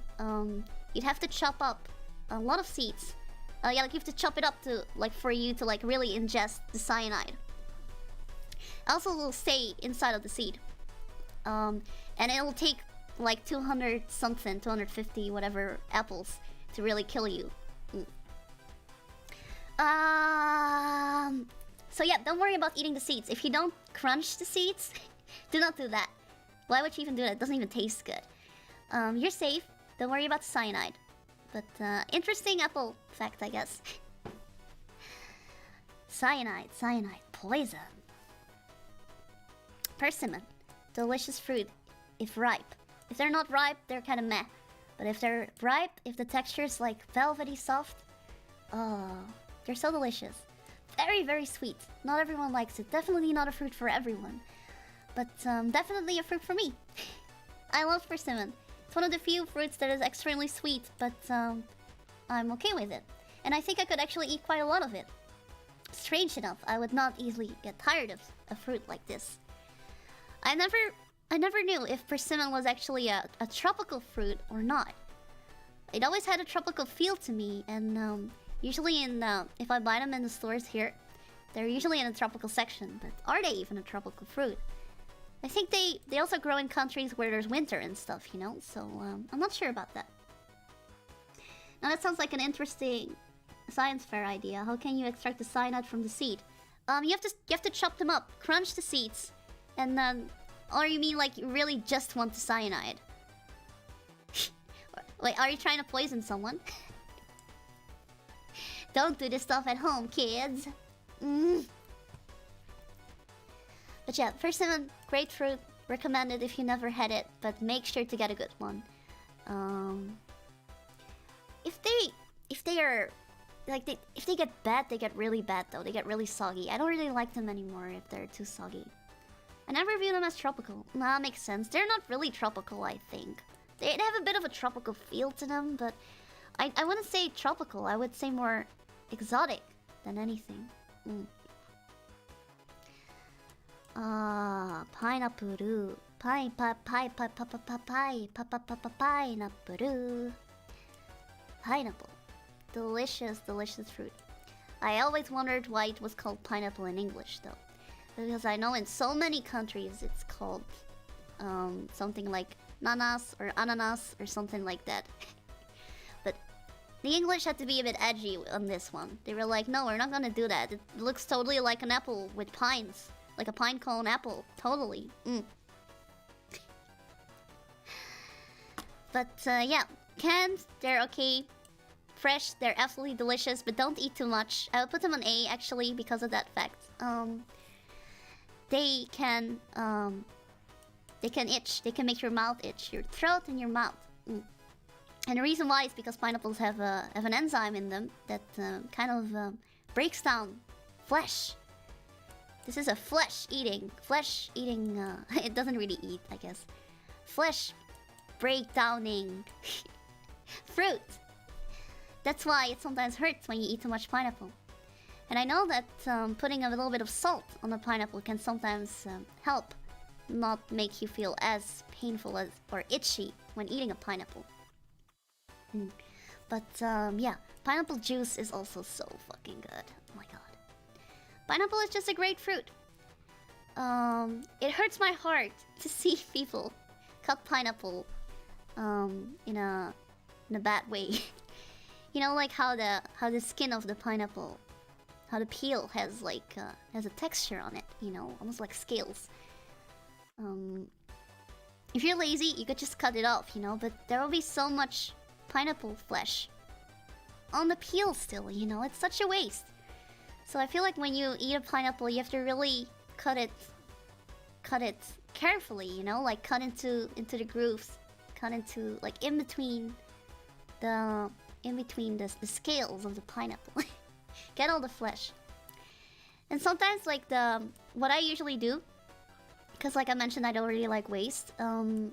You'd have to chop up a lot of seeds. Yeah, like you have to chop it up to like for you to like really ingest the cyanide. Also, will stay inside of the seed. And it'll take like 200 something, 250 whatever apples to really kill you. So yeah, don't worry about eating the seeds. If you don't crunch the seeds, do not do that. Why would you even do that? It doesn't even taste good. You're safe. Don't worry about the cyanide. But interesting apple fact, I guess. Cyanide, poison. Persimmon, delicious fruit if ripe. If they're not ripe, they're kind of meh. But if they're ripe, if the texture is like velvety soft, oh, they're so delicious. Very, very sweet. Not everyone likes it. Definitely not a fruit for everyone. But definitely a fruit for me. I love persimmon. It's one of the few fruits that is extremely sweet, but I'm okay with it. And I think I could actually eat quite a lot of it. Strange enough, I would not easily get tired of a fruit like this. I never knew if persimmon was actually a tropical fruit or not. It always had a tropical feel to me, and usually if I buy them in the stores here, they're usually in the tropical section. But are they even a tropical fruit? I think they also grow in countries where there's winter and stuff, you know? So I'm not sure about that. Now that sounds like an interesting science fair idea. How can you extract the cyanide from the seed? You have to chop them up, crunch the seeds, and then... Or you mean like you really just want the cyanide? Wait, are you trying to poison someone? Don't do this stuff at home, kids. But yeah, persimmon, great fruit. Recommended if you never had it, but make sure to get a good one. If they are like if they get bad, they get really bad though. They get really soggy. I don't really like them anymore if they're too soggy. I never view them as tropical. Nah, makes sense. They're not really tropical, I think. They have a bit of a tropical feel to them, but I wouldn't say tropical. I would say more exotic than anything. Pineapple. Pineapple. Delicious, delicious fruit. I always wondered why it was called pineapple in English, though. Because I know in so many countries it's called something like nanas or ananas or something like that. But the English had to be a bit edgy on this one. They were like, no, we're not gonna do that. It looks totally like an apple with pines. Like a pine cone apple. Totally. But yeah, canned, they're okay. Fresh, they're absolutely delicious, but don't eat too much. I would put them on A actually because of that fact. They can itch. They can make your mouth itch, your throat and your mouth. And the reason why is because pineapples have an enzyme in them that kind of breaks down flesh. This is a flesh eating. It doesn't really eat, I guess. Flesh breakdowning fruit. That's why it sometimes hurts when you eat too much pineapple. And I know that putting a little bit of salt on the pineapple can sometimes help not make you feel as painful as or itchy when eating a pineapple. But yeah, pineapple juice is also so fucking good. Oh my god. Pineapple is just a great fruit. It hurts my heart to see people cut pineapple in a bad way. You know, like how the skin of the pineapple, how the peel has like has a texture on it, you know, almost like scales. If you're lazy, you could just cut it off, you know, but there will be so much pineapple flesh on the peel still, you know, it's such a waste. So I feel like when you eat a pineapple, you have to really cut it carefully, you know, like cut into the grooves, cut into like in between the scales of the pineapple. Get all the flesh. And sometimes like what I usually do, because like I mentioned I don't really like waste,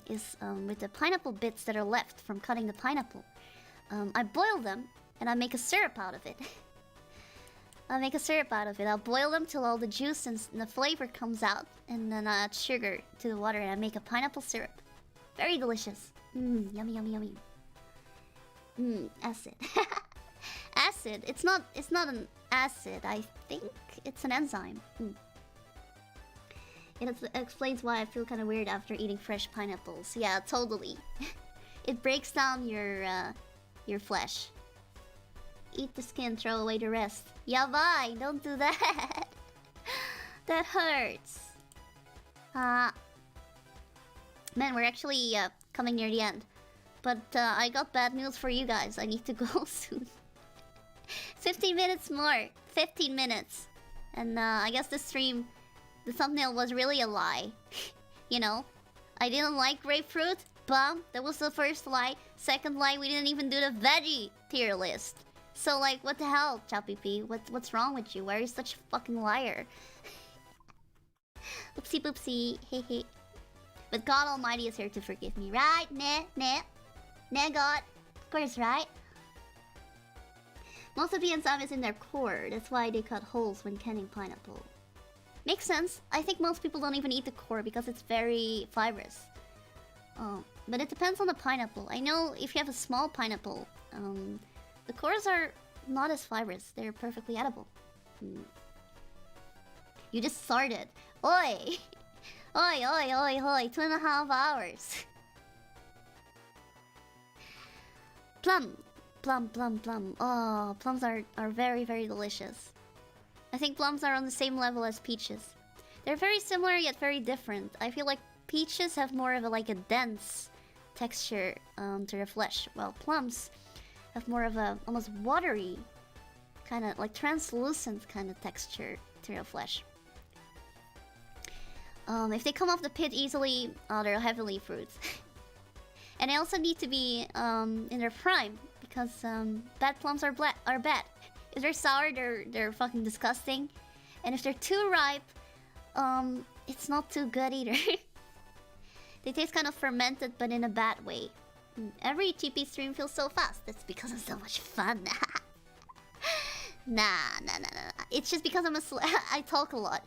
is with the pineapple bits that are left from cutting the pineapple, I boil them and I make a syrup out of it. I'll make a syrup out of it. I'll boil them till all the juice and the flavor comes out, and then I add sugar to the water and I make a pineapple syrup. Very delicious. Yummy, yummy, yummy. Acid. Acid. It's not an acid. I think it's an enzyme. It explains why I feel kind of weird after eating fresh pineapples. Yeah, totally. It breaks down your flesh. Eat the skin, throw away the rest. Yabai, don't do that. That hurts. Man, we're actually coming near the end. But I got bad news for you guys. I need to go soon. 15 minutes more. 15 minutes. And I guess the stream, the thumbnail was really a lie. You know? I didn't like grapefruit. Bum. That was the first lie. Second lie, we didn't even do the veggie tier list. So like, what the hell, Chapipi? What's wrong with you? Why are you such a fucking liar? Oopsie poopsie. Hey. But God Almighty is here to forgive me, right? Nah, God. Of course, right? Most of the enzyme is in their core. That's why they cut holes when canning pineapple. Makes sense. I think most people don't even eat the core because it's very fibrous. But it depends on the pineapple. I know if you have a small pineapple, the cores are not as fibrous. They're perfectly edible. You just started. Oi! Oi. 2.5 hours. Plum. Oh, plums are very, very delicious. I think plums are on the same level as peaches. They're very similar yet very different. I feel like peaches have more of a dense texture to their flesh, while plums have more of a almost watery, kind of like translucent kind of texture to their flesh. If they come off the pit easily, they're heavenly fruits. And they also need to be in their prime, because bad plums are bad. If they're sour, they're fucking disgusting. And if they're too ripe, it's not too good either. They taste kind of fermented, but in a bad way. Every TP stream feels so fast. That's because I'm so much fun. Nah. It's just because I talk a lot.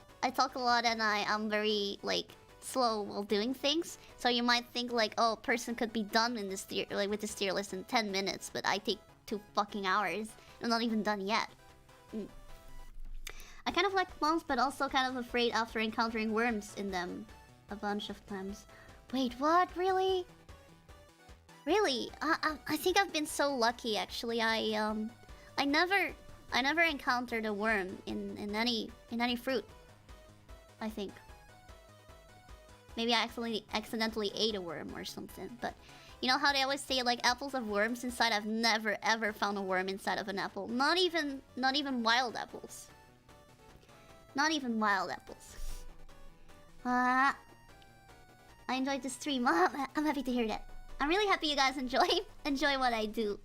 And I'm very, slow while doing things. So you might think, oh, a person could be done in this tier, with this tier list in 10 minutes, but I take 2 fucking hours. I'm not even done yet. I kind of like plums, but also kind of afraid after encountering worms in them a bunch of times. Wait, what? Really? Really? I think I've been so lucky, actually. I never encountered a worm in any fruit. I think. Maybe I accidentally ate a worm or something. But you know how they always say apples have worms inside? I've never ever found a worm inside of an apple. Not even wild apples. Not even wild apples. I enjoyed the stream. I'm happy to hear that. I'm really happy you guys enjoy what I do.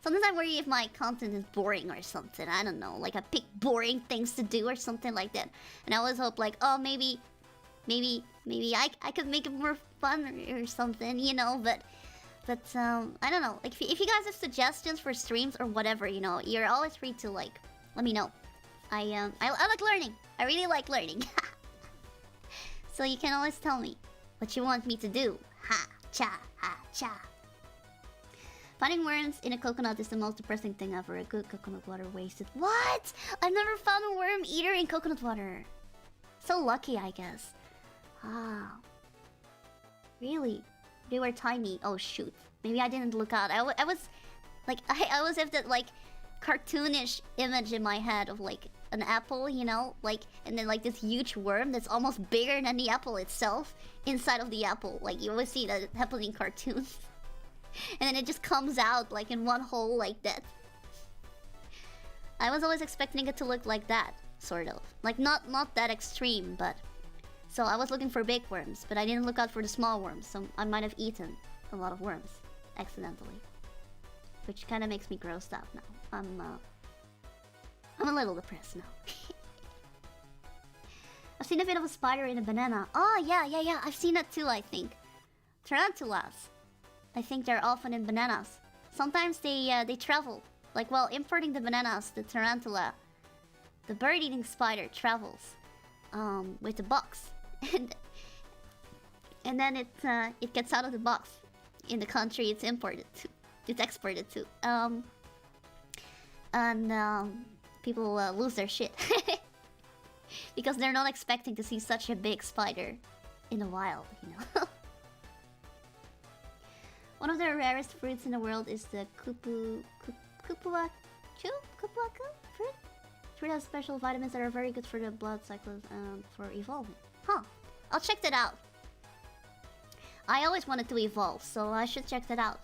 Sometimes I worry if my content is boring or something. I don't know. I pick boring things to do or something like that. And I always hope oh, maybe I could make it more fun or something, you know, but I don't know. If you guys have suggestions for streams or whatever, you know, you're always free to let me know. I like learning. I really like learning. So you can always tell me what you want me to do. Ha-cha. Finding worms in a coconut is the most depressing thing ever. A good coconut water wasted. What? I've never found a worm eater in coconut water. So lucky, I guess. Really? They were tiny. Oh shoot. Maybe I didn't look out. I was I always have that cartoonish image in my head of an apple, you know, and then this huge worm that's almost bigger than the apple itself inside of the apple. You always see that happening in cartoons. And then it just comes out in one hole like that. I was always expecting it to look like that, sort of. Not that extreme, but... So I was looking for big worms, but I didn't look out for the small worms, so I might have eaten a lot of worms, accidentally. Which kind of makes me grossed out now. I'm a little depressed now. I've seen a bit of a spider in a banana. Oh, yeah. I've seen that too, I think. Tarantulas. I think they're often in bananas. Sometimes they travel Like while importing the bananas, the tarantula, the bird-eating spider travels with the box, and then it gets out of the box in the country it's imported to, it's exported to, and people lose their shit because they're not expecting to see such a big spider in the wild, you know. One of the rarest fruits in the world is the kupuaku fruit. Fruit has special vitamins that are very good for the blood cycles and for evolving. Huh. I'll check that out. I always wanted to evolve, so I should check that out.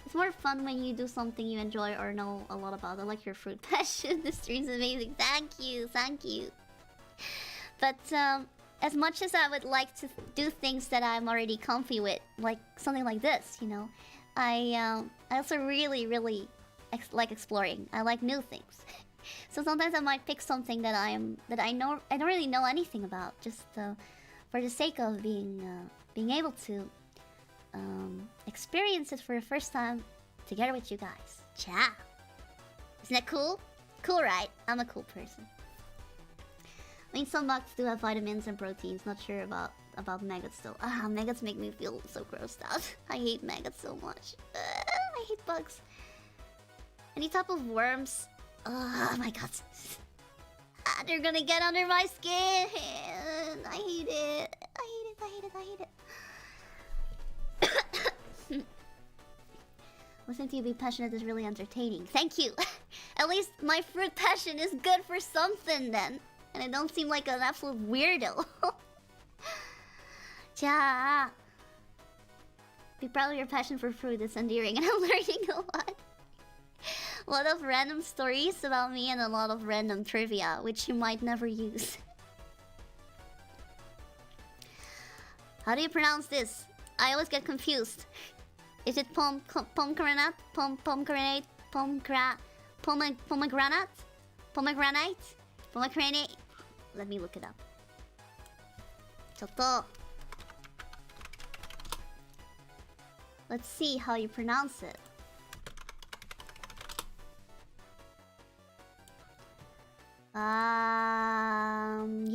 It's more fun when you do something you enjoy or know a lot about. I like your fruit passion. This stream's amazing. Thank you, thank you. But as much as I would like to do things that I'm already comfy with, like something like this, you know, I also really like exploring. I like new things. So sometimes I might pick something that I don't really know anything about, just for the sake of being able to experience it for the first time together with you guys. Chaaa. Isn't that cool? Cool, right? I'm a cool person. I mean, some bugs do have vitamins and proteins. Not sure about maggots though. Maggots make me feel so grossed out. I hate maggots so much. I hate bugs. Any type of worms. Oh my god. They're gonna get under my skin. I hate it. I hate it. I hate it. I hate it. Listening to you be passionate is really entertaining. Thank you. At least my fruit passion is good for something then. And I don't seem like an absolute weirdo. Chaaa. Be proud of your passion for fruit. It's endearing and I'm learning a lot. A lot of random stories about me and a lot of random trivia, which you might never use. How do you pronounce this? I always get confused. Is it pomegranate? Pomegranate? Let me look it up. Chotto. Let's see how you pronounce it.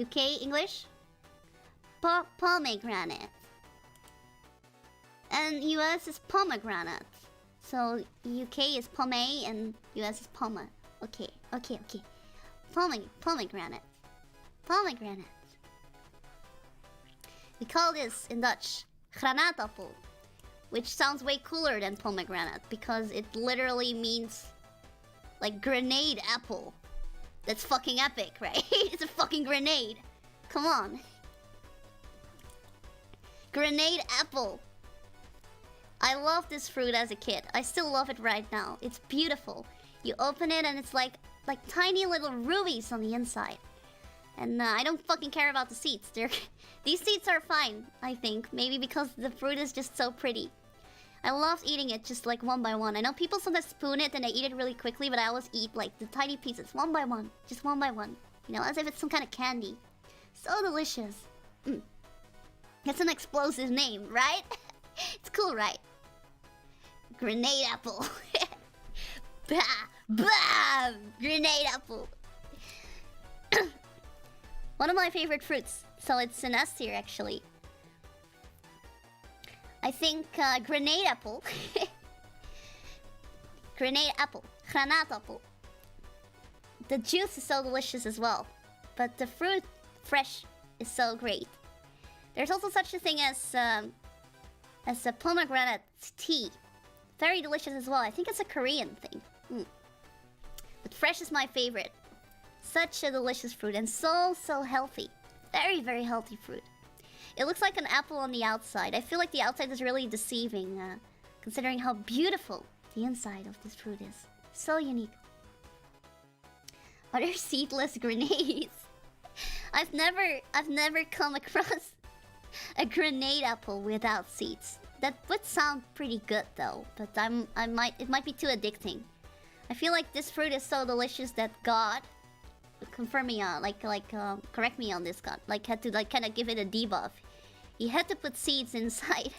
UK English? Pomegranate. And US is pomegranate. So UK is pome and US is poma. Okay. Pomegranate. Pomegranate. We call this in Dutch granaatappel, which sounds way cooler than pomegranate because it literally means like grenade apple. That's fucking epic, right? It's a fucking grenade. Come on. Grenade apple. I loved this fruit as a kid. I still love it right now. It's beautiful. You open it and it's like tiny little rubies on the inside. And I don't fucking care about the seeds. These seeds are fine, I think. Maybe because the fruit is just so pretty. I love eating it just like one by one. I know people sometimes spoon it and they eat it really quickly, but I always eat like the tiny pieces, one by one. Just one by one. You know, as if it's some kind of candy. So delicious. That's an explosive name, right? It's cool, right? Grenade apple. Bah! Bah! Grenade apple. One of my favorite fruits. So it's an S tier, actually. I think grenade apple. Grenade apple. Granaatappel. The juice is so delicious as well. But the fruit, fresh, is so great. There's also such a thing as a pomegranate tea. Very delicious as well. I think it's a Korean thing. But fresh is my favorite. Such a delicious fruit and so healthy. Very healthy fruit. It looks like an apple on the outside. I feel like the outside is really deceiving, considering how beautiful the inside of this fruit is. So unique. Are there seedless grenades? I've never come across a grenade apple without seeds. That would sound pretty good though, but it might be too addicting. I feel like this fruit is so delicious that God confirm me on, correct me on this, God. Had to kind of give it a debuff. He had to put seeds inside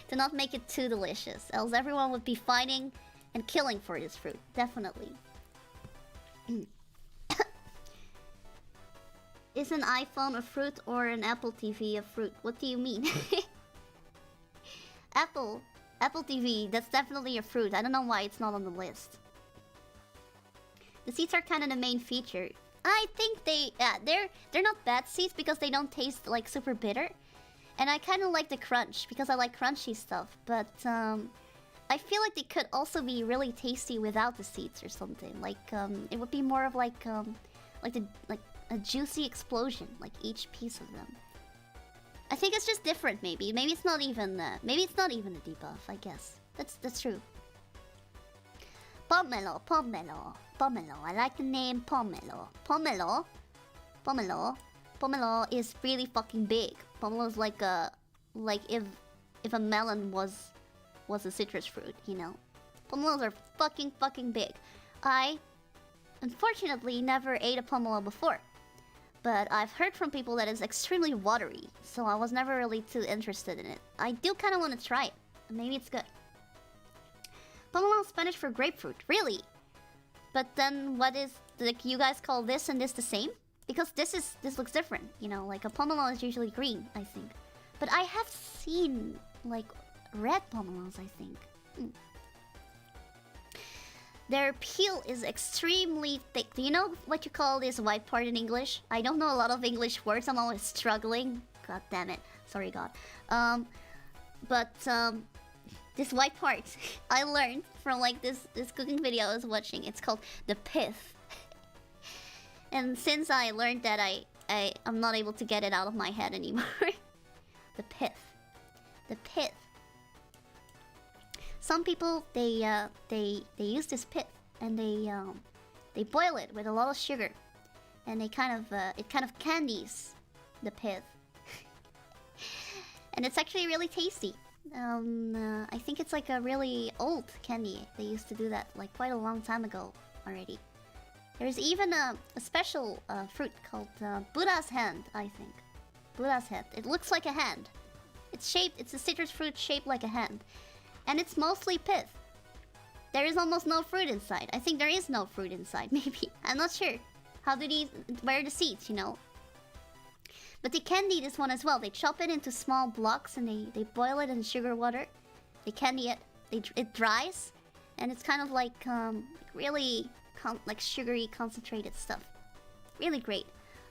to not make it too delicious, else everyone would be fighting and killing for this fruit, definitely. Is an iPhone a fruit or an Apple TV a fruit? What do you mean? Apple TV, that's definitely a fruit. I don't know why it's not on the list. The seeds are kind of the main feature. I think they're not bad seeds because they don't taste like super bitter. And I kind of like the crunch because I like crunchy stuff. But I feel like they could also be really tasty without the seeds or something. Like it would be more of like a juicy explosion, like each piece of them. I think it's just different, maybe. Maybe it's not even a debuff. I guess that's true. Pomelo. I like the name Pomelo. Pomelo is really fucking big. Pomelo is like if a melon was a citrus fruit, you know. Pomelos are fucking big. I unfortunately never ate a pomelo before, but I've heard from people that it's extremely watery, so I was never really too interested in it. I do kind of want to try it. Maybe it's good. Pomelo is Spanish for grapefruit, really? But then what is, like, you guys call this and this the same? Because this looks different, you know, like a pomelo is usually green, I think. But I have seen, like, red pomelos, I think. Their peel is extremely thick. Do you know what you call this white part in English? I don't know a lot of English words, I'm always struggling. God damn it. Sorry, God. This white part, I learned from like this cooking video I was watching. It's called the pith. And since I learned that, I'm not able to get it out of my head anymore. The pith. The pith. Some people they use this pith and they boil it with a lot of sugar, and it kind of candies the pith. And it's actually really tasty. I think it's like a really old candy. They used to do that like quite a long time ago already. There's even a special fruit called Buddha's hand, I think. Buddha's hand. It looks like a hand. It's a citrus fruit shaped like a hand. And it's mostly pith. There is almost no fruit inside. I think there is no fruit inside, maybe. I'm not sure. Where are the seeds, you know? But they candy this one as well. They chop it into small blocks and they boil it in sugar water. They candy it. It dries. And it's kind of like really like sugary concentrated stuff. Really great.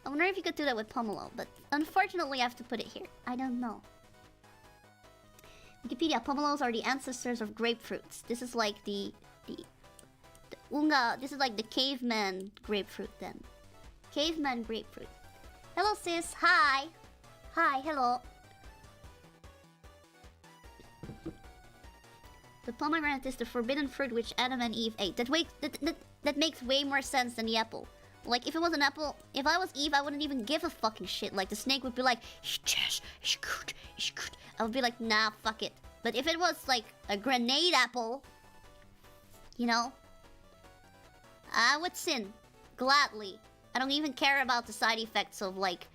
I wonder if you could do that with pomelo, but unfortunately I have to put it here. I don't know. Wikipedia, pomelos are the ancestors of grapefruits. This is like the unga. This is like the caveman grapefruit then. Caveman grapefruit. Hello sis, hi. Hi, hello. The pomegranate is the forbidden fruit which Adam and Eve ate. That makes way more sense than the apple. Like, if it was an apple, if I was Eve, I wouldn't even give a fucking shit. Like, the snake would be like, it's good. I would be like, nah, fuck it. But if it was, like, a grenade apple, you know, I would sin. Gladly. I don't even care about the side effects of, like,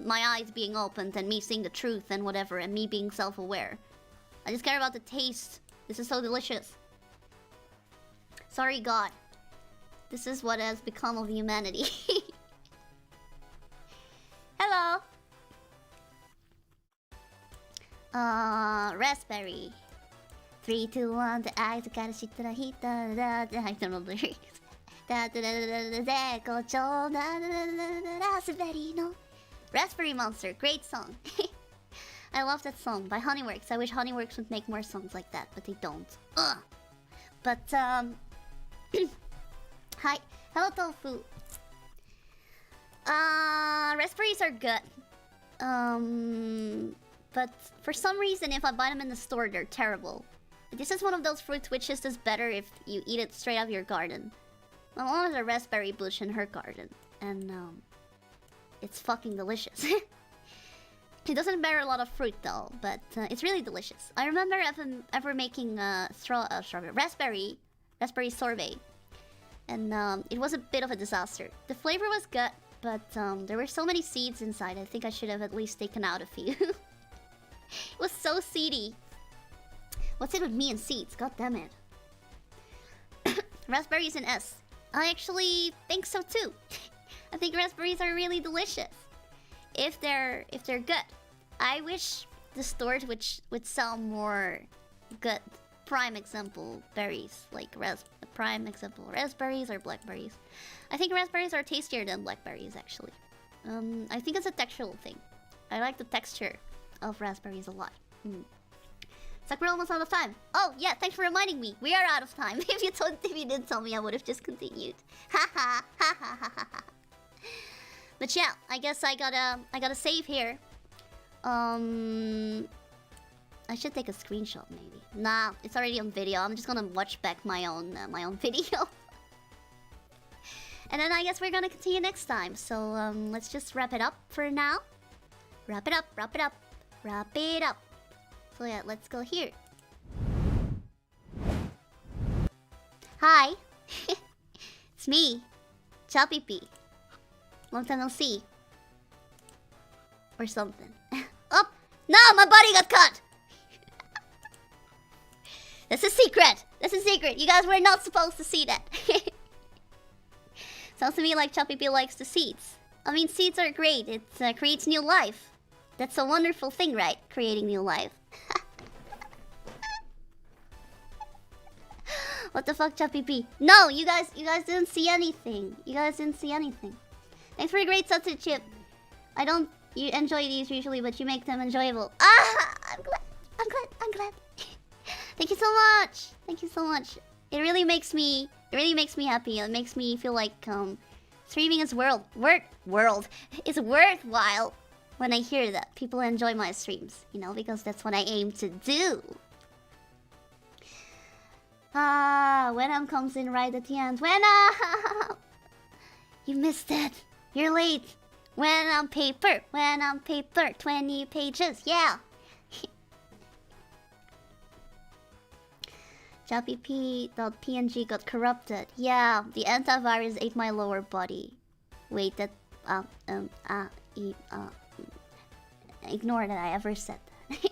my eyes being opened and me seeing the truth and whatever, and me being self-aware. I just care about the taste. This is so delicious. Sorry, God. This is what has become of humanity. Hello. Raspberry. 3, 2, 1, the eyes gotta shit that I hit. I don't know the lyrics. Raspberry Monster, great song. I love that song by Honeyworks. I wish Honeyworks would make more songs like that, but they don't. Ugh. But hi, hello Tofu. Raspberries are good. But for some reason, if I buy them in the store, they're terrible. This is one of those fruits which is just better if you eat it straight out of your garden. My mom has a raspberry bush in her garden, and it's fucking delicious. It doesn't bear a lot of fruit though, but it's really delicious. I remember ever making raspberry sorbet, and it was a bit of a disaster. The flavor was good, but there were so many seeds inside. I think I should have at least taken out a few. It was so seedy. What's it with me and seeds? God damn it. raspberries and S. I actually think so too. I think raspberries are really delicious. If they're good. I wish the stores would sell more good prime example berries, like prime example raspberries or blackberries. I think raspberries are tastier than blackberries actually. I think it's a textural thing. I like the texture of raspberries a lot. Sakura almost out of time. Oh yeah, thanks for reminding me. We are out of time. If you didn't tell me, I would have just continued. Ha ha. But yeah, I guess I gotta save here. I should take a screenshot maybe. Nah, it's already on video. I'm just gonna watch back my own video. And then I guess we're gonna continue next time. So let's just wrap it up for now. Wrap it up. So yeah, let's go here. Hi. It's me, Chapipi. Long time no see. Or something. Oh! No! My body got cut! That's a secret! That's a secret! You guys were not supposed to see that. Sounds to me like Chapipi likes the seeds. I mean, seeds are great. It creates new life. That's a wonderful thing, right? Creating new life. What the fuck, Chapipi? No, you guys didn't see anything. Thanks for a great satsu chip. I don't enjoy these usually, but you make them enjoyable. Ah, I'm glad. Thank you so much. It really makes me happy. It makes me feel like streaming is is worthwhile when I hear that people enjoy my streams, you know, because that's what I aim to do. Wenham comes in right at the end. Wenham! You missed it. You're late. Wenham paper. 20 pages. Yeah. Chapipi.png got corrupted. Yeah, the antivirus ate my lower body. Wait, that ignore that I ever said that.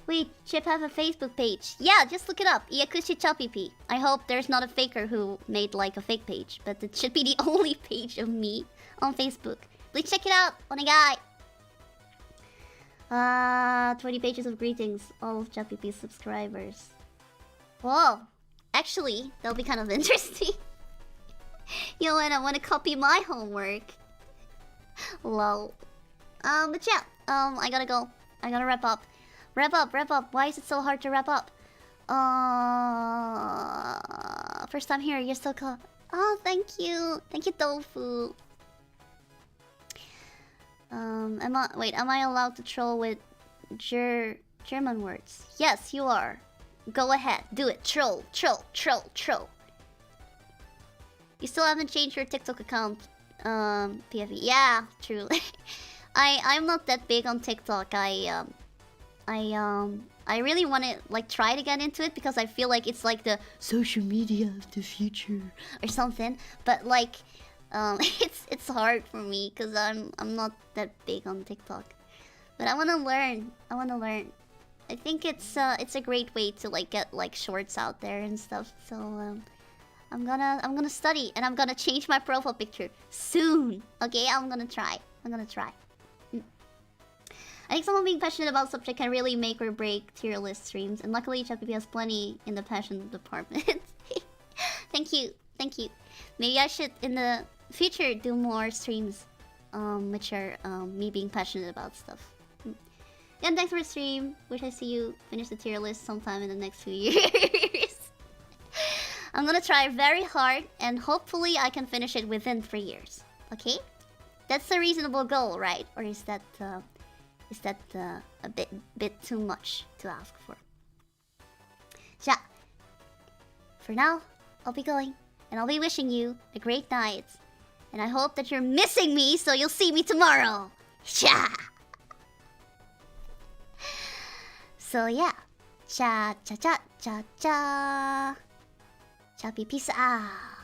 Wait, Chip have a Facebook page. Yeah, just look it up. Iakushi Chapipi. I hope there's not a faker who made like a fake page, but it should be the only page of me on Facebook. Please check it out, onegai. 20 pages of greetings, all of Chapipi's subscribers. Whoa, actually, that'll be kind of interesting. You know, and I want to copy my homework. Lol. But yeah, I gotta go. I gotta wrap up. Wrap up. Why is it so hard to wrap up? First time here, you're so cool. Oh, thank you. Thank you, Tofu. Am I allowed to troll with German words? Yes, you are. Go ahead, do it. Troll. You still haven't changed your TikTok account, PFE. Yeah, true. I'm not that big on TikTok. I really want to like try to get into it because I feel like it's like the social media of the future or something. But like, it's hard for me because I'm not that big on TikTok. But I want to learn. I think it's a great way to like get like shorts out there and stuff. So I'm gonna study and I'm gonna change my profile picture soon. Okay, I'm gonna try. I think someone being passionate about subject can really make or break tier list streams, and luckily Chapipi has plenty in the passion department. Thank you. Maybe I should in the future do more streams, which are me being passionate about stuff. And thanks for the stream. Wish I see you finish the tier list sometime in the next few years. I'm gonna try very hard, and hopefully I can finish it within 3 years. Okay? That's a reasonable goal, right? Or is that a bit too much to ask for? Yeah. For now, I'll be going, and I'll be wishing you a great night. And I hope that you're missing me, so you'll see me tomorrow. Yeah. So yeah. Cha cha cha cha cha. Chappy peace out.